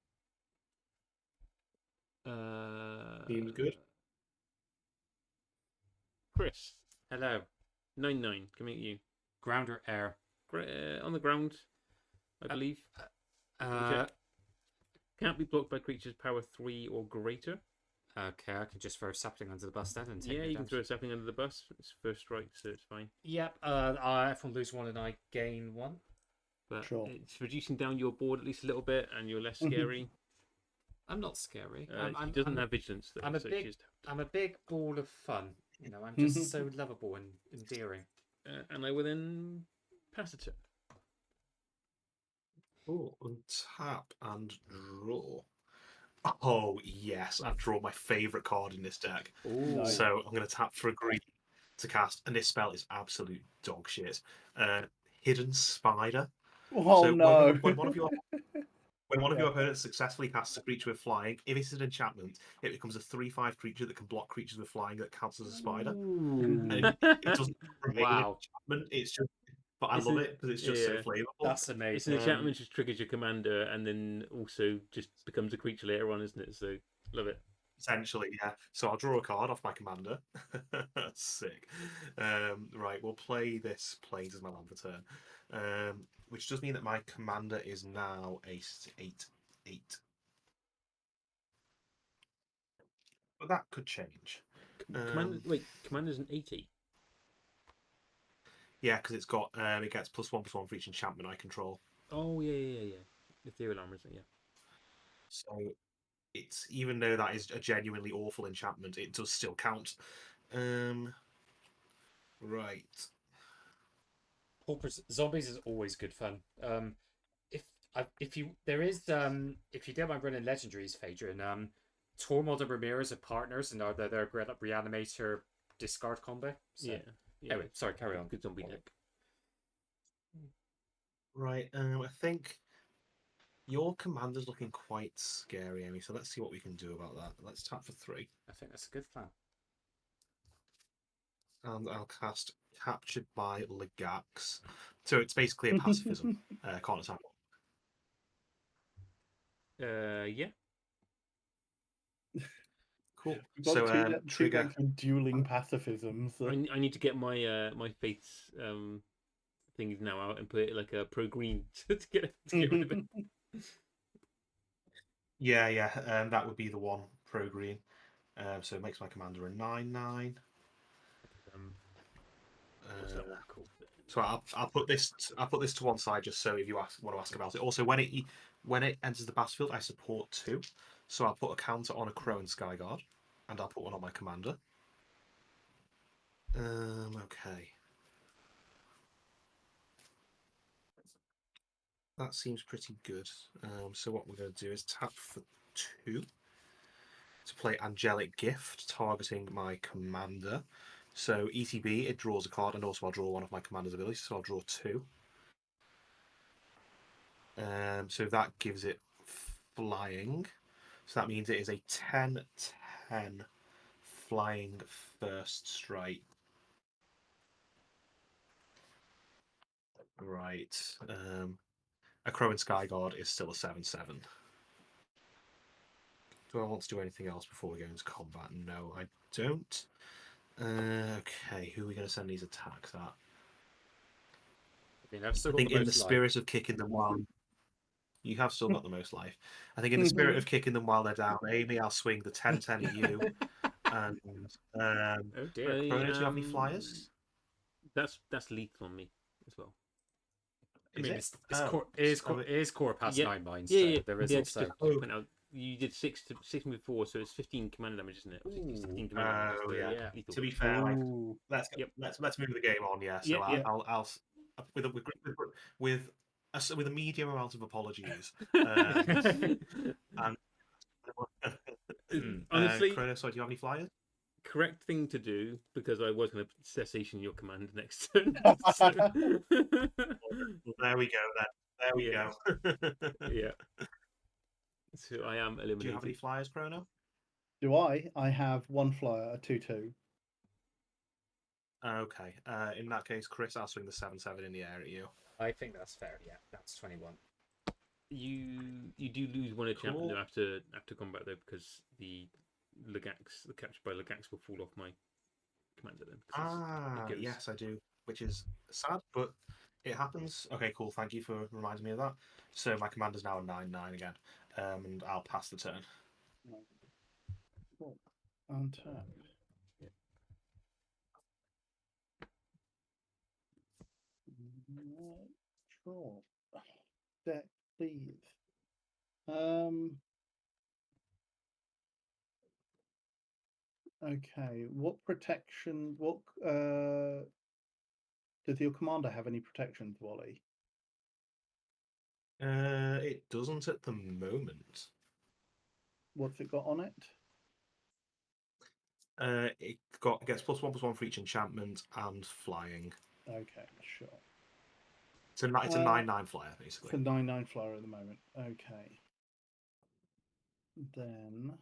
Seems good. Chris, Hello. 9/9. Coming at you. Ground or air? On the ground, I believe. Can't be blocked by creatures power 3 or greater. Okay, I can just throw a sapling under the bus then and take Yeah, no you can damage. throw something under the bus. It's first strike, so it's fine. Yep. I everyone lose 1 and I gain 1. But Sure. it's reducing down your board at least a little bit, and you're less scary. I'm not scary. She doesn't have vigilance though. I'm a so big- she's, I'm a big ball of fun. You know, I'm just so lovable and endearing. and I will then pass it to her. Oh, untap and draw. Oh yes, I've drawn my favourite card in this deck. Nice. So I'm going to tap for a green to cast, and this spell is absolute dog shit. Hidden Spider. Oh so no. when one of your opponents successfully casts a creature with flying, if it's an enchantment, it becomes a 3/5 creature that can block creatures with flying that counts as a spider. And it doesn't remain an Wow. enchantment. It's just, but I It's love a- it because it's just yeah. so flavorful. That's It's amazing. an enchantment which triggers your commander, and then also just becomes a creature later on, isn't it? So love it. Essentially, yeah. So I'll draw a card off my commander. Sick. Right, we'll play this plays as my land for turn. Which does mean that my commander is now a 8/8. But that could change. Commander's an 80. Yeah, because it's got it gets +1/+1 for each enchantment I control. Oh yeah. Ethereal armor, isn't it? Yeah. So it's, even though that is a genuinely awful enchantment, it does still count. Right. Paupers zombies is always good fun. If you don't mind running legendaries, Phaedron, Tormod and Ramirez are partners and they're reanimator discard combo. So, Yeah. Anyway, sorry, carry on. Good zombie deck. Right. I think your commander's looking quite scary, Amy. So let's see what we can do about that. Let's tap for 3. I think that's a good plan. And I'll cast Captured by Legax. So it's basically a pacifism. Can't attack. Yeah. Cool. We've got So two trigger. decks with dueling pacifisms. I need to get my my faiths things now out and put it like a pro green to get rid of it. Yeah. That would be the one, pro green. So it makes my commander a 9/9. What's that one called then? So I'll put this to one side just so if you want to ask about it. Also, when it enters the battlefield, I support 2, so I'll put a counter on a Crow and Skyguard, and I'll put one on my commander. Okay. That seems pretty good. So what we're going to do is tap for 2 to play Angelic Gift, targeting my commander. So ETB, it draws a card, and also I'll draw one of my commander's abilities, so I'll draw 2. So that gives it flying. So that means it is a 10/10 flying first strike. Right. A Crow and Skyguard is still a 7/7. Do I want to do anything else before we go into combat? No, I don't. Okay, who are we going to send these attacks at? I mean, I've still I got think the in the most life. spirit of kicking them while you have still got the most life. I think in the spirit of kicking them while they're down, Amy, I'll swing the 10/10 at you. And Oh dear. Chrono, do you have any flyers? That's lethal on me as well. I Is mean, it? it's Oh, it is core past Yeah. 9 mines, Yeah, so yeah. there is Yeah, also. just to point out, you did 6 before, so it's 15 command damage, isn't it? 16 command damage. Oh, So yeah. Yeah. lethal. To be fair, like, Ooh. let's move the game on. Yeah. So Yeah, yeah. I'll with with a medium amount of apologies. And Honestly, Chrono, sorry, do you have any flyers? correct thing to do, because I was going to cessation your command next turn. Well, there we go then. There we Yeah. go. Yeah. So I am eliminated. Do you have any flyers, Chrono? Do I? I have one flyer, a 2/2. Okay. In that case, Chris, I'll swing the 7/7 in the air at you. I think that's fair. Yeah, that's 21. You do lose one enchantment Cool. after combat though, because the capture by Legax will fall off my commander then. 'Cause it goes. Yes, I do, which is sad, but it happens. Okay, cool. Thank you for reminding me of that. So my commander's now a 9/9 again, and I'll pass the turn. Cool. Untap. Yeah. Draw. Deck, please. Okay. What protection? What does your commander have any protections, Wally? It doesn't at the moment. What's it got on it? It gets +1/+1 for each enchantment and flying. Okay, sure. It's a 9/9 flyer It's a basically. 9/9 flyer at the moment. Okay. Then,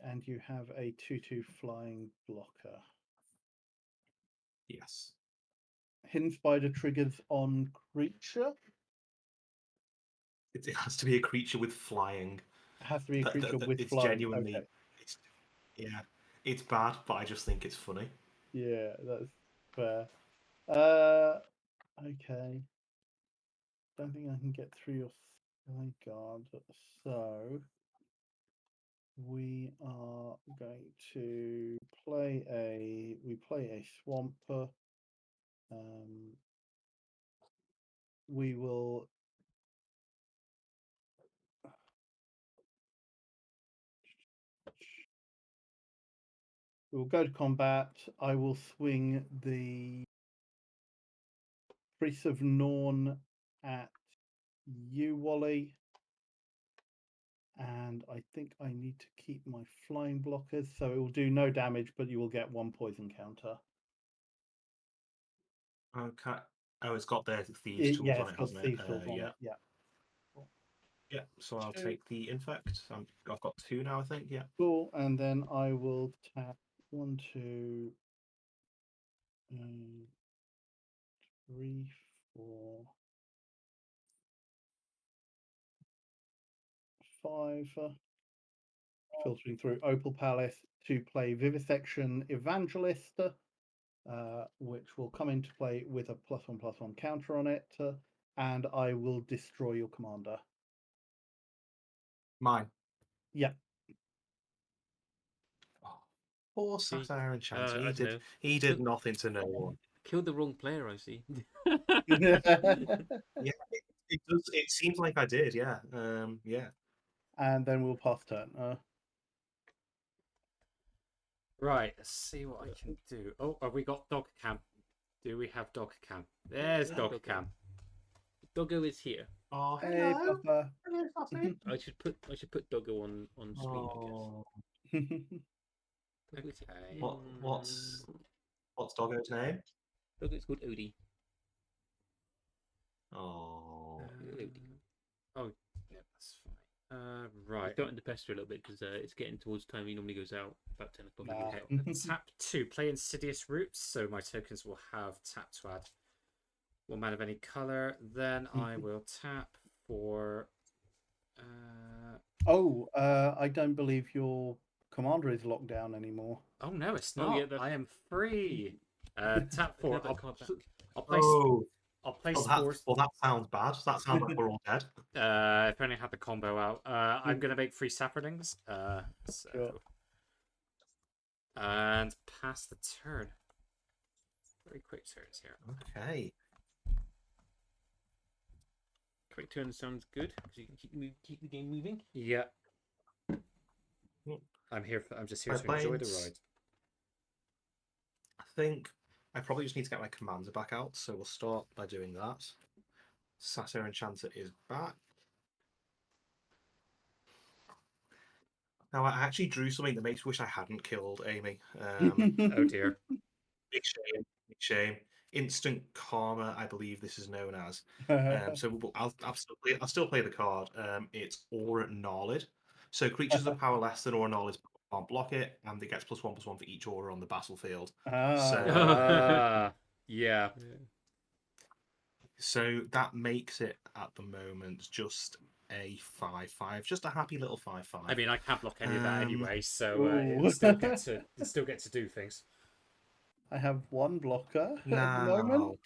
and you have a 2/2 flying blocker. Yes. Hidden Spider triggers on creature. It has to be a creature with flying. It has to be a creature with It's flying. genuinely. Okay. Yeah, it's bad, but I just think it's funny. Yeah, that's fair. Okay. Don't think I can get through your sky guard, so we are going to play a swamp. We will go to combat. I will swing the Priest of Norn at you, Wally. And I think I need to keep my flying blockers, so it will do no damage, but you will get 1 poison counter. Okay. Oh, it's got their thieves tools Yeah, on it's it, got hasn't it? thieves tools on Yeah. it. Yeah. Yeah. So I'll 2. take the infect. I've got 2 now, I think. Yeah. Cool. And then I will tap 1, 2, 3, 4, 5. Filtering through Opal Palace to play Vivisection Evangelist, which will come into play with a +1/+1 counter on it, and I will destroy your commander. Mine. Yeah. Oh, Poor See, Satire Enchanter. I don't know. He did nothing to no one. Killed the wrong player, I see. Yeah, it does. It seems like I did. Yeah. Yeah. And then we'll pass turn. Right, let's see what I can do. Oh, have we got dog cam? Do we have dog cam? There's Yeah, dog dog cam. Doggo is here. Oh, Hey, hello. Papa. Hello, Sassy. I should put Doggo on stream, I guess. Oh, Doggo is here. Okay. what's Doggo's name? Doggo is called Odie. Oh, Oh, yeah, that's fine. He's Right. starting to pester a little bit because it's getting towards time he normally goes out, about 10 o'clock. he Nah. goes out. Tap 2. Play Insidious Roots. So my tokens will have tap to add 1 mana of any color. Then I will tap for. Oh, I don't believe your commander is locked down anymore. Oh no, it's Oh, not. yeah, that's- I am free. Tap for. Have that card back. I'll play. oh. I'll play Well, Spores. that sounds bad. That sounds like we're all dead. If I only had the combo out, I'm gonna make 3 saplings. So Sure. and pass the turn. Very quick turns here. Okay. Quick turn sounds good because you can keep the game moving. Yeah. I'm here. I'm just here I to enjoy the played- ride. I think I probably just need to get my commander back out, so we'll start by doing that. Satire Enchanter is back. Now, I actually drew something that makes me wish I hadn't killed Amy. Oh dear. Big shame. Big shame. Instant Karma, I believe this is known as. So I'll still play the card. It's Aura Gnarlid. So creatures of power less than Aura Gnarlid can't block it, and it gets +1/+1 for each aura on the battlefield. Ah. Yeah. So that makes it at the moment just a 5/5, just a happy little 5/5. I mean, I can't block any of that anyway, so Ooh. it'll still get to do things. I have 1 blocker at the No. moment.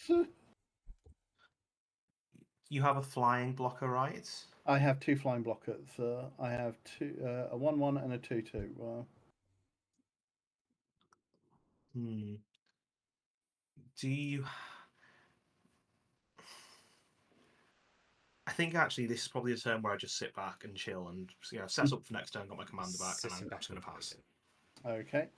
You have a flying blocker, right? I have 2 flying blockers. I have a 1/1 and a 2/2. Do you? I think actually this is probably a turn where I just sit back and chill and set up for next turn, got my commander back, and Sitting I'm back just going to and pass. waiting. Okay.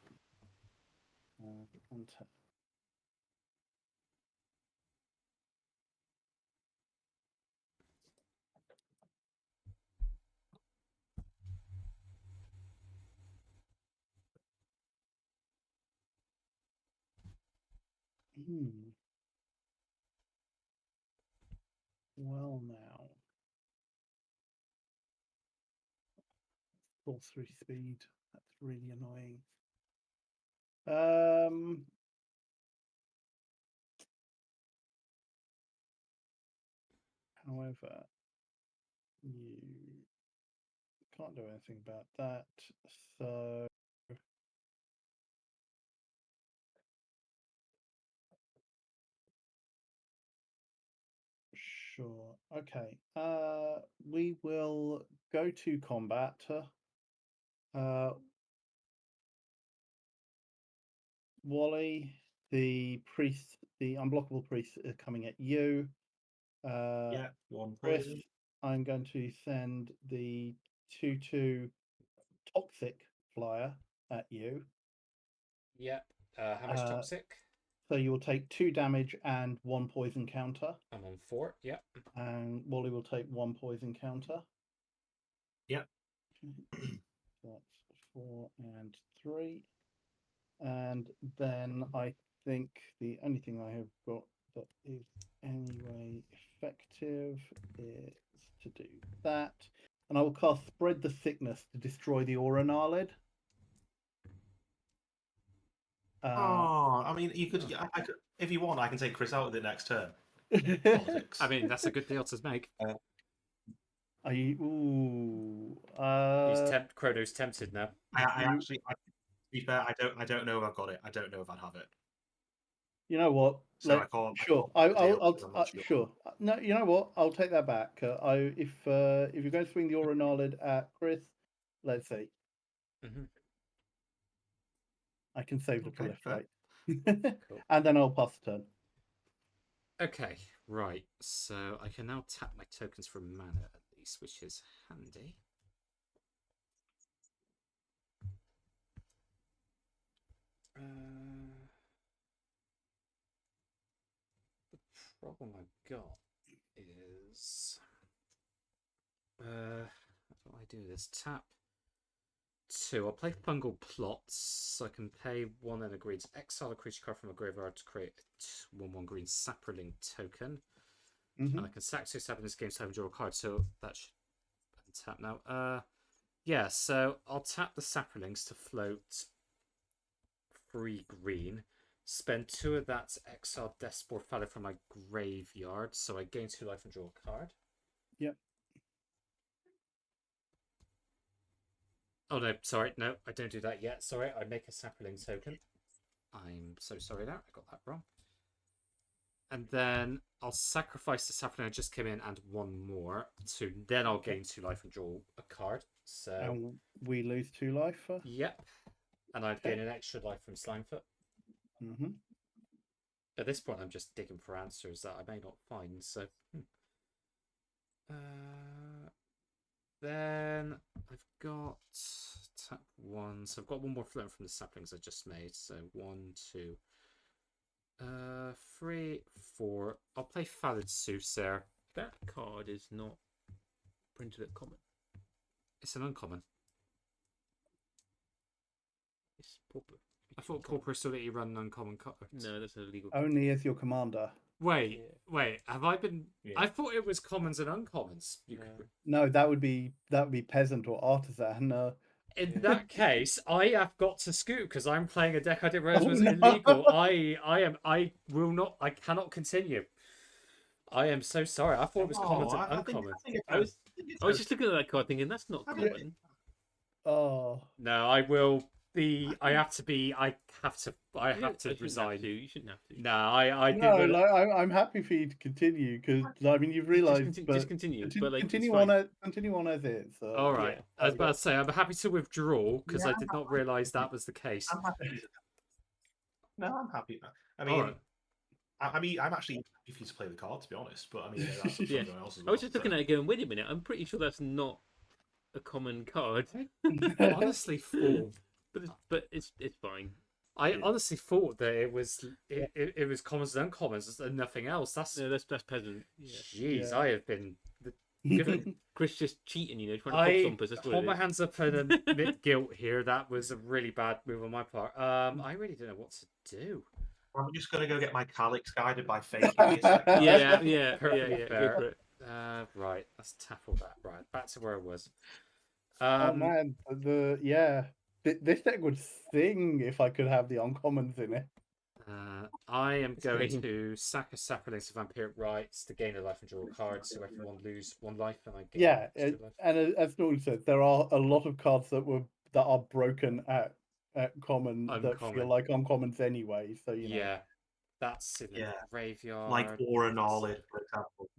Well, now. 4/3 speed. That's really annoying. However, you can't do anything about that. So sure. Okay. We will go to combat. Wally, the priest, the unblockable priest, is coming at you. Yeah, 1 Chris, poison. I'm going to send the 2/2 toxic flyer at you. Yep. How much toxic? So you will take 2 damage and 1 poison counter. I'm on 4. Yep. And Wally will take 1 poison counter. Yep. That's 4 and 3. And then I think the only thing I have got that is anyway effective is to do that. And I will cast Spread the Sickness to destroy the Aura Gnarlid. I mean, you could. I could, if you want, I can take Chris out with it next turn. Politics. I mean, that's a good deal to make. Are you? Ooh. Chrono's tempted now. I actually, to be fair, I don't know if I've got it. I don't know if I'd have it. You know what? So I can't. Sure. I can't deal I'll because I'm not sure. No, you know what? I'll take that back. If you're going to swing the Aura Gnarlid at Chris, let's see. Mm-hmm. I can save the Okay, fair. proliferate. Cool. And then I'll pass the turn. Okay, right. So I can now tap my tokens for mana at least, which is handy. The problem I've got is how do I do this? Tap 2. I'll play Fungal Plots. So I can pay 1 and a green to exile a creature card from a graveyard to create a 1/1 green Sapperling token. Mhm. And I can sack 2 Sapperlings game to draw a card. So that should tap now. Yeah, so I'll tap the Sapperlings to float 3 green. Spend 2 of that to exile Deathspore Fallow from my graveyard. So I gain 2 life and draw a card. Yep. Oh no, sorry, no, I don't do that yet. Sorry, I make a Sapperling token. I'm so sorry there, I got that wrong. And then I'll sacrifice the Sapperling I just came in and 1 more. To then I'll gain 2 life and draw a card. So And we lose 2 life. yep. And I'd gain an extra life from Slimefoot. Mm-hmm. At this point, I'm just digging for answers that I may not find. So, then I've got tap 1. So I've got 1 more floating from the saplings I just made. So 1, 2, 3, 4. I'll play Fallid Soothsayer. That card is not printed at common. It's an uncommon. It's pauper. I thought Pauper still let you run an uncommon card. No, that's illegal. Only as your commander. Wait, wait. Have I been? Yeah. I thought it was commons and uncommons. You No. could... No, that would be peasant or artisan. In that case, I have got to scoot because I'm playing a deck I didn't realize Oh, was no. illegal. I will not. I cannot continue. I am so sorry. I thought it was commons and uncommon. I was just looking at that card thinking that's not Yeah. common. Oh. No, I will be. I have to be. I have to You resign. You shouldn't have to. No, I No, did. like, I'm happy for you to continue because I mean you've realised. Just continue. But like, continue it's on fine. continue on as is. All right. Yeah. I was about to say I'm happy to withdraw because I Yeah, did not realise that was the case. I'm happy. No, I'm happy. I All mean, right. I mean, I'm actually happy for you to play the card, to be honest. But I mean, that's up to Yeah. everyone else as I well. was just looking at it going, wait a minute, I'm pretty sure that's not a common card. I honestly thought. But it's fine. I honestly thought that it was commons and uncommons and nothing else. That's That's peasant. Yeah. jeez. Yeah. I have been. Chris just cheating, trying to I pop thumpers. That's what hold it my is. hands up and admit guilt here. That was a really bad move on my part. I really don't know what to do. I'm just gonna go get my Calyx guided by Fate. Give me a sec. Yeah. Perfectly Go fair. for it. Right, let's tackle that. Right, back to where I was. Oh man, this deck would sing if I could have the uncommons in it. I am going Strange. to sack a Sapperlings of Vampiric Rights to gain a life and draw a card, so everyone lose 1 life and I gain Yeah, extra life. and as Norton said, there are a lot of cards that are broken at common that Uncommon. feel like uncommons anyway. So you know. Yeah, that's in the Yeah. graveyard. Like Aura Knowledge, for example.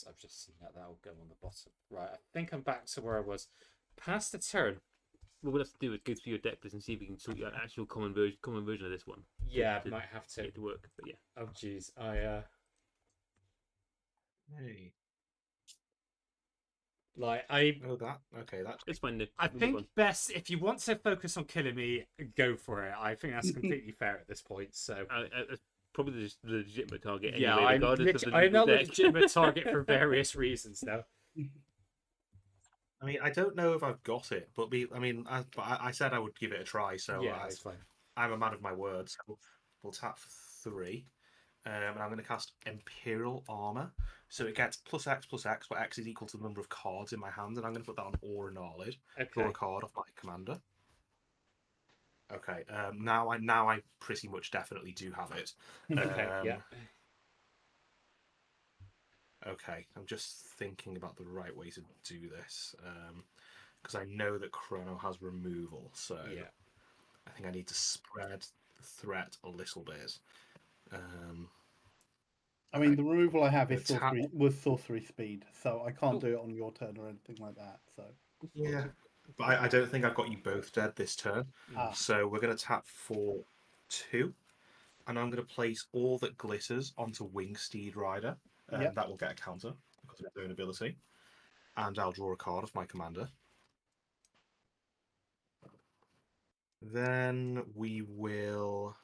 I've just seen that. That'll go on the bottom. Right, I think I'm back to where I was. Past the turn. What we'll have to do is go through your deck list and see if we can sort out an actual common version of this one. Yeah, to might have to. get it to work. But yeah. Oh, jeez. Hey. I Oh, that. Okay, that's. It's fine. I Move think on. best if you want to focus on killing me, go for it. I think that's completely fair at this point. So It's probably the legitimate target. Anyway, yeah, regardless of the I'm not a deck. legitimate target for various reasons now. I mean, I don't know if I've got it, but I said I would give it a try, so Yeah, that's fine. I'm a man of my word. So we'll tap for 3, and I'm going to cast Imperial Armor. So it gets +X, where X is equal to the number of cards in my hand, and I'm going to put that on Aura Knowledge. Draw Okay. a card off my commander. Okay. Now I pretty much definitely do have it. Okay. Yeah. Okay, I'm just thinking about the right way to do this, because I know that Chrono has removal, so Yeah. I think I need to spread the threat a little bit. I mean, the removal I have is It's ha- sorcery speed, so I can't do it on your turn or anything like that. So Yeah, But I don't think I've got you both dead this turn. Ah, So we're going to tap for 2. And I'm going to place all that glitters onto Wingsteed Rider. Yep. That will get a counter because of its own ability. And I'll draw a card of my commander. Then we will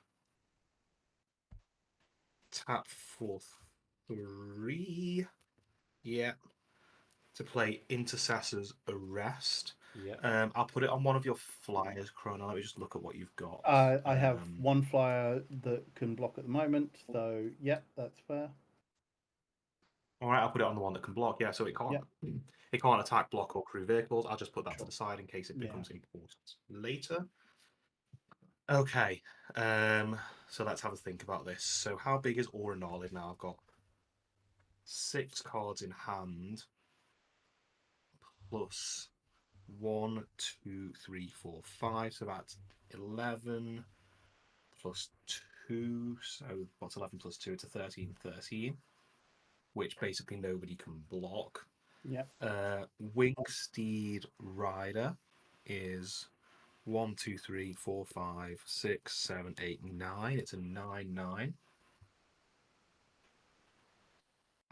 tap for 3. Yeah. To play Intercessor's Arrest. Yeah. I'll put it on one of your flyers, Chrono. Let me just look at what you've got. I have one flyer that can block at the moment, so yep, that's fair. All right, I'll put it on the one that can block. Yeah, so it can't. Yep. It can't attack, block, or crew vehicles. I'll just put that Sure. to the side in case it Yeah. becomes important later. Okay, so let's have a think about this. So how big is Aura Knowledge now? I've got 6 cards in hand, plus 1, 2, 3, 4, 5. So that's 11 plus 2. So what's 11 plus 2? It's a 13, 13, which basically nobody can block. Yep. Wingsteed Rider is 1, 2, 3, 4, 5, 6, 7, 8, 9. It's a 9/9.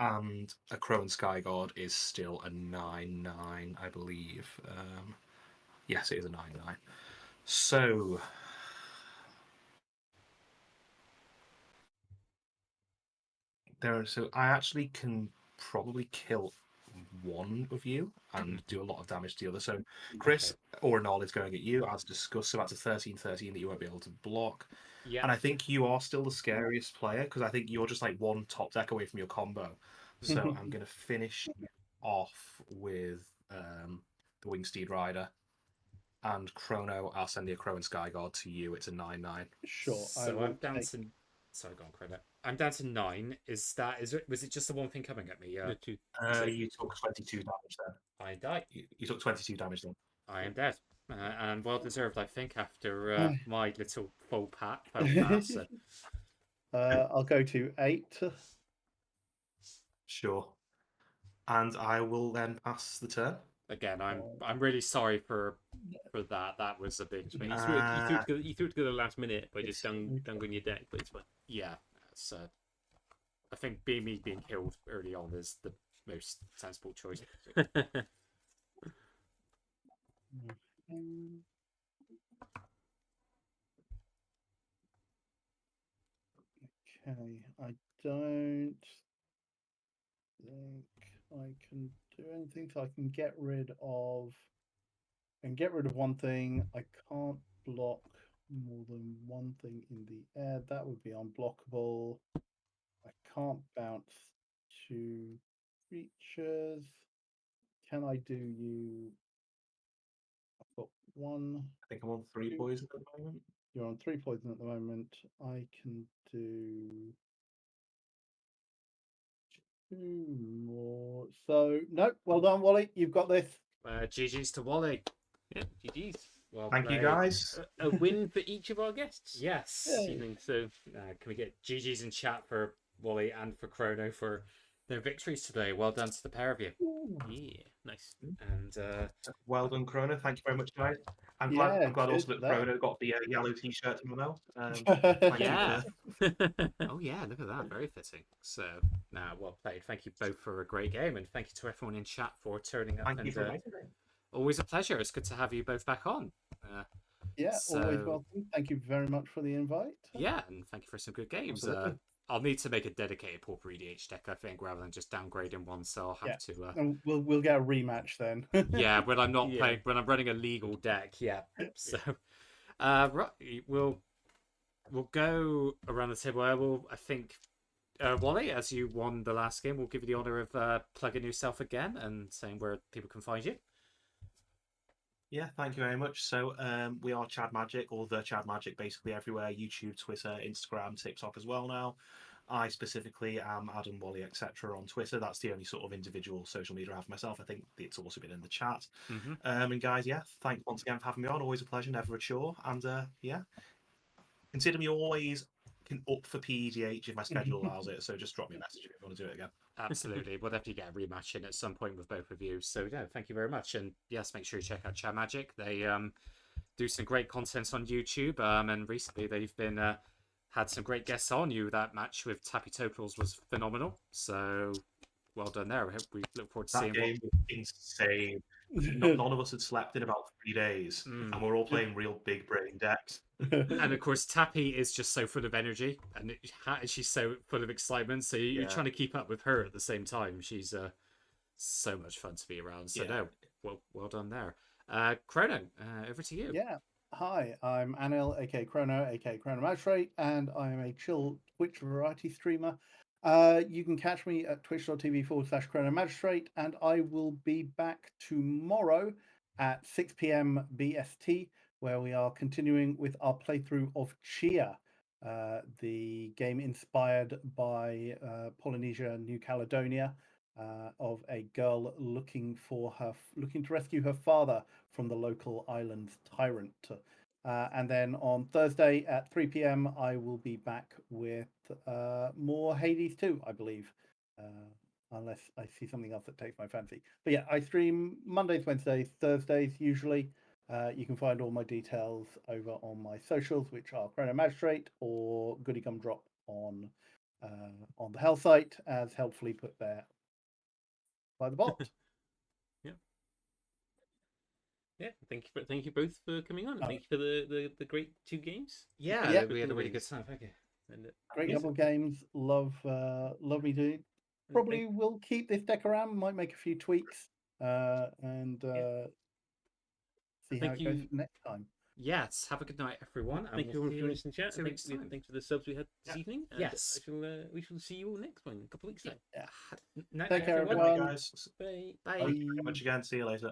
And a Crow and Sky God is still a 9/9, I believe. Yes, it is a 9/9. So I actually can probably kill one of you and do a lot of damage to the other. So Chris or Null is going at you as discussed. So that's a 13/13 that you won't be able to block. Yeah. And I think you are still the scariest player because I think you're just like one top deck away from your combo. So I'm going to finish off with the Wingsteed Rider. And Chrono, I'll send the Crow and Sky God to you. It's a 9/9. Sure. So I'm down to. Sorry, go on, Credit. I'm down to 9. Was it just the one thing coming at me? Yeah. You took 22 damage then. I die. You took 22 damage then. I am dead. And well deserved, I think, after my little faux pas. So. I'll go to 8. Sure. And I will then pass the turn. Again, I'm really sorry for that. That was a big. You threw it to the last minute by just dangling your deck, but it's fine. Yeah, so I think me being killed early on is the most sensible choice. Okay, I don't think I can do anything, so I can get rid of one thing. I can't block more than one thing in the air. That would be unblockable. I can't bounce 2 creatures. Can I do you? I've got 1. I think I'm on 3 poison at the moment. You're on 3 poison at the moment. I can do 2 more. So no, well done, Wally. You've got this. GG's to Wally. Yeah, GG's. Well Thank played. you, guys. A win for each of our guests. Yes. This evening. So can we get GG's in chat for Wally and for Chrono for their victories today? Well done to the pair of you. yeah, nice. And well done, Chrono. Thank you very much, guys. I'm Yeah, glad also cheers that for Chrono got the yellow T-shirt from Mel. yeah. Oh yeah, look at that, very fitting. So now, well played. Thank you both for a great game, and thank you to everyone in chat for turning up. Thank you for always a pleasure. It's good to have you both back on. Yeah, always welcome. Thank you very much for the invite. Yeah, and thank you for some good games. Absolutely. I'll need to make a dedicated Pauper EDH deck, I think, rather than just downgrading one. So I'll have to. And we'll get a rematch then. Yeah, when I'm not playing, when I'm running a legal deck. Yeah. So, right, we'll go around the table. I think, Wally, as you won the last game, we'll give you the honor of plugging yourself again and saying where people can find you. Yeah, thank you very much. So we are Chad Magic, or the Chad Magic, basically everywhere: YouTube, Twitter, Instagram, TikTok as well now. I specifically am Adam, Wally, etc. on Twitter. That's the only sort of individual social media I have myself. I think it's also been in the chat. And guys, yeah, thanks once again for having me on. Always a pleasure, never a chore. And yeah, consider me always can up for pEDH if my schedule allows it. So just drop me a message if you want to do it again. Absolutely. We'll definitely get a rematch in at some point with both of you. So yeah, thank you very much. And yes, make sure you check out Chat Magic. They do some great content on YouTube. And recently they've been had some great guests on. That match with Tappy Totals was phenomenal. So well done there. We look forward to That seeing game was insane. None of us had slept in about 3 days, and we're all playing real big brain decks. And of course, Tappy is just so full of energy, and she's so full of excitement. So you're trying to keep up with her at the same time. She's so much fun to be around. So no, well done there. Chrono, over to you. Yeah. Hi, I'm Anil, aka Chrono, aka Chrono Magistrate, and I am a chill Twitch variety streamer. You can catch me at twitch.tv/Chrono Magistrate, and I will be back tomorrow at 6 p.m. BST, where we are continuing with our playthrough of Chia, the game inspired by Polynesia, New Caledonia, of a girl looking to rescue her father from the local island tyrant. And then on Thursday at 3 p.m. I will be back with more Hades 2, I believe, unless I see something else that takes my fancy. But yeah, I stream Mondays, Wednesdays, Thursdays usually. You can find all my details over on my socials, which are Chrono Magistrate or Goody Gumdrop on the Hell site, as helpfully put there by the bot. Yeah, thank you both for coming on. Thank you for the great 2 games. Yeah, we had a really good time. Thank you. And, Great couple of games. Love me doing it. Probably will keep this deck around. Might make a few tweaks and see how it goes next time. Yes, have a good night, everyone. Thank you for joining us in chat. Thanks for the subs we had this evening. And yes, we shall see you all next one in a couple of weeks' time. Yeah. Take care, everyone. Bye, guys. Bye. Bye. Thank you very much again. See you later.